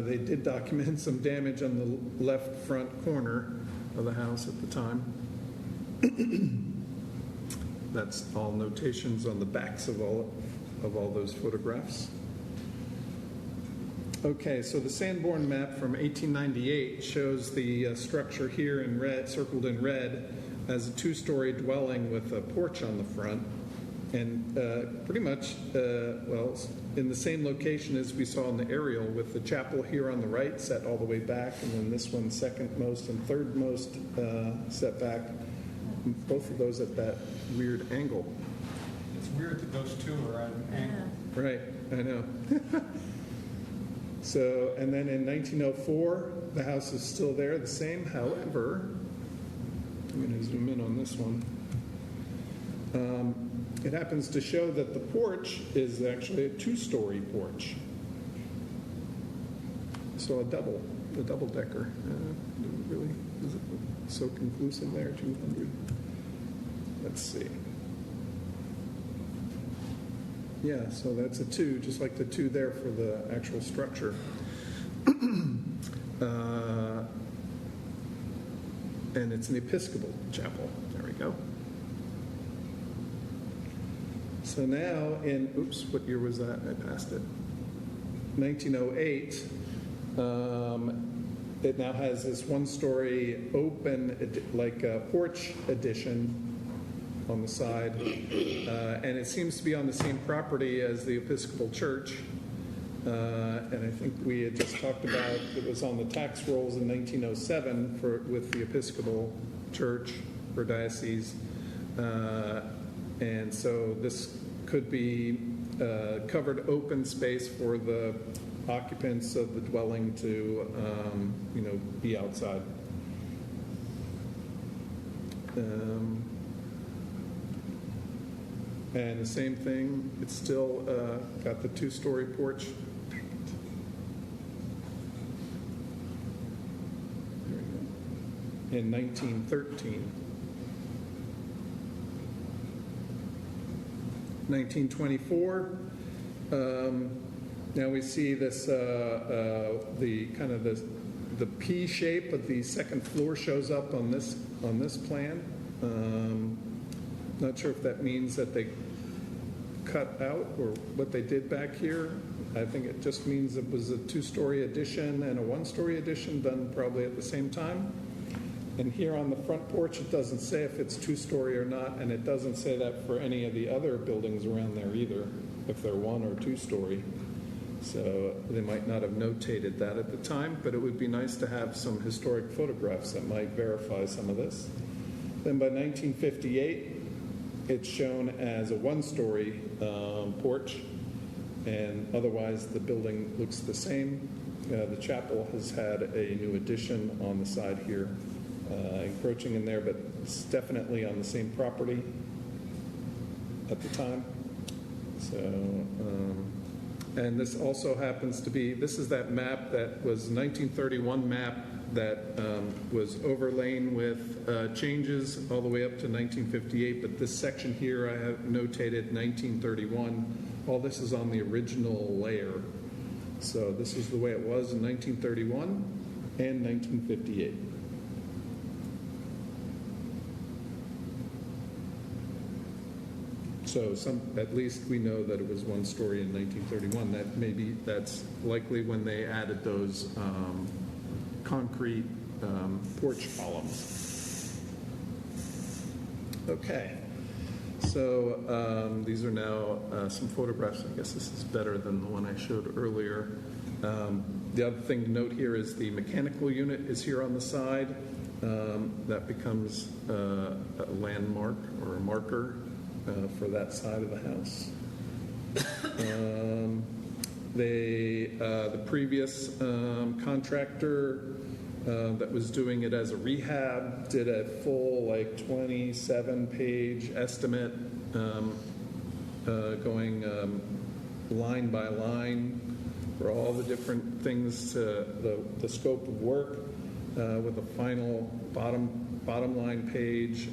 They did document some damage on the left front corner of the house at the time. That's all notations on the backs of all those photographs. Okay, so the Sanborn map from 1898 shows the structure here in red, circled in red, as a two-story dwelling with a porch on the front, and pretty much, well, in the same location as we saw in the aerial, with the chapel here on the right set all the way back, and then this one second most and third most set back, both of those at that weird angle. It's weird that those two are at an angle. Right, I know. So, and then in 1904, the house is still there, the same. However, I'm going to zoom in on this one. It happens to show that the porch is actually a two-story porch. So a double-decker. Really, is it so conclusive there, 200? Let's see. Yeah, so that's a two, just like the two there for the actual structure. And it's an Episcopal chapel. There we go. So now in, oops, what year was that? I passed it. 1908, it now has this one-story open, like a porch addition on the side, and it seems to be on the same property as the Episcopal Church. And I think we had just talked about it was on the tax rolls in 1907 with the Episcopal Church or diocese, and so this could be covered open space for the occupants of the dwelling to, be outside. And the same thing, it's still got the two-story porch. There we go. In 1913. 1924, now we see this, the kind of the P shape of the second floor shows up on this plan. Not sure if that means that they cut out or what they did back here. I think it just means it was a two-story addition and a one-story addition done probably at the same time. And here on the front porch, it doesn't say if it's two-story or not, and it doesn't say that for any of the other buildings around there either, if they're one or two-story. So they might not have notated that at the time, but it would be nice to have some historic photographs that might verify some of this. Then by 1958, it's shown as a one-story porch, and otherwise the building looks the same. The chapel has had a new addition on the side here, encroaching in there, but it's definitely on the same property at the time. So, and this also happens to be, this is that map that was 1931 map that was overlain with changes all the way up to 1958, but this section here I have notated 1931. All this is on the original layer. So this is the way it was in 1931 and 1958. So at least we know that it was one story in 1931. That's likely when they added those concrete porch columns. Okay, so these are now some photographs. I guess this is better than the one I showed earlier. The other thing to note here is the mechanical unit is here on the side. That becomes a landmark or a marker for that side of the house. The previous contractor that was doing it as a rehab did a full 27-page estimate going line by line for all the different things to the scope of work with a final bottom line page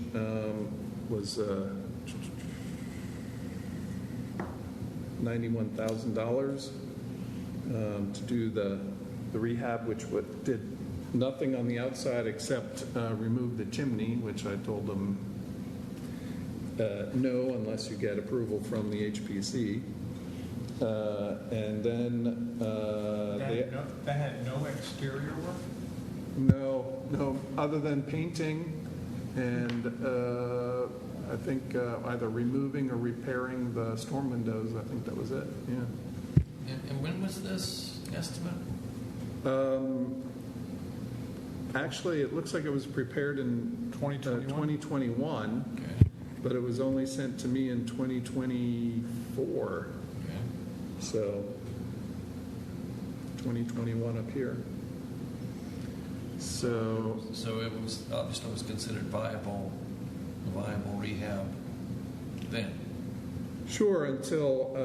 was $91,000 to do the rehab, which did nothing on the outside except remove the chimney, which I told them no unless you get approval from the HPC. And then that had no exterior work? No, other than painting and I think either removing or repairing the storm windows. I think that was it. Yeah. And when was this estimate? Actually, it looks like it was prepared in 2021, okay. But it was only sent to me in 2024. Okay. So 2021 up here. So it was obviously was considered viable rehab then. Sure, until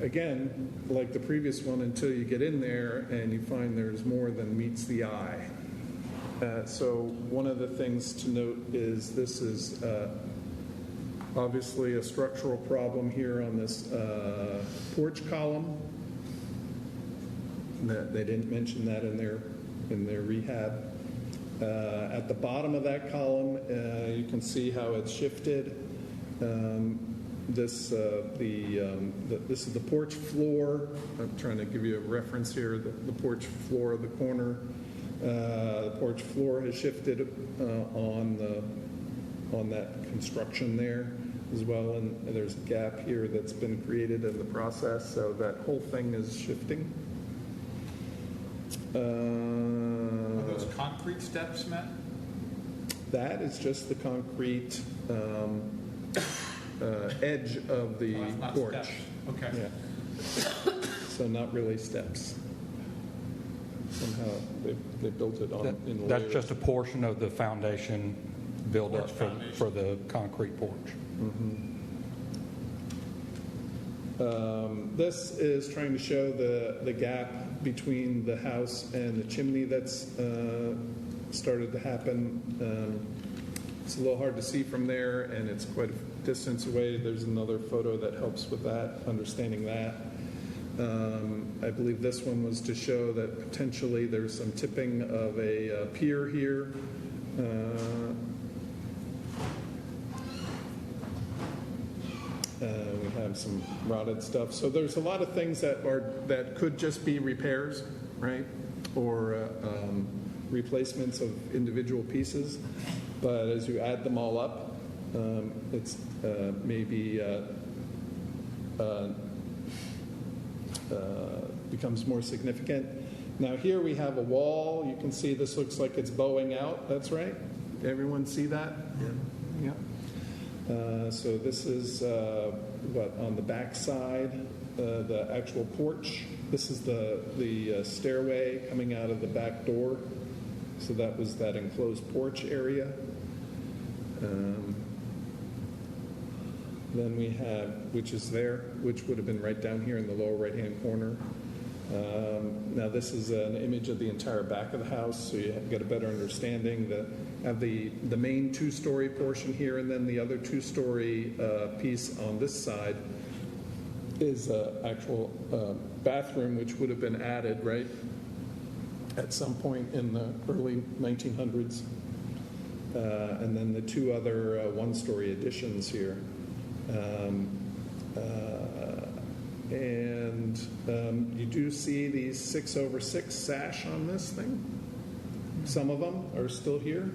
again, like the previous one, until you get in there and you find there's more than meets the eye. So one of the things to note is this is obviously a structural problem here on this porch column. They didn't mention that in their rehab. At the bottom of that column, you can see how it's shifted. This is the porch floor. I'm trying to give you a reference here. The porch floor of the corner. The porch floor has shifted on that construction there as well, and there's a gap here that's been created in the process, so that whole thing is shifting. Are those concrete steps, Matt? That is just the concrete edge of the porch. Steps. Okay. Yeah. So not really steps. Somehow they built it on in That's layers. just a portion of the foundation build up for the concrete porch. Mm-hmm. This is trying to show the gap between the house and the chimney that's started to happen. It's a little hard to see from there, and it's quite a distance away. There's another photo that helps with that, understanding that. I believe this one was to show that potentially there's some tipping of a pier here. We have some rotted stuff. So there's a lot of things that could just be repairs, right? Or replacements of individual pieces. But as you add them all up, it's maybe becomes more significant. Now here we have a wall. You can see this looks like it's bowing out. That's right. Everyone see that? Yeah. So this is on the back side, the actual porch. This is the stairway coming out of the back door. So that was that enclosed porch area. Then we have, which is there, which would have been right down here in the lower right-hand corner. Now this is an image of the entire back of the house, so you get a better understanding. Have the main two-story portion here, and then the other two-story piece on this side is actual bathroom, which would have been added, right, at some point in the early 1900s. And then the two other one-story additions here. And you do see these 6/6 sash on this thing. Some of them are still here.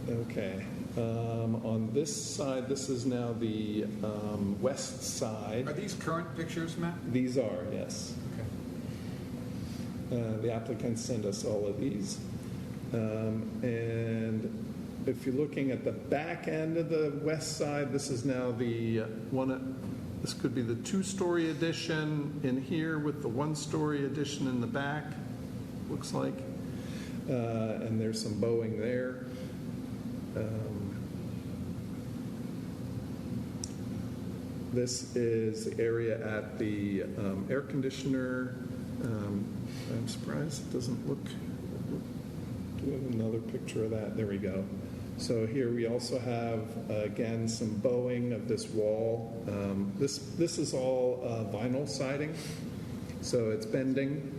Okay. On this side, this is now the west side. Are these current pictures, Matt? These are, yes. Okay. The applicants send us all of these. And if you're looking at the back end of the west side, this is now the this could be the two-story addition in here with the one-story addition in the back, looks like. And there's some bowing there. This is the area at the air conditioner. I'm surprised it doesn't look. Do we have another picture of that? There we go. So here we also have, again, some bowing of this wall. This is all vinyl siding, so it's bending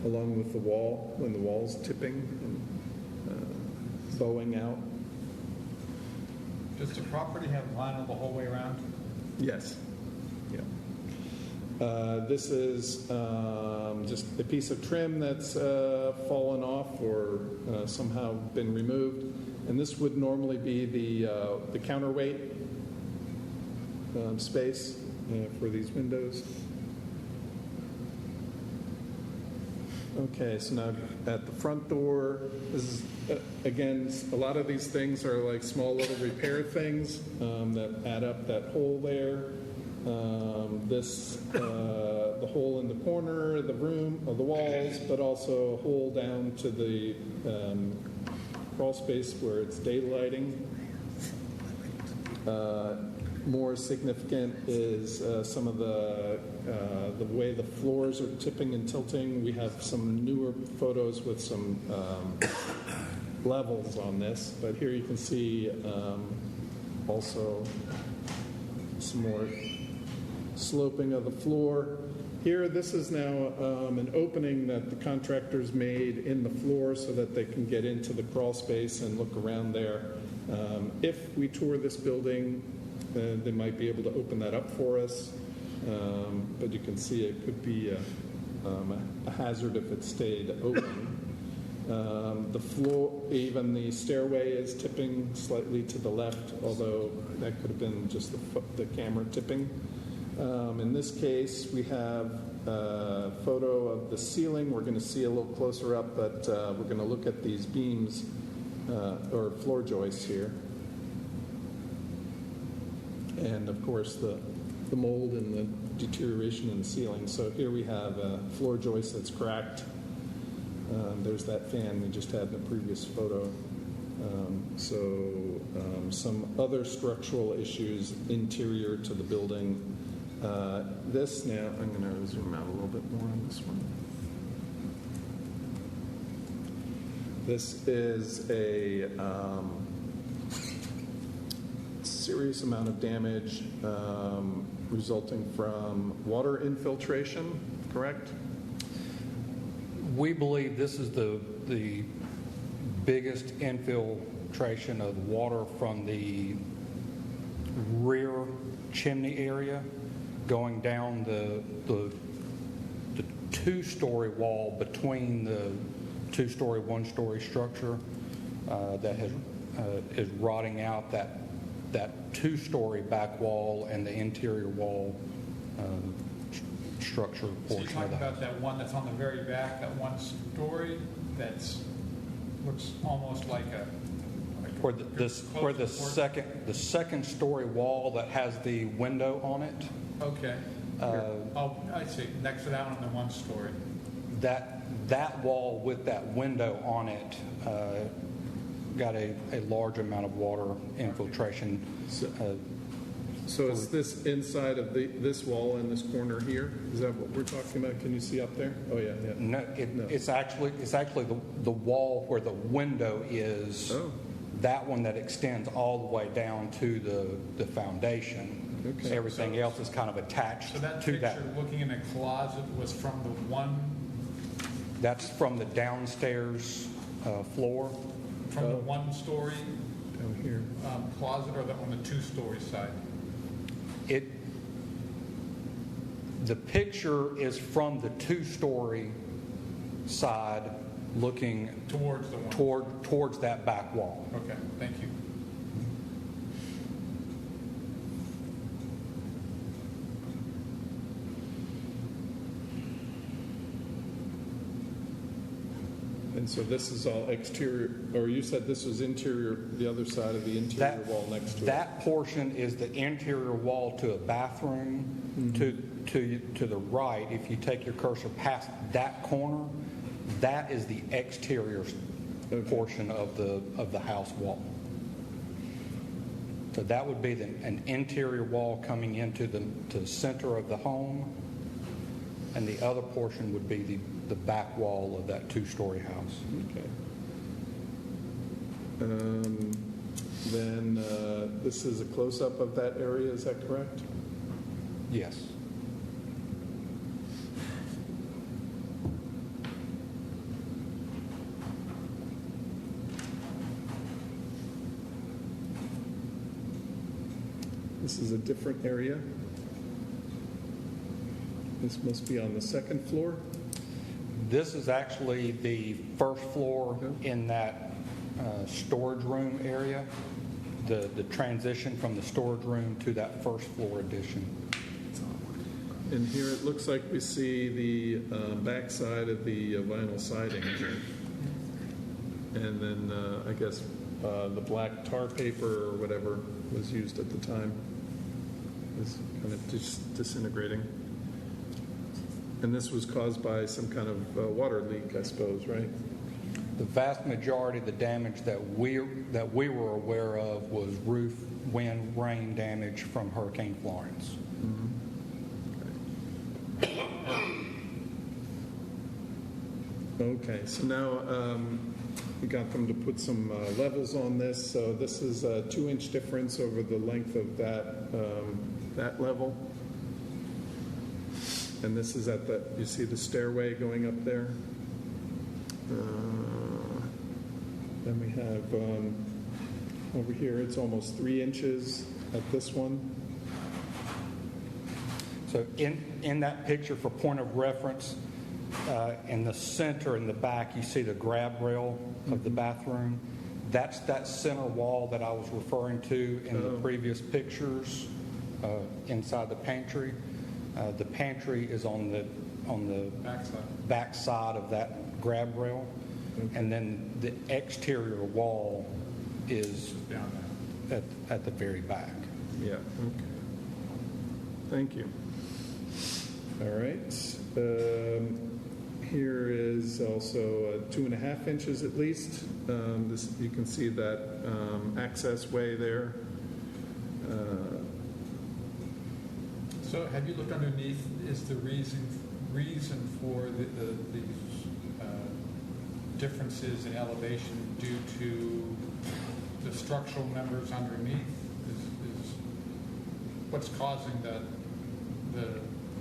along with the wall when the wall's tipping and bowing out. Does the property have vinyl the whole way around? Yes. Yeah. This is just a piece of trim that's fallen off or somehow been removed. And this would normally be the counterweight space for these windows. Okay, so now at the front door, this is, again, a lot of these things are like small little repair things that add up that hole there. The hole in the corner of the room, of the walls, but also a hole down to the crawl space where it's daylighting. More significant is some of the way the floors are tipping and tilting. We have some newer photos with some levels on this, but here you can see also some more sloping of the floor. Here, this is now an opening that the contractors made in the floor so that they can get into the crawl space and look around there. If we tour this building, they might be able to open that up for us. But you can see it could be a hazard if it stayed open. The floor, even the stairway is tipping slightly to the left, although that could have been just the camera tipping. In this case, we have a photo of the ceiling. We're going to see a little closer up, but we're going to look at these beams or floor joists here. And, of course, the mold and the deterioration in the ceiling. So here we have a floor joist that's cracked. There's that fan we just had in the previous photo. Some other structural issues interior to the building. This now, I'm going to zoom out a little bit more on this one. This is a serious amount of damage resulting from water infiltration, correct? We believe this is the biggest infiltration of water from the rear chimney area going down the two-story wall between the two-story, one-story structure that is rotting out that two-story back wall and the interior wall structure So you're portion of talking the house. about that one that's on the very back, that one story looks almost like a Where the second story wall that has the window on it. Okay. I see. Next to that one, the one story. That wall with that window on it got a large amount of water infiltration. So is this inside of this wall in this corner here? Is that what we're talking about? Can you see up there? Oh, yeah. No, it's actually the wall where the window is. Oh. That one that extends all the way down to the foundation. Okay. Everything else is kind of attached So that to picture that. looking in a closet was from the one, That's from the downstairs floor. from the one story Down here. closet, or on the two-story side? The picture is from the two-story side looking Towards the one. towards that back wall. Okay, thank you. And so this is all exterior, or you said this was interior, the other side of the interior wall next to it? That portion is the interior wall to a bathroom. To the right, if you take your cursor past that corner, that is the exterior portion of the house wall. So that would be an interior wall coming into the center of the home, and the other portion would be the back wall of that two-story house. Okay. Then this is a close-up of that area, is that correct? Yes. This is a different area. This must be on the second floor. This is actually the first floor in that storage room area, the transition from the storage room to that first floor addition. And here it looks like we see the back side of the vinyl siding. And then I guess the black tar paper or whatever was used at the time is kind of disintegrating. And this was caused by some kind of water leak, I suppose, right? The vast majority of the damage that we were aware of was roof, wind, rain damage from Hurricane Florence. Okay, so now we got them to put some levels on this. So this is a 2-inch difference over the length of that level. And this is at you see the stairway going up there. Then we have over here, it's almost 3 inches at this one. So in that picture, for point of reference, in the center, in the back, you see the grab rail of the bathroom. That's that center wall that I was referring to in the previous pictures inside the pantry. The pantry is on the back side of that grab rail, and then the exterior wall is at the very back. Yeah. Okay. Thank you. All right. Here is also 2.5 inches at least. This, you can see that access way there. So have you looked underneath? Is the reason for these differences in elevation due to the structural members underneath? Is what's causing the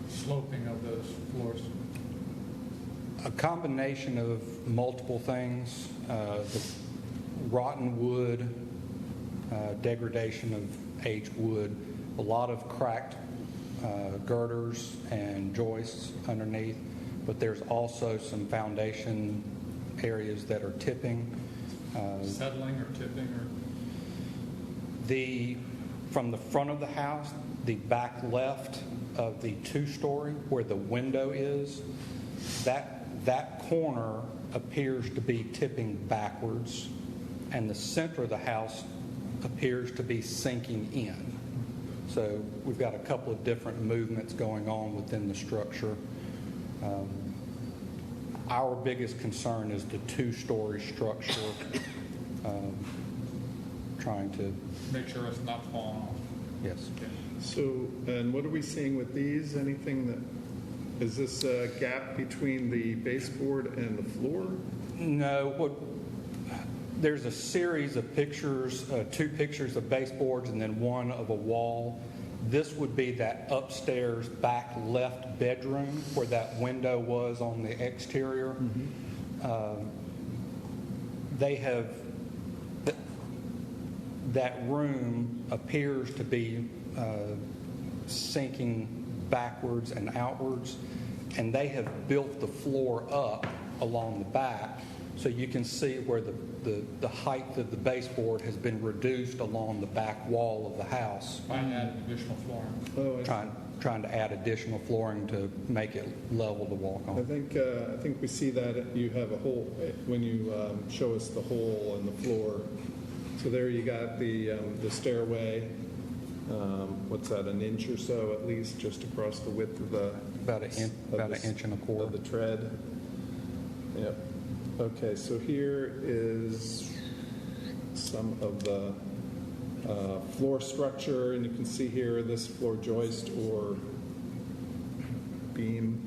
sloping of those floors? A combination of multiple things. The rotten wood, degradation of aged wood, a lot of cracked girders and joists underneath, but there's also some foundation areas that are tipping. Settling or tipping? From the front of the house, the back left of the two-story where the window is, that corner appears to be tipping backwards, and the center of the house appears to be sinking in. So we've got a couple of different movements going on within the structure. Our biggest concern is the two-story structure, trying to make sure it's not falling off. Yes. Okay. So, and what are we seeing with these? Anything that, is this a gap between the baseboard and the floor? No. There's a series of pictures, 2 pictures of baseboards and then one of a wall. This would be that upstairs back left bedroom where that window was on the exterior. They have, that room appears to be sinking backwards and outwards, and they have built the floor up along the back, so you can see where the height of the baseboard has been reduced along the back wall of the house. Trying to add additional flooring. Trying to add additional flooring to make it level to walk on. I think we see that you have a hole when you show us the hole in the floor. So there you got the stairway. What's that? An inch or so at least, just across the width of the about an inch and a quarter of the tread. Yep. Okay, so here is some of the floor structure, and you can see here this floor joist or beam,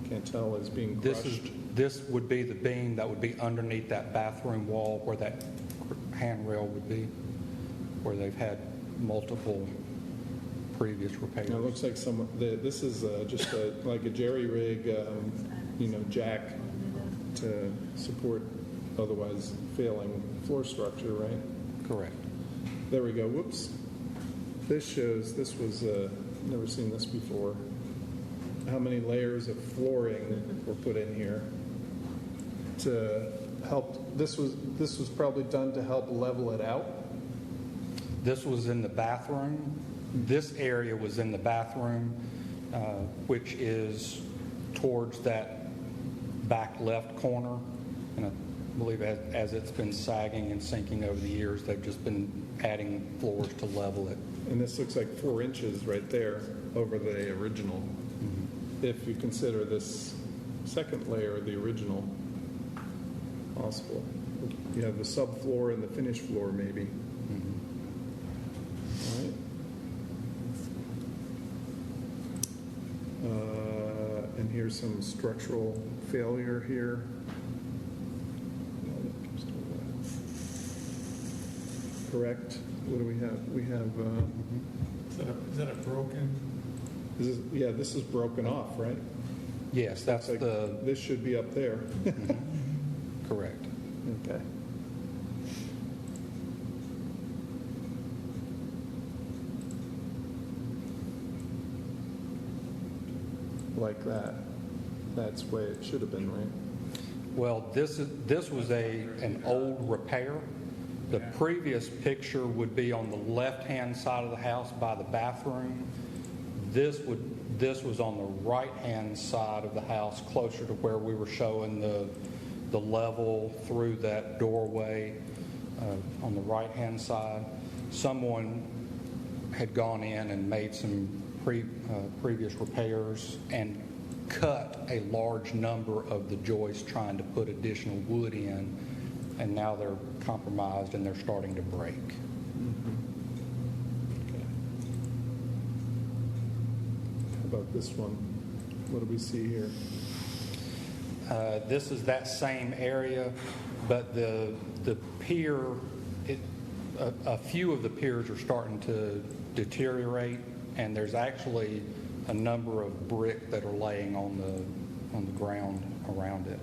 can't tell, is being crushed. This would be the beam that would be underneath that bathroom wall where that handrail would be, where they've had multiple previous repairs. Now, it looks like this is just like a jerry rig, jack to support otherwise failing floor structure, right? Correct. There we go. Whoops. This shows, this was, never seen this before, how many layers of flooring were put in here to help. This was probably done to help level it out. This was in the bathroom. This area was in the bathroom, which is towards that back left corner. And I believe as it's been sagging and sinking over the years, they've just been adding floors to level it. And this looks like 4 inches right there over the original. If you consider this second layer the original possible. You have the subfloor and the finished floor maybe. All right. And here's some structural failure here. Correct. What do we have? We have. Is that a broken? This is broken off, right? Yes, that's like the. This should be up there. Correct. Okay. Like that. That's the way it should have been, right? Well, this was an old repair. The previous picture would be on the left-hand side of the house by the bathroom. This was on the right-hand side of the house, closer to where we were showing the level through that doorway on the right-hand side. Someone had gone in and made some previous repairs and cut a large number of the joists trying to put additional wood in, and now they're compromised and they're starting to break. How about this one? What do we see here? This is that same area, but the pier, a few of the piers are starting to deteriorate, and there's actually a number of brick that are laying on the ground around it.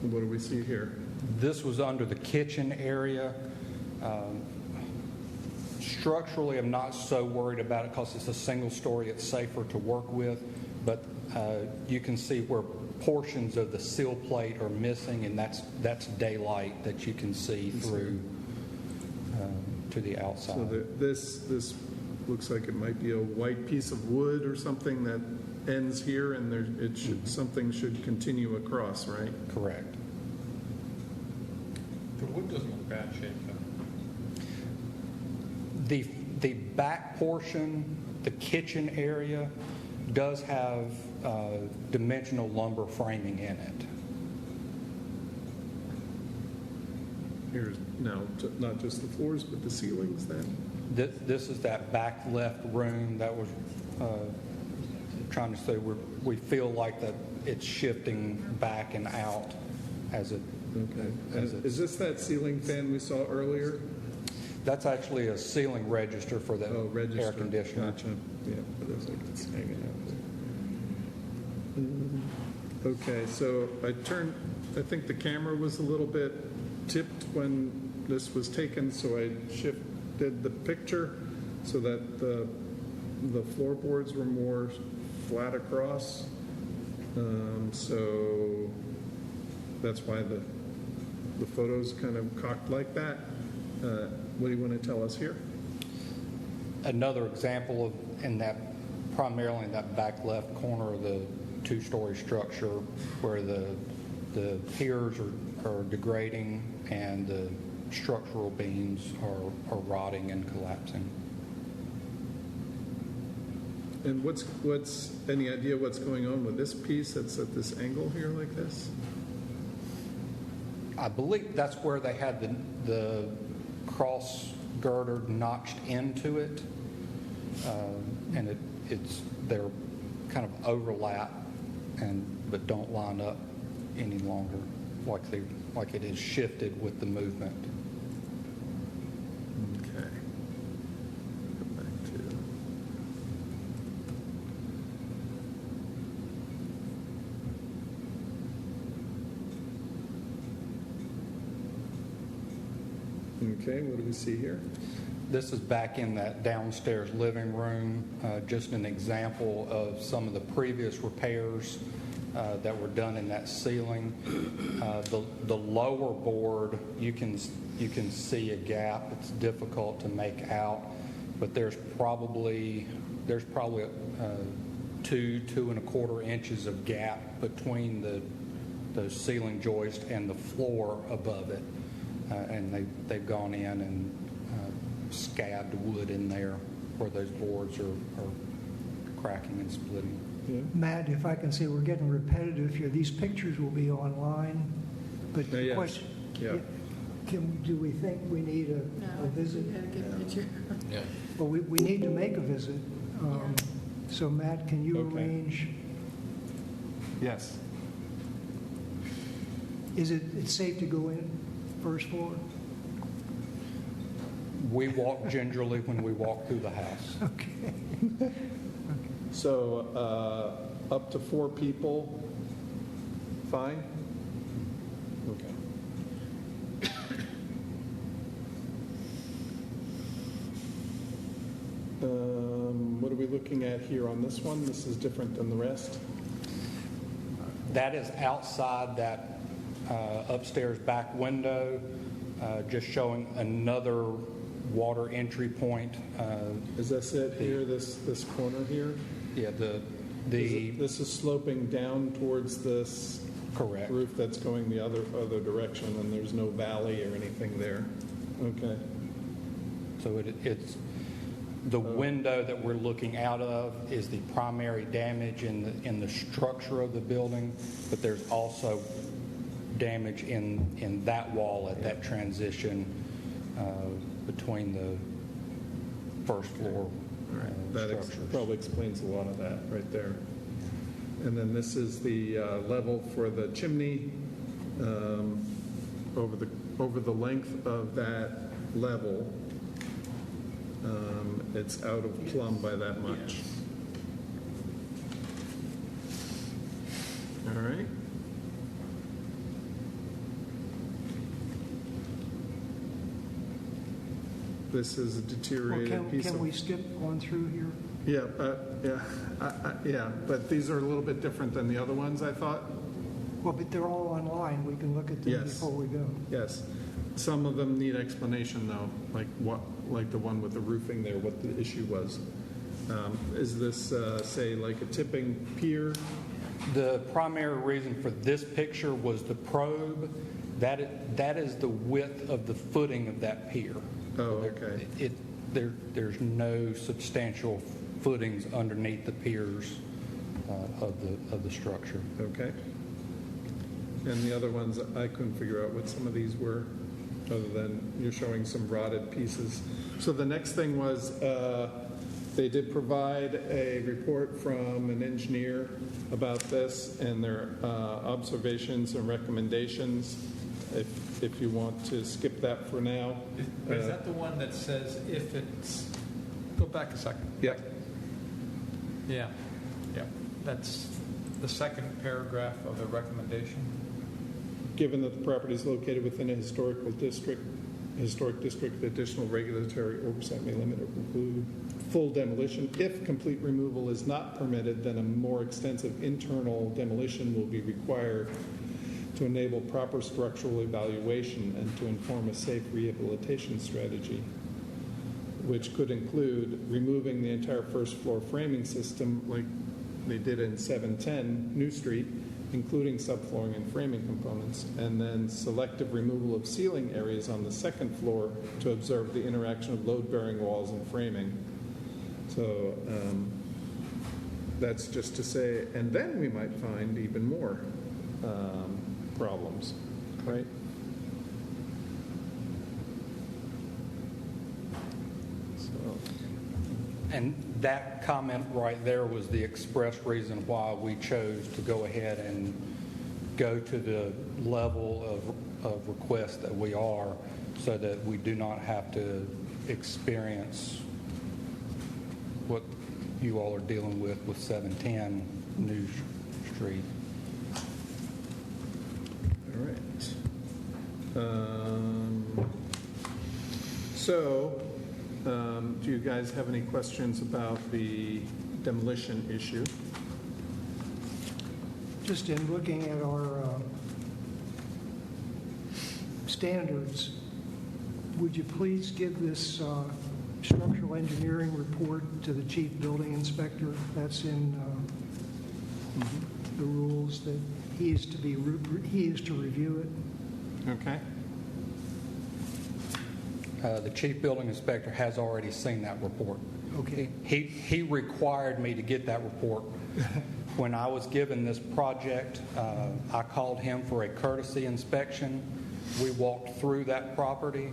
What do we see here? This was under the kitchen area. Structurally, I'm not so worried about it because it's a single story. It's safer to work with, but you can see where portions of the sill plate are missing, and that's daylight that you can see through to the outside. So this looks like it might be a white piece of wood or something that ends here, and something should continue across, right? Correct. The wood doesn't look bad shape, though. The back portion, the kitchen area, does have dimensional lumber framing in it. Here's now not just the floors, but the ceilings then? This is that back left room that was trying to say we feel like that it's shifting back and out as it. Okay. Is this that ceiling fan we saw earlier? That's actually a ceiling register for the air conditioner. Gotcha. Yeah, it looks like it's hanging out there. Okay, so I think the camera was a little bit tipped when this was taken, so I shifted the picture so that the floorboards were more flat across. So that's why the photos kind of cocked like that. What do you want to tell us here? Another example of primarily in that back left corner of the two-story structure where the piers are degrading and the structural beams are rotting and collapsing. And what's any idea what's going on with this piece that's at this angle here like this? I believe that's where they had the cross girder notched into it, and they're kind of overlap but don't line up any longer, like it is shifted with the movement. Okay. Go back to. Okay, what do we see here? This is back in that downstairs living room, just an example of some of the previous repairs that were done in that ceiling. The lower board, you can see a gap. It's difficult to make out, but there's probably 2.25 inches of gap between the ceiling joist and the floor above it. And they've gone in and scabbed wood in there where those boards are cracking and splitting. Yeah. Matt, if I can say we're getting repetitive here, these pictures will be online, but the yes. question, Yeah. do we think we need a visit? We had a good picture. Yeah. Well, we need to make a visit. So Matt, can you Okay. arrange? Yes. It's safe to go in first floor? We walk gingerly when we walk through the house. Okay. So up to 4 people, fine? Okay. What are we looking at here on this one? This is different than the rest? That is outside that upstairs back window, just showing another water entry point. Is this it here, this corner here? Yeah, This is sloping down towards this correct roof that's going the other direction, and there's no valley or anything there. Okay. So it's the window that we're looking out of is the primary damage in the structure of the building, but there's also damage in that wall at that transition between the first floor That structures. probably explains a lot of that right there. And then this is the level for the chimney. Over the length of that level, it's out of plumb by that much. All right. This is a Well, deteriorated piece can of... we skip on through here? Yeah, but these are a little bit different than the other ones, I thought. Well, but they're all online. We can look at them Yes. before we go. Yes. Some of them need explanation, though, like the one with the roofing there, what the issue was. Is this, say, like a tipping pier? The primary reason for this picture was the probe. That is the width of the footing of that pier. Oh, okay. There's no substantial footings underneath the piers of the structure. Okay. And the other ones, I couldn't figure out what some of these were, other than you're showing some rotted pieces. So the next thing was they did provide a report from an engineer about this and their observations and recommendations. If you want to skip that for now. Is that the one that says if it's... Go back a second. Yeah. Yeah. That's the second paragraph of the recommendation. Given that the property is located within a historic district, additional regulatory oversight may limit or preclude full demolition. If complete removal is not permitted, then a more extensive internal demolition will be required to enable proper structural evaluation and to inform a safe rehabilitation strategy, which could include removing the entire first floor framing system like they did in 710 New Street, including subflooring and framing components, and then selective removal of ceiling areas on the second floor to observe the interaction of load-bearing walls and framing. So that's just to say, and then we might find even more problems, right? And that comment right there was the express reason why we chose to go ahead and go to the level of request that we are, so that we do not have to experience what you all are dealing with 710 New Street. All right. Do you guys have any questions about the demolition issue? Just in looking at our standards, would you please give this structural engineering report to the chief building inspector? That's in the rules that he is to review it. Okay. The chief building inspector has already seen that report. Okay. He required me to get that report. When I was given this project, I called him for a courtesy inspection. We walked through that property.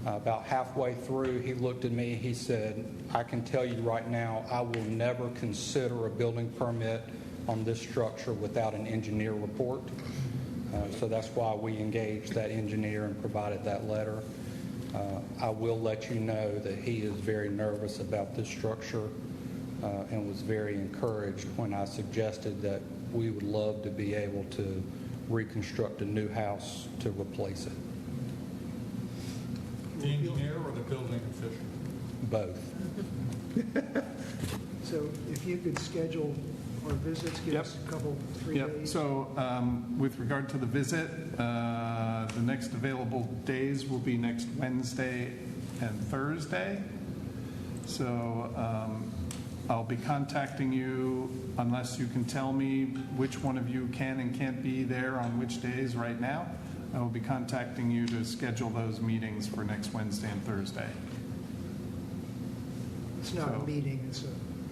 About halfway through, he looked at me. He said, I can tell you right now, I will never consider a building permit on this structure without an engineer report. So that's why we engaged that engineer and provided that letter. I will let you know that he is very nervous about this structure and was very encouraged when I suggested that we would love to be able to reconstruct a new house to replace it. The engineer or the building official? Both. So if you could schedule our visits, give us a couple, 3 days. So with regard to the visit, the next available days will be next Wednesday and Thursday. So I'll be contacting you unless you can tell me which one of you can and can't be there on which days right now. I will be contacting you to schedule those meetings for next Wednesday and Thursday. It's not a meeting, it's a...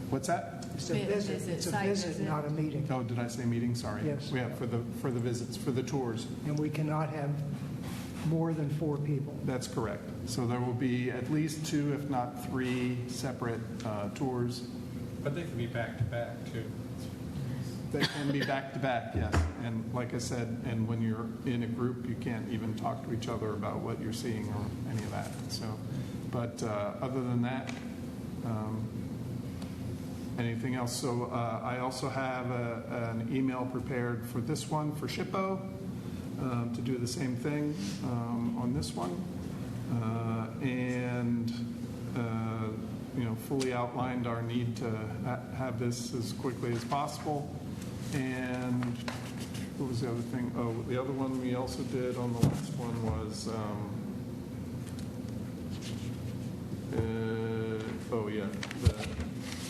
What's that? It's a visit, it's a visit, not a meeting. Oh, did I say meeting? Sorry. Yes. Yeah, for the visits, for the tours. And we cannot have more than 4 people. That's correct. So there will be at least 2, if not 3, separate tours. But they can be back to back too. They can be back to back, yes. And like I said, and when you're in a group, you can't even talk to each other about what you're seeing or any of that. So, but other than that, anything else? So I also have an email prepared for this one for SHPO to do the same thing on this one, and fully outlined our need to have this as quickly as possible. And what was the other thing? Oh, the other one we also did on the last one was the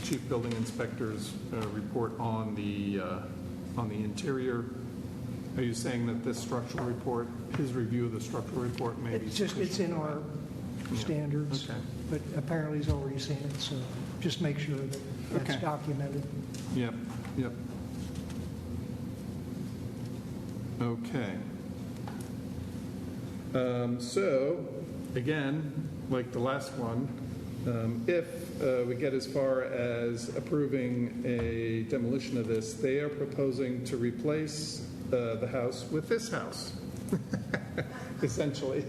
chief building inspector's report on the interior. Are you saying that this structural report, his review of the structural report, may be It's in our standards, okay. but apparently he's already seen it, so just make sure that that's Okay. documented. Yep. Okay. So, again, like the last one, if we get as far as approving a demolition of this, they are proposing to replace the house with this house, essentially.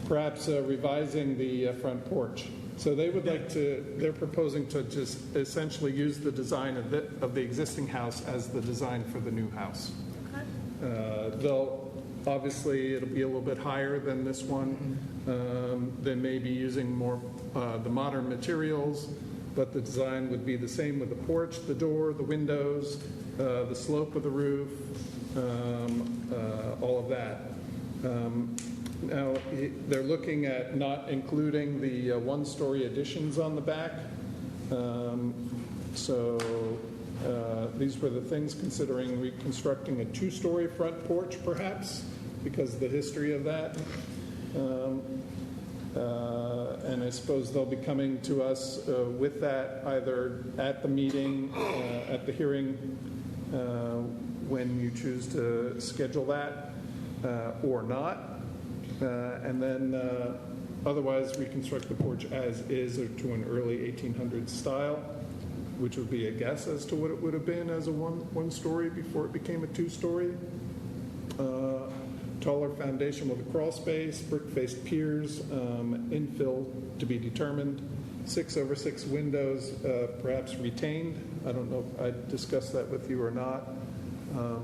Perhaps revising the front porch. So they would like to, they're proposing to just essentially use the design of the existing house as the design for the new house. They'll, obviously, it'll be a little bit higher than this one. They may be using more the modern materials, but the design would be the same with the porch, the door, the windows, the slope of the roof, all of that. Now, they're looking at not including the one-story additions on the back. These were the things, considering reconstructing a 2-story front porch, perhaps, because of the history of that. And I suppose they'll be coming to us with that either at the meeting, at the hearing, when you choose to schedule that, or not. And then otherwise reconstruct the porch as is or to an early 1800s style, which would be a guess as to what it would have been as a one-story before it became a 2-story. Taller foundation with a crawl space, brick-faced piers, infill to be determined, 6/6 windows, perhaps retained. I don't know if I discussed that with you or not,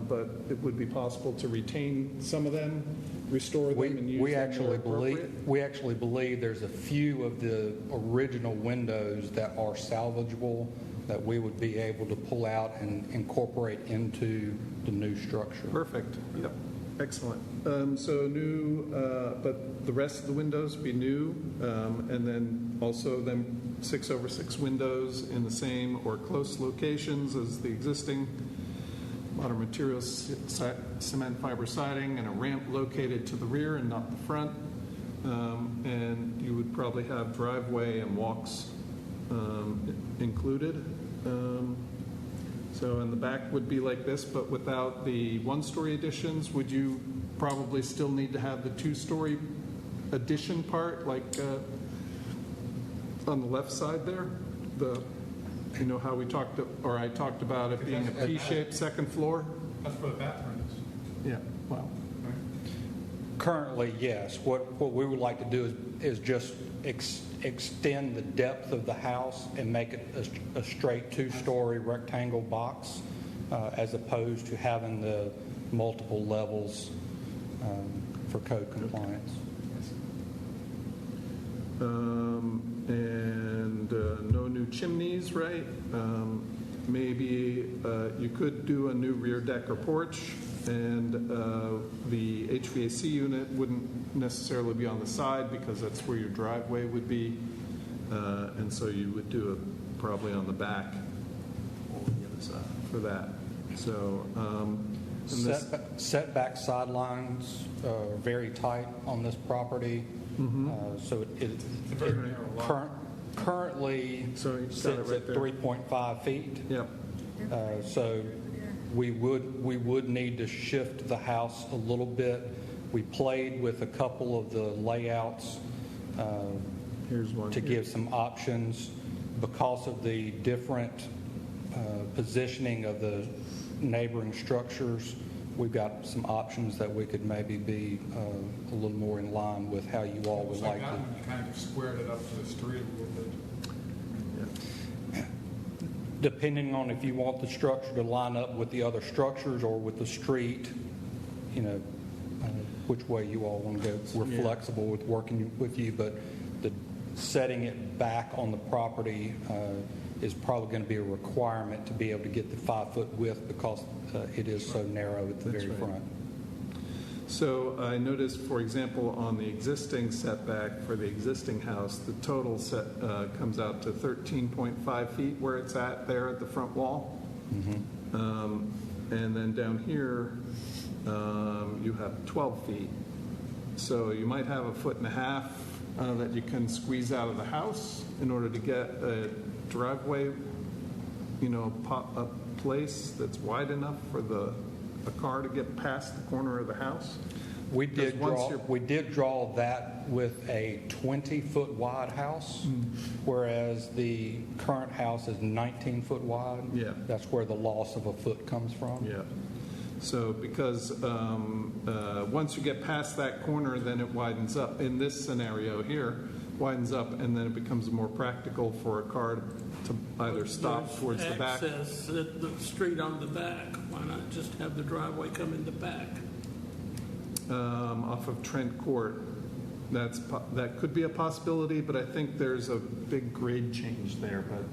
but it would be possible to retain some of them, restore them, and use them where appropriate. We actually believe there's a few of the original windows that are salvageable that we would be able to pull out and incorporate into the new structure. Perfect. Yep. Excellent. So new, but the rest of the windows be new, and then also them 6/6 windows in the same or close locations as the existing. Modern materials, cement fiber siding, and a ramp located to the rear and not the front. And you would probably have driveway and walks included. So in the back would be like this, but without the 1-story additions. Would you probably still need to have the 2-story addition part, like on the left side there? You know how we talked, or I talked about it being a P-shaped second floor? That's for the bathrooms. Yeah, well. Currently, yes. What we would like to do is just extend the depth of the house and make it a straight 2-story rectangle box, as opposed to having the multiple levels for code compliance. And no new chimneys, right? Maybe you could do a new rear deck or porch, and the HVAC unit wouldn't necessarily be on the side because that's where your driveway would be, and so you would do it probably on the back or the other side for that. So Setback sidelines are very tight on this property. So it currently sits at 3.5 feet. Yep. So we would need to shift the house a little bit. We played with a couple of the layouts Here's one to here. give some options because of the different positioning of the neighboring structures. We've got some options that we could maybe be a little more in line with how you all would like to. You kind of squared it up to the street a little bit. Depending on if you want the structure to line up with the other structures or with the street, which way you all want to go. We're flexible with working with you, but the setting it back on the property is probably going to be a requirement to be able to get the 5-foot width because it is so narrow at the very front. So I noticed, for example, on the existing setback for the existing house, the total set comes out to 13.5 feet where it's at there at the front wall. And then down here, you have 12 feet. So you might have 1.5 feet that you can squeeze out of the house in order to get a driveway, a place that's wide enough for a car to get past the corner of the house. We did draw that with a 20-foot wide house, whereas the current house is 19-foot wide. Yeah. That's where the loss of a foot comes from. Yeah. So because once you get past that corner, then it widens up. In this scenario here, widens up, and then it becomes more practical for a car to either stop towards the back. Access at the street on the back. Why not just have the driveway come in the back? Off of Trent Court. That could be a possibility, but I think there's a big grade change there, but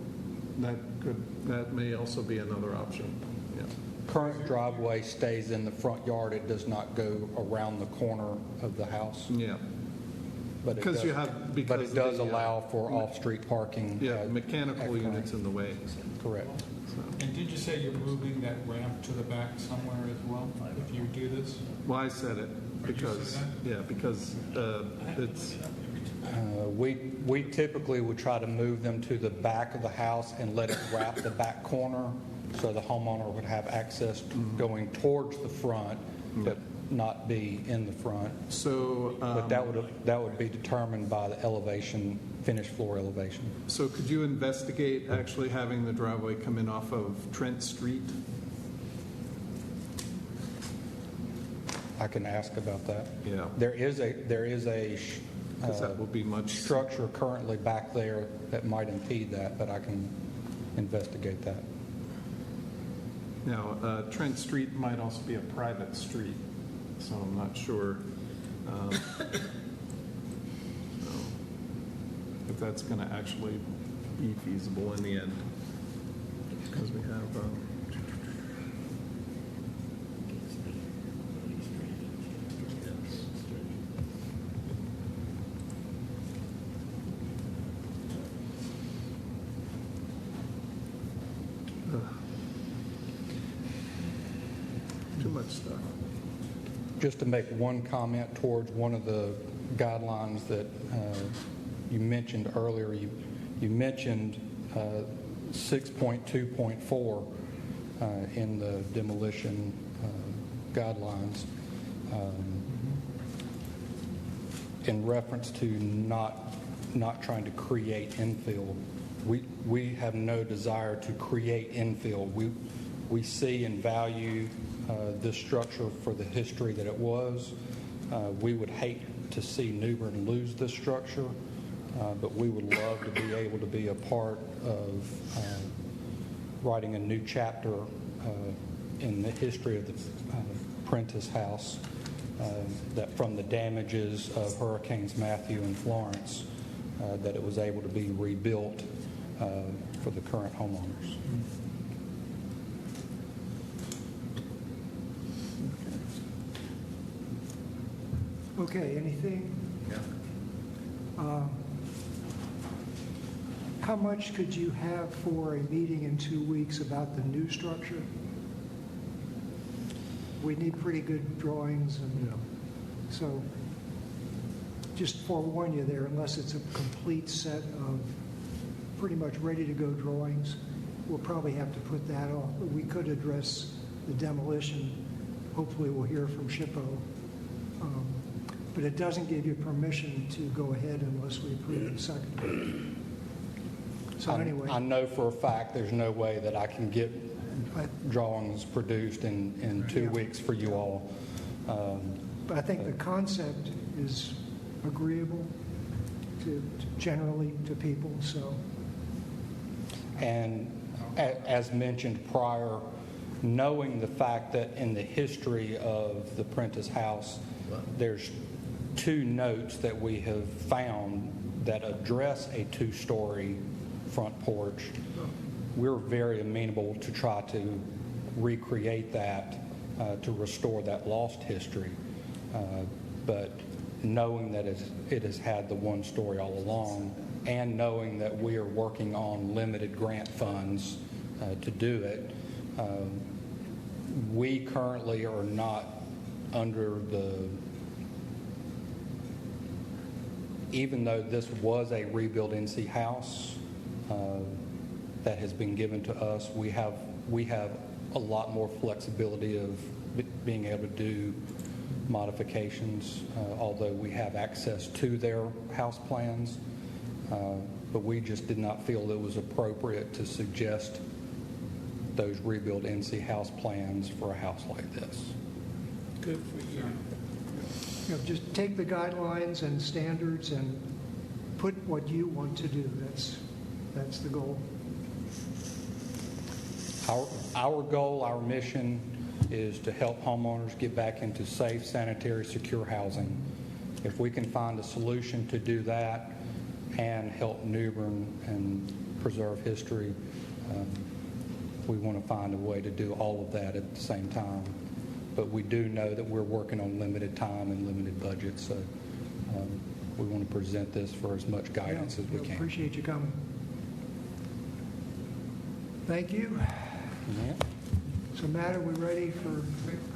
that may also be another option. Yeah. Current driveway stays in the front yard. It does not go around the corner of the house. Yeah. But it does allow for off-street parking. Yeah, mechanical units in the way. Correct. And did you say you're moving that ramp to the back somewhere as well, if you do this? Well, I said it because it's. We typically would try to move them to the back of the house and let it wrap the back corner so the homeowner would have access going towards the front, but not be in the front. So, but that would be determined by the elevation, finished floor elevation. So could you investigate actually having the driveway come in off of Trent Street? I can ask about that. Yeah. There is a that will be much structure currently back there that might impede that, but I can investigate that. Now, Trent Street might also be a private street, so I'm not sure if that's going to actually be feasible in the end, because we have. Too much stuff. Just to make one comment towards one of the guidelines that you mentioned earlier, you mentioned 6.2.4 in the demolition guidelines in reference to not trying to create infill. We have no desire to create infill. We see and value this structure for the history that it was. We would hate to see New Bern lose this structure, but we would love to be able to be a part of writing a new chapter in the history of the Prentice House, that from the damages of Hurricanes Matthew and Florence, that it was able to be rebuilt for the current homeowners. Okay, anything? Yeah. How much could you have for a meeting in 2 weeks about the new structure? We need pretty good drawings, and so just forewarn you there, unless it's a complete set of pretty much ready-to-go drawings, we'll probably have to put that off. But we could address the demolition. Hopefully we'll hear from SHPO. But it doesn't give you permission to go ahead unless we approve the second. So anyway. I know for a fact there's no way that I can get drawings produced in 2 weeks for you all. But I think the concept is agreeable generally to people, so. And as mentioned prior, knowing the fact that in the history of the Prentice House, there's 2 notes that we have found that address a 2-story front porch, we're very amenable to try to recreate that, to restore that lost history. But knowing that it has had the 1 story all along, and knowing that we are working on limited grant funds to do it, we currently are not under even though this was a rebuild NC house that has been given to us, we have a lot more flexibility of being able to do modifications, although we have access to their house plans. But we just did not feel it was appropriate to suggest those rebuild NC house plans for a house like this. Good for you. Just take the guidelines and standards and put what you want to do. That's the goal. Our goal, our mission is to help homeowners get back into safe, sanitary, secure housing. If we can find a solution to do that and help New Bern and preserve history, we want to find a way to do all of that at the same time. But we do know that we're working on limited time and limited budget, so we want to present this for as much guidance as we can. Appreciate you coming. Thank you. Yeah. So, Matt, are we ready for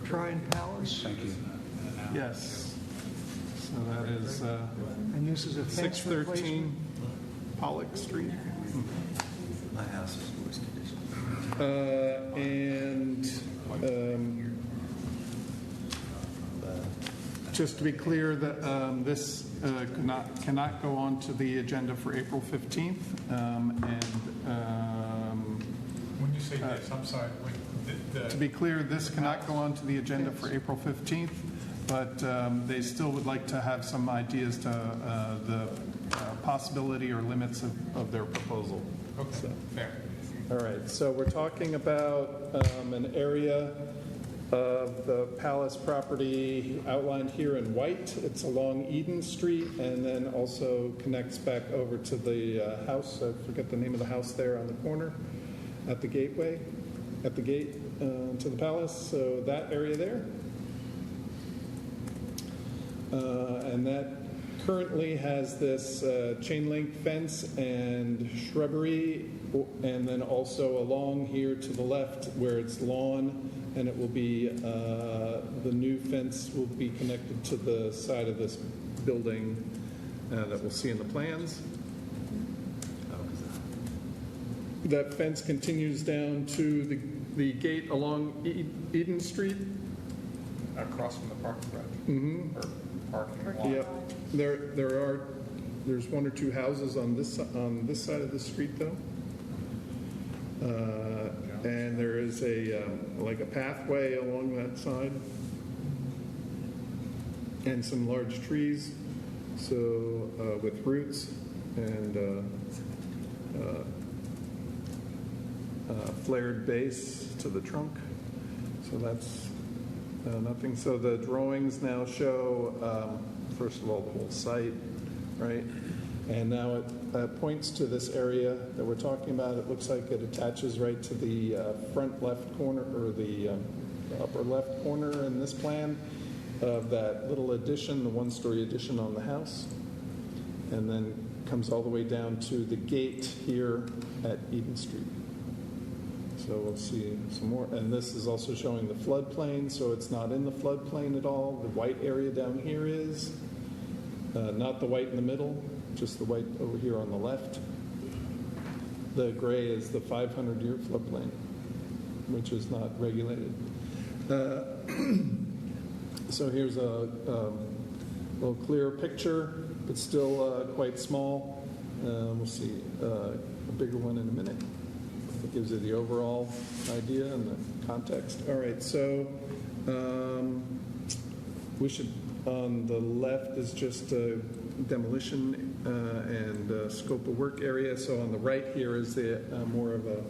Tryon Palace? Thank you. Yes. So that is and this is a fence 613 Pollock Street. My house is worst condition. Just to be clear, that this cannot go on to the agenda for April 15th. When you say this, I'm sorry. To be clear, this cannot go on to the agenda for April 15th, but they still would like to have some ideas to the possibility or limits of their proposal. Okay, So. fair. All right, so we're talking about an area of the Palace property outlined here in white. It's along Eden Street and then also connects back over to the house. I forget the name of the house there on the corner at the gateway, at the gate to the Palace. So that area there. And that currently has this chain link fence and shrubbery, and then also along here to the left where it's lawn, and it will be the new fence will be connected to the side of this building that we'll see in the plans. That fence continues down to the gate along Eden Street. Across from the parking garage. Mm-hmm. Or parking lot. Yep. There's 1 or 2 houses on this side of the street though, and there is a like a pathway along that side, and some large trees, so with roots and flared base to the trunk. So that's nothing. So the drawings now show, first of all, the whole site, right? And now it points to this area that we're talking about. It looks like it attaches right to the front left corner, or the upper left corner in this plan of that little addition, the 1-story addition on the house. And then comes all the way down to the gate here at Eden Street. So we'll see some more. And this is also showing the floodplain, so it's not in the floodplain at all. The white area down here is. Not the white in the middle, just the white over here on the left. The gray is the 500-year floodplain, which is not regulated. So here's a little clearer picture, but still quite small. We'll see a bigger one in a minute. It gives you the overall idea and the context. All right, so we should, on the left is just demolition and scope of work area. So on the right here is the more of a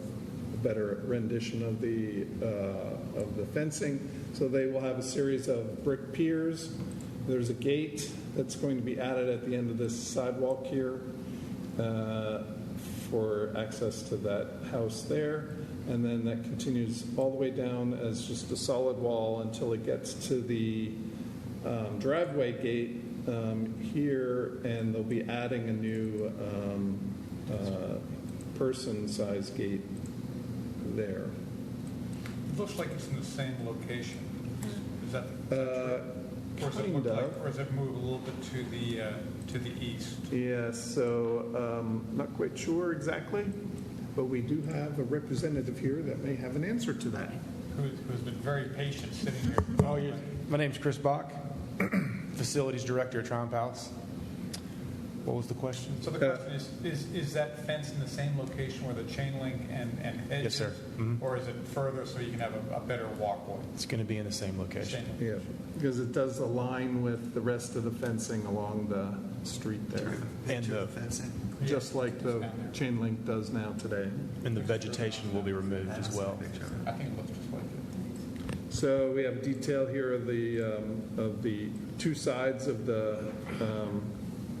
better rendition of the fencing. So they will have a series of brick piers. There's a gate that's going to be added at the end of this sidewalk here for access to that house there. And then that continues all the way down as just a solid wall until it gets to the driveway gate here, and they'll be adding a new person-size gate there. It looks like it's in the same location. Is that Kind of. or does it move a little bit to the east? Yeah, so not quite sure exactly, but we do have a representative here that may have an answer to that. Who's been very patient sitting here. Oh, yeah. My name's Chris Bach, Facilities Director at Triumph Palace. What was the question? So the question is that fence in the same location where the chain link and hedges? Yes, sir. Mm-hmm. Or is it further so you can have a better walkway? It's going to be in the same location. Yeah, because it does align with the rest of the fencing along the street there. And the fencing. Just like the chain link does now today. And the vegetation will be removed as well. I think it looks just like it. So we have detail here of the two sides of the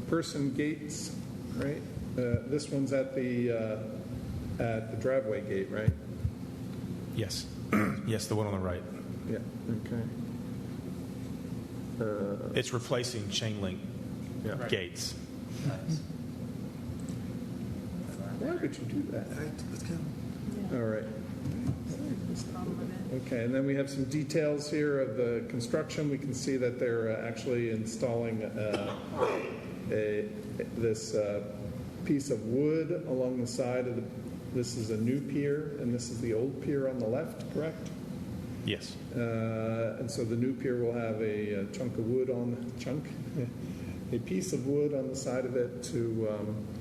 person gates, right? This one's at the driveway gate, right? Yes. Yes, the one on the right. Yeah. Okay. It's replacing chain link gates. Nice. Why would you do that? All right, let's go. All right. Okay, and then we have some details here of the construction. We can see that they're actually installing this piece of wood along the side of the. This is a new pier, and this is the old pier on the left, correct? Yes. And so the new pier will have a chunk of wood a piece of wood on the side of it to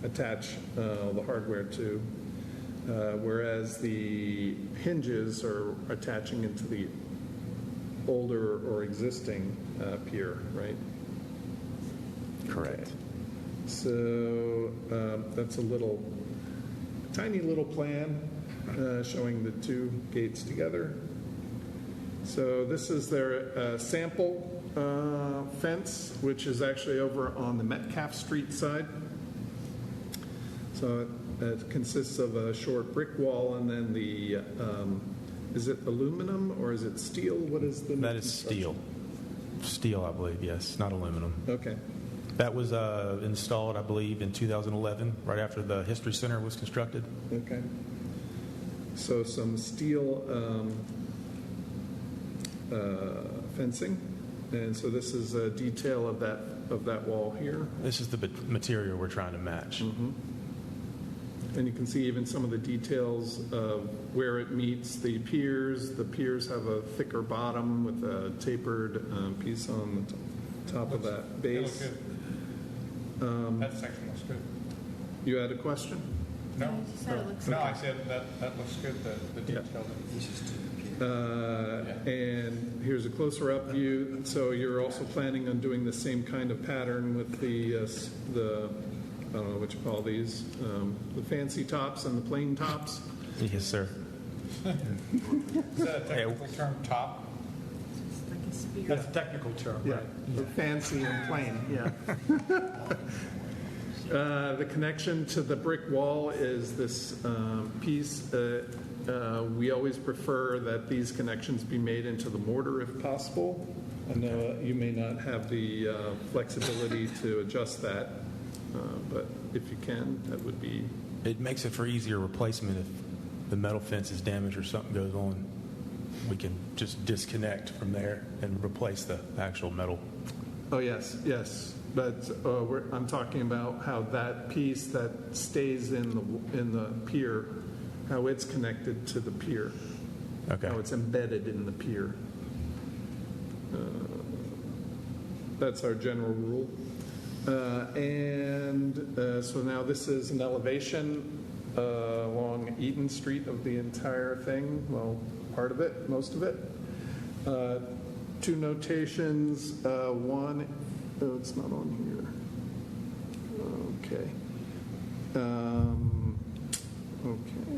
attach the hardware to, whereas the hinges are attaching into the older or existing pier, right? Correct. Okay. So that's a tiny little plan showing the two gates together. So this is their sample fence, which is actually over on the Metcalf St side. So it consists of a short brick wall, and then the is it aluminum or is it steel? What is the That is steel. Steel, I believe, yes, not aluminum. Okay. That was installed, I believe, in 2011, right after the History Center was constructed. Okay. So some steel fencing, and so this is a detail of that wall here. This is the material we're trying to match. Mm-hmm. And you can see even some of the details of where it meets the piers. The piers have a thicker bottom with a tapered piece on the top of that base. That section looks good. You had a question? No, I said that looks good, the detail. And here's a closer up view. So you're also planning on doing the same kind of pattern with the I don't know what you call these, the fancy tops and the plain tops? Yes, sir. Is that a technical term, top? That's a technical term, Yeah, right? fancy and plain, yeah. The connection to the brick wall is this piece. We always prefer that these connections be made into the mortar if possible. I know you may not have the flexibility to adjust that, but if you can, that would be... It makes it for easier replacement if the metal fence is damaged or something goes on. We can just disconnect from there and replace the actual metal. Oh, yes, yes. But I'm talking about how that piece that stays in the pier, how it's connected to the pier. Okay. How it's embedded in the pier. That's our general rule. So now this is an elevation along Eaton Street of the entire thing. Well, part of it, most of it. Two notations. One, it's not on here. Okay. Okay.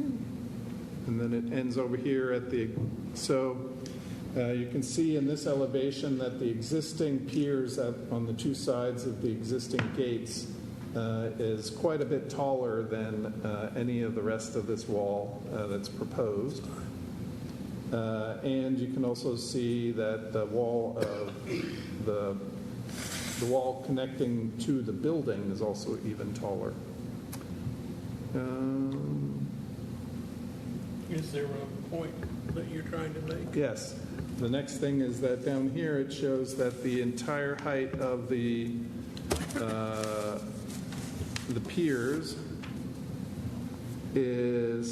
And then it ends over here at the, you can see in this elevation that the existing piers on the two sides of the existing gates is quite a bit taller than any of the rest of this wall that's proposed. And you can also see that the wall of the wall connecting to the building is also even taller. Is there a point that you're trying to make? Yes. The next thing is that down here it shows that the entire height of the piers is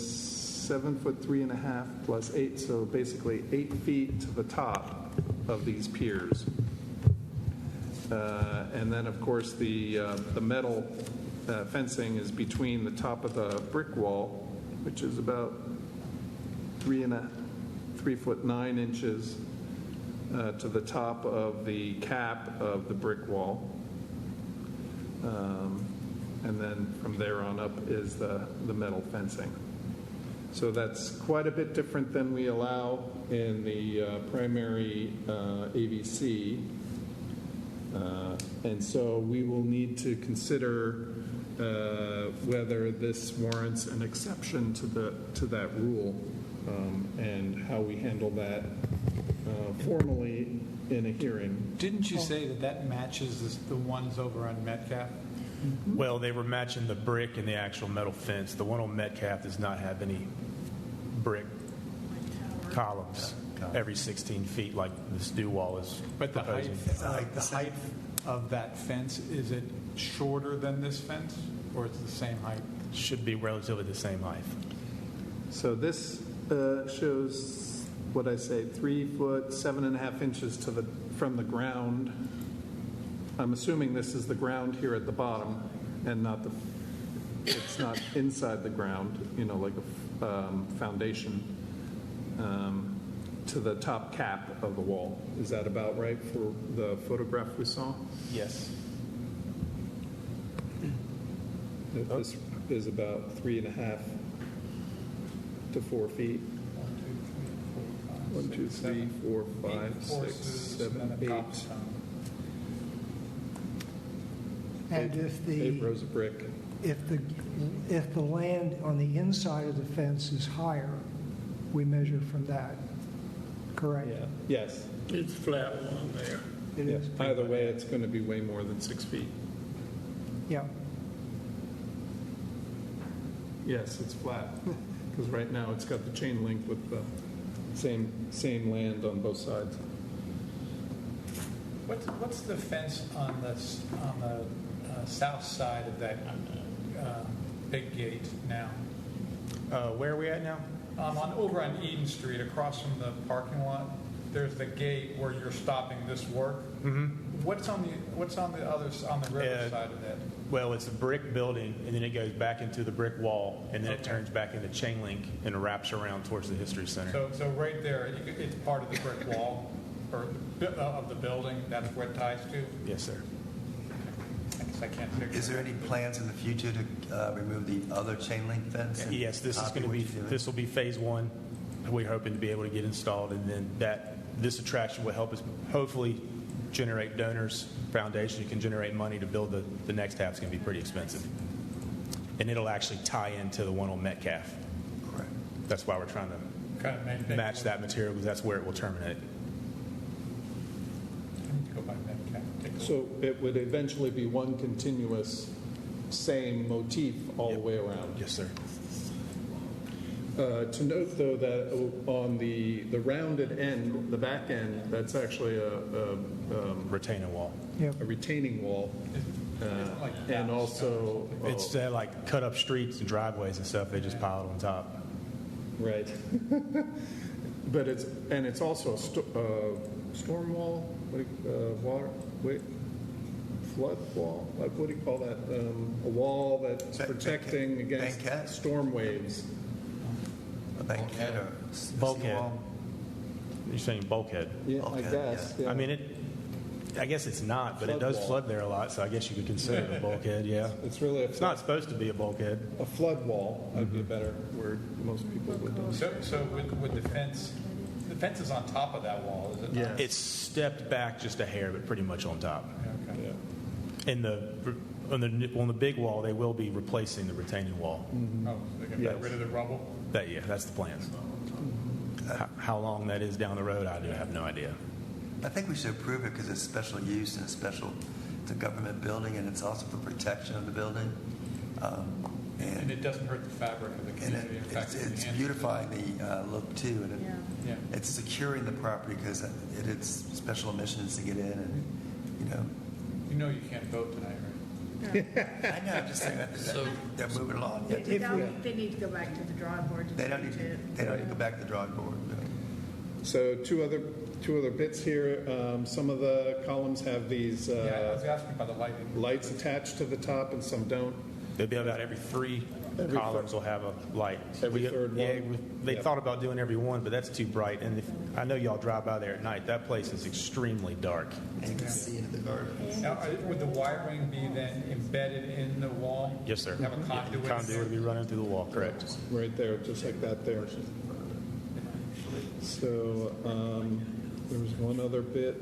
7'3.5" plus 8, so basically 8 feet to the top of these piers. And then, of course, the metal fencing is between the top of the brick wall, which is about 3'9" to the top of the cap of the brick wall. And then from there on up is the metal fencing. So that's quite a bit different than we allow in the primary AVC. And so we will need to consider whether this warrants an exception to that rule, and how we handle that formally in a hearing. Didn't you say that matches the ones over on Metcalf? Well, they were matching the brick and the actual metal fence. The one on Metcalf does not have any brick columns every 16 feet like this new wall is But the height, proposing. the height of that fence, is it shorter than this fence, or it's the same height? Should be relatively the same height. So this shows what I say, 3 foot 7.5 inches from the ground. I'm assuming this is the ground here at the bottom, and it's not inside the ground, like a foundation, to the top cap of the wall. Is that about right for the photograph we saw? Yes. This is about 3.5 to 4 feet. 1, 2, 3, 4, 5, 6, 7, 8. And if 8 rows of brick. If the land on the inside of the fence is higher, we measure from that, correct? Yeah. Yes. It's flat along there. It Yeah. is. Either way, it's going to be way more than 6 feet. Yeah. Yes, it's flat, because right now it's got the chain link with the same land on both sides. What's the fence on the south side of that big gate now? Where are we at now? Over on Eden Street, across from the parking lot. There's the gate where you're stopping this work. Mm-hmm. What's on the river side of that? Well, it's a brick building, and then it goes back into the brick wall, and then it turns back into chain link and wraps around towards the History Center. So right there, it's part of the brick wall or of the building. That's where it ties to. Yes, sir. I can't figure. Is there any plans in the future to remove the other chain link fence? and Yes, this copy what you're doing? will be phase 1. We're hoping to be able to get installed, and then this attraction will help us hopefully generate donors. Foundation can generate money to build the next half. It's going to be pretty expensive, and it'll actually tie into the one on Metcalf. Correct. That's why we're trying to match that material, because that's where it will terminate. I need to go by Metcalf. So it would eventually be one continuous, same motif all the way around. Yes, sir. To note, though, that on the rounded end, the back end, that's actually a retaining wall. A retaining wall. And also... It's like cut up streets and driveways and stuff. They just piled on top. Right. But it's also a storm wall, flood wall. What do you call that? A wall that's protecting against storm waves. A banquette or bulkhead. You're saying bulkhead? Yeah, I guess. Yeah. I mean, I guess it's not, but it does flood there a lot, so I guess you could consider it a bulkhead. Yeah. It's not supposed to be a bulkhead. A flood wall would be a better word. Most people would know. So with the fence is on top of that wall, is it? Yeah. It's stepped back just a hair, but pretty much on top. Okay. Yeah. On the big wall, they will be replacing the retaining wall. Oh, so they can get rid of the rubble? That's the plan. How long that is down the road, I do have no idea. I think we should approve it because it's special use and it's a government building, and it's also for protection of the building. And it doesn't hurt the fabric of the community. In fact, it's beautifying the look too, and it's securing the property because it's special emissions to get in, and you know you can't vote tonight, right? I know. I'm just saying that they're moving along. They need to go back to the drawing board. They don't need to go back to the drawing board. No. So two other bits here. Some of the columns have these I was asking about the lighting. Lights attached to the top, and some don't. They'll be about every three columns will have a light. Every third one. They thought about doing every one, but that's too bright. And I know y'all drive by there at night. That place is extremely dark. And you can see into the garden. Now, would the wiring be then embedded in the wall? Yes, sir. Have a conduit? Conduit would be running through the wall, correct. Right there, just like that there. So there was one other bit.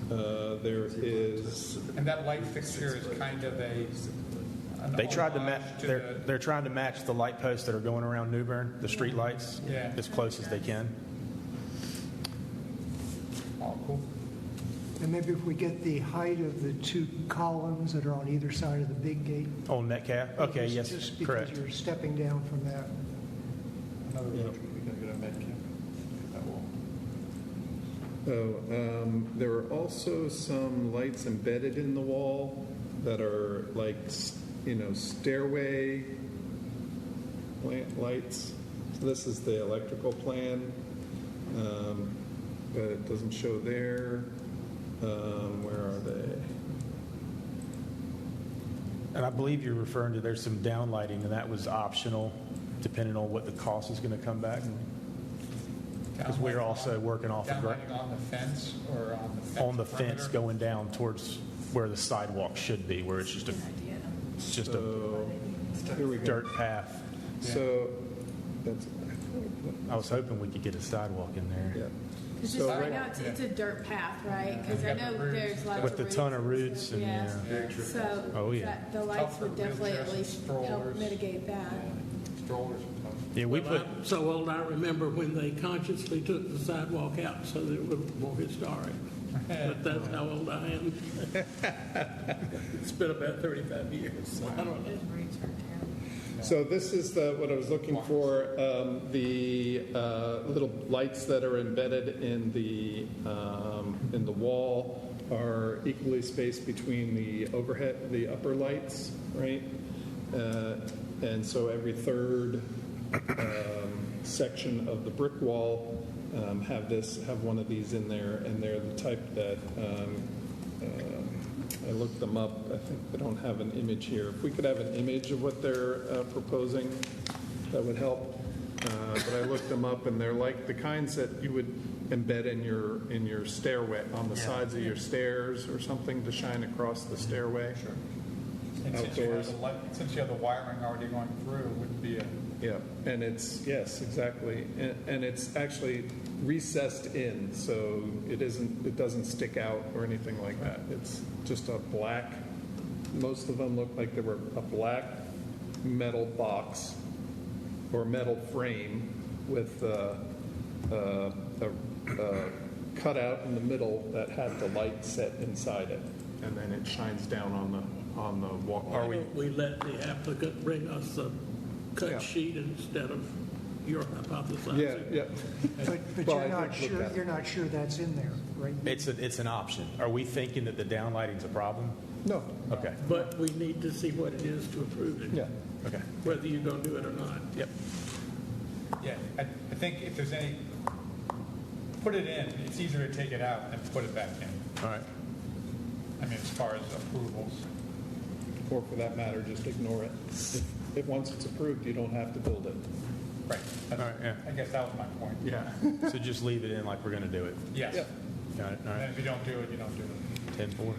There is... And that light fixture is kind of They tried to match. They're trying to match the light posts that are going around New Bern, the street lights, as close as they can. Oh, cool. And maybe if we get the height of the two columns that are on either side of the big gate. On Metcalf? Okay, yes, just because correct. you're stepping down from that. Another road trip, we're going to go to Metcalf. There are also some lights embedded in the wall that are like, stairway lights. So this is the electrical plan, but it doesn't show there. Where are they? And I believe you're referring to there's some downlighting, and that was optional, depending on what the cost is going to come back. Because we're also working off of downlighting on the fence or on the fence? On the fence going down towards where the sidewalk should be, where it's just a here we go. dirt path. So that's. I was hoping we could get a sidewalk in there. Yeah. It's just, I know it's a dirt path, right? Because I know there's lots with of the ton of roots and So the lights would definitely at least help mitigate that. Strollers and stuff. Yeah, I'm so old I remember when they consciously took the sidewalk out so that it was more historic. But that's how old I am. It's been about 35 years. So I don't know. So this is what I was looking for. The little lights that are embedded in the wall are equally spaced between the overhead, the upper lights, right? And so every third section of the brick wall have one of these in there, and they're the type that I looked them up. I think they don't have an image here. If we could have an image of what they're proposing, that would help. But I looked them up, and they're like the kinds that you would embed in your stairway, on the sides of your stairs or something, to shine across the stairway. Sure. And since you have the wiring already going through, it wouldn't be a... Yeah, and yes, exactly. And it's actually recessed in, so it doesn't stick out or anything like that. It's just a black, most of them look like they were a black metal box or metal frame with a cutout in the middle that had the light set inside it, and then it shines down on the wall. Why don't we let the applicant bring us a cut sheet instead of you're hypothesizing. Yeah. But Well, you're I not think look sure, at it. you're not sure that's in there, right? It's an option. Are we thinking that the downlighting's a problem? No. Okay. But we need to see what it is to approve it. Yeah. Okay. Whether you're going to do it or not. Yep. Yeah, I think if there's any, put it in. It's easier to take it out than put it back in. All right. I mean, as far as approvals. Or for that matter, just ignore it. If once it's approved, you don't have to build it. Right. All right, yeah. I guess that was my point. Yeah. So just leave it in like we're going to do it. Yes. Yeah. Got it. All And right. if you don't do it, you don't do it. 10-4.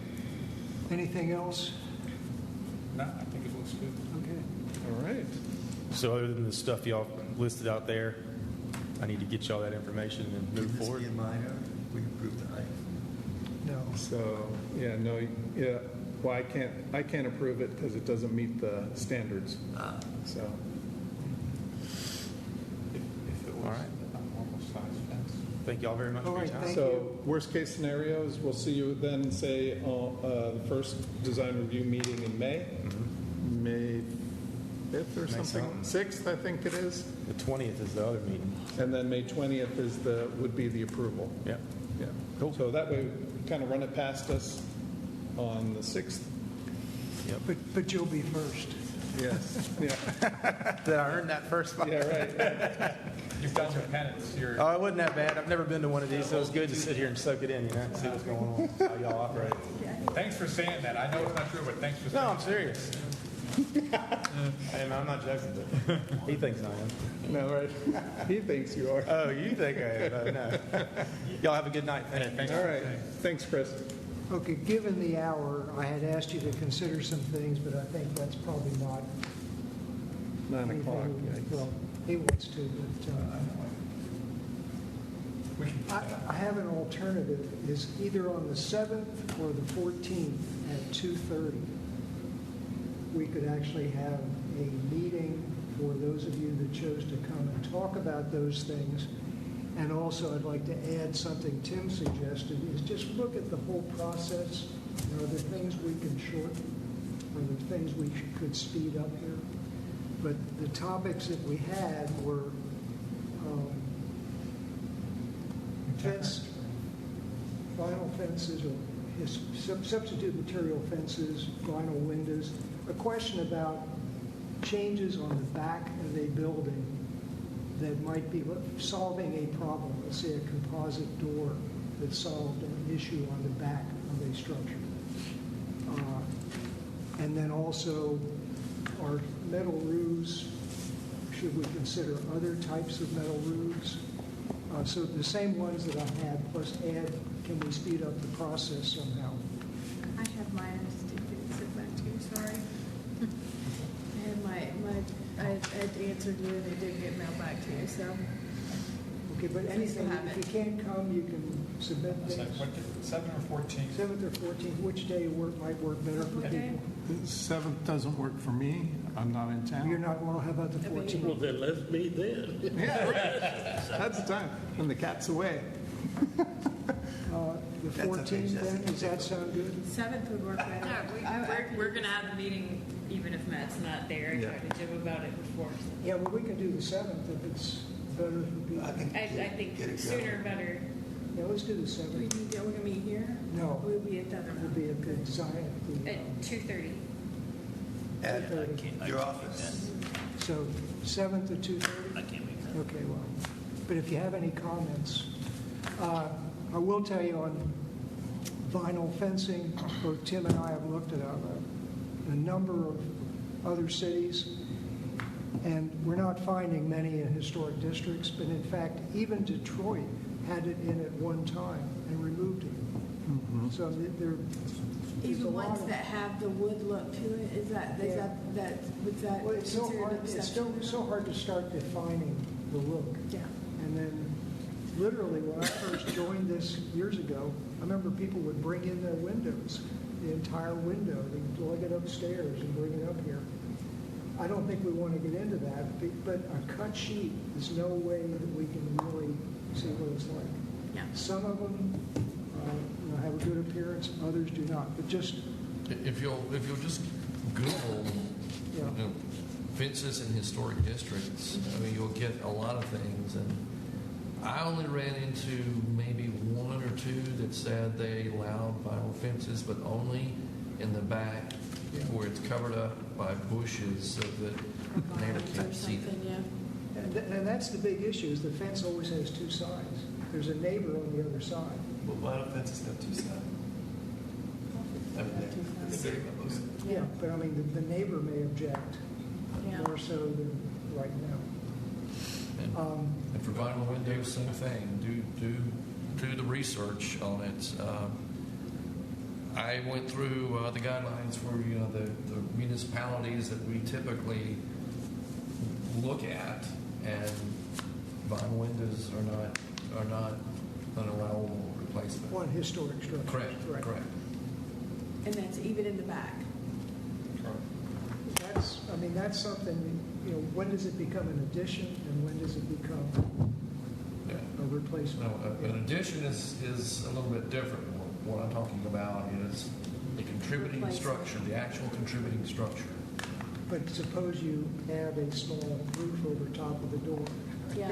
Anything else? No, I think it looks good. Okay. All right. So other than the stuff y'all listed out there, I need to get y'all that information and move Would this forward. be a minor? We approve the height. No. So, yeah. Well, I can't approve it because it doesn't meet the standards. So, If it was All right. a normal size fence. Thank y'all very much All for right, your time. thank so you. worst case scenarios, we'll see you then, say, the first design review meeting in May, May 5th or May something, something. 6th, I think it is, The 20th is the other meeting. and then May 20th would be the approval. Yep. Yeah. Cool. So that way, kind of run it past us on the 6th. But you'll be first. Yes. Yeah. Did I earn that first spot? Yeah. Right. You've done your penance. You're Oh, it wasn't that bad. I've never been to one of these, so it's good to sit here and soak it in, see what's going on, how y'all operate. Thanks for saying that. I know it's not true, but thanks for saying No, I'm serious. I'm not joking, but he thinks I am. No, right. He thinks you are. Oh, you think I am? No. Y'all have a good night. Thanks. All right. Thanks, Chris. Okay, given the hour, I had asked you to consider some things, but I think that's probably not 9 o'clock. anything. Yikes. Well, he wants to, but I have an alternative. Is either on the 7th or the 14th at 2:30. We could actually have a meeting for those of you that chose to come and talk about those things. And also, I'd like to add something Tim suggested, is just look at the whole process. Are there things we can shorten? Are there things we could speed up here? But the topics that we had were vinyl fences or substitute material fences, vinyl windows, a question about changes on the back of a building that might be solving a problem. Let's say a composite door that solved an issue on the back of a structure. And then also, our metal roofs, should we consider other types of metal roofs? So the same ones that I had, plus add, can we speed up the process somehow? I have mine, I just didn't sit back to you, sorry. I had answered you and it didn't get mailed back to you, so. Okay, but anything, have if you can't come, you can submit things. 7 or 14? 7th or 14th, which day might work better for people? The 7th doesn't work for me. I'm not in town. You're not, well, how about the 14th? Well, then let's meet then. Yeah, right. That's the time when the cat's away. The 14th then, does that sound good? 7th would work better. We're going to have the meeting even if Matt's not there. I talked to Jim about it before. Yeah, well, we can do the 7th if it's better for people. I think sooner better. Yeah, let's do the We 7th. need to, we're gonna meet here? No. We'll be at the other It would one. be a good design. At 2:30. At your office. So 7th at 2:30? I can't make that. Okay, well, but if you have any comments, I will tell you on vinyl fencing, both Tim and I have looked at a number of other cities, and we're not finding many in historic districts, but in fact, even Detroit had it in at one time and removed it. So there's a Even lot ones of... that have the wood look to it, was that Well, it's so considered hard, an it's exception? so hard to start defining the look. Yeah. And then, literally, when I first joined this years ago, I remember people would bring in their windows, the entire window. They'd lug it upstairs and bring it up here. I don't think we want to get into that, but a cut sheet, there's no way that we can really see what it's like. Yeah. Some of them have a good appearance, others do not. But just, If you'll just Google yeah. fences in historic districts, I mean, you'll get a lot of things, and I only ran into maybe one or two that said they allowed vinyl fences, but only in the back where it's covered up by bushes so that the neighbor can't see it. And that's the big issue, is the fence always has two sides. There's a neighbor on the other side. Well, vinyl fences have two sides. I mean, the city members. Yeah, but I mean, the neighbor may object more so than right now. And for vinyl windows, same thing. Do the research on it. I went through the guidelines for the municipalities that we typically look at, and vinyl windows are not an allowable replacement. One historic structure. Correct. And that's even in the back. That's something, when does it become an addition and when does it become a replacement? No, an addition is a little bit different. What I'm talking about is the contributing structure, the actual contributing structure. But suppose you add a small roof over top of the door. Yeah.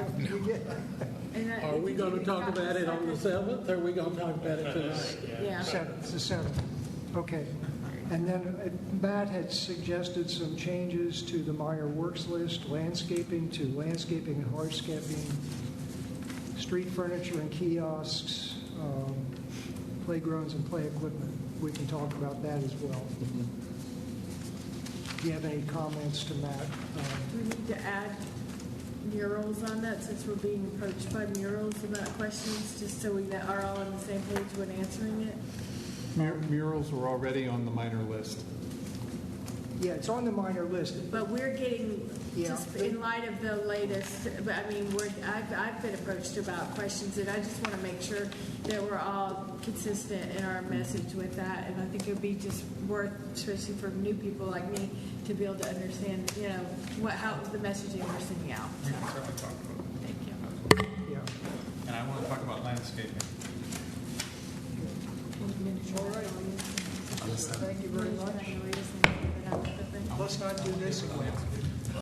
Are we going to talk about it on the 7th, or are we going to talk about it tonight? Yeah. 7th, the 7th. Okay. And then Matt had suggested some changes to the minor works list, landscaping to landscaping and hardscaping, street furniture and kiosks, playgrounds and play equipment. We can talk about that as well. Do you have any comments to Matt? Do we need to add murals on that, since we're being approached by murals about questions, just so we are all on the same page when answering it? Murals were already on the minor list. Yeah, it's on the minor list. But we're getting, just in light of the latest, I've been approached about questions, and I just want to make sure that we're all consistent in our message with that. And I think it would be just worth, especially for new people like me, to be able to understand, how the messaging we're sending out. We can certainly talk about it. Thank you. Yeah. And I want to talk about landscaping. All right. Thank you very much. Let's not do this again.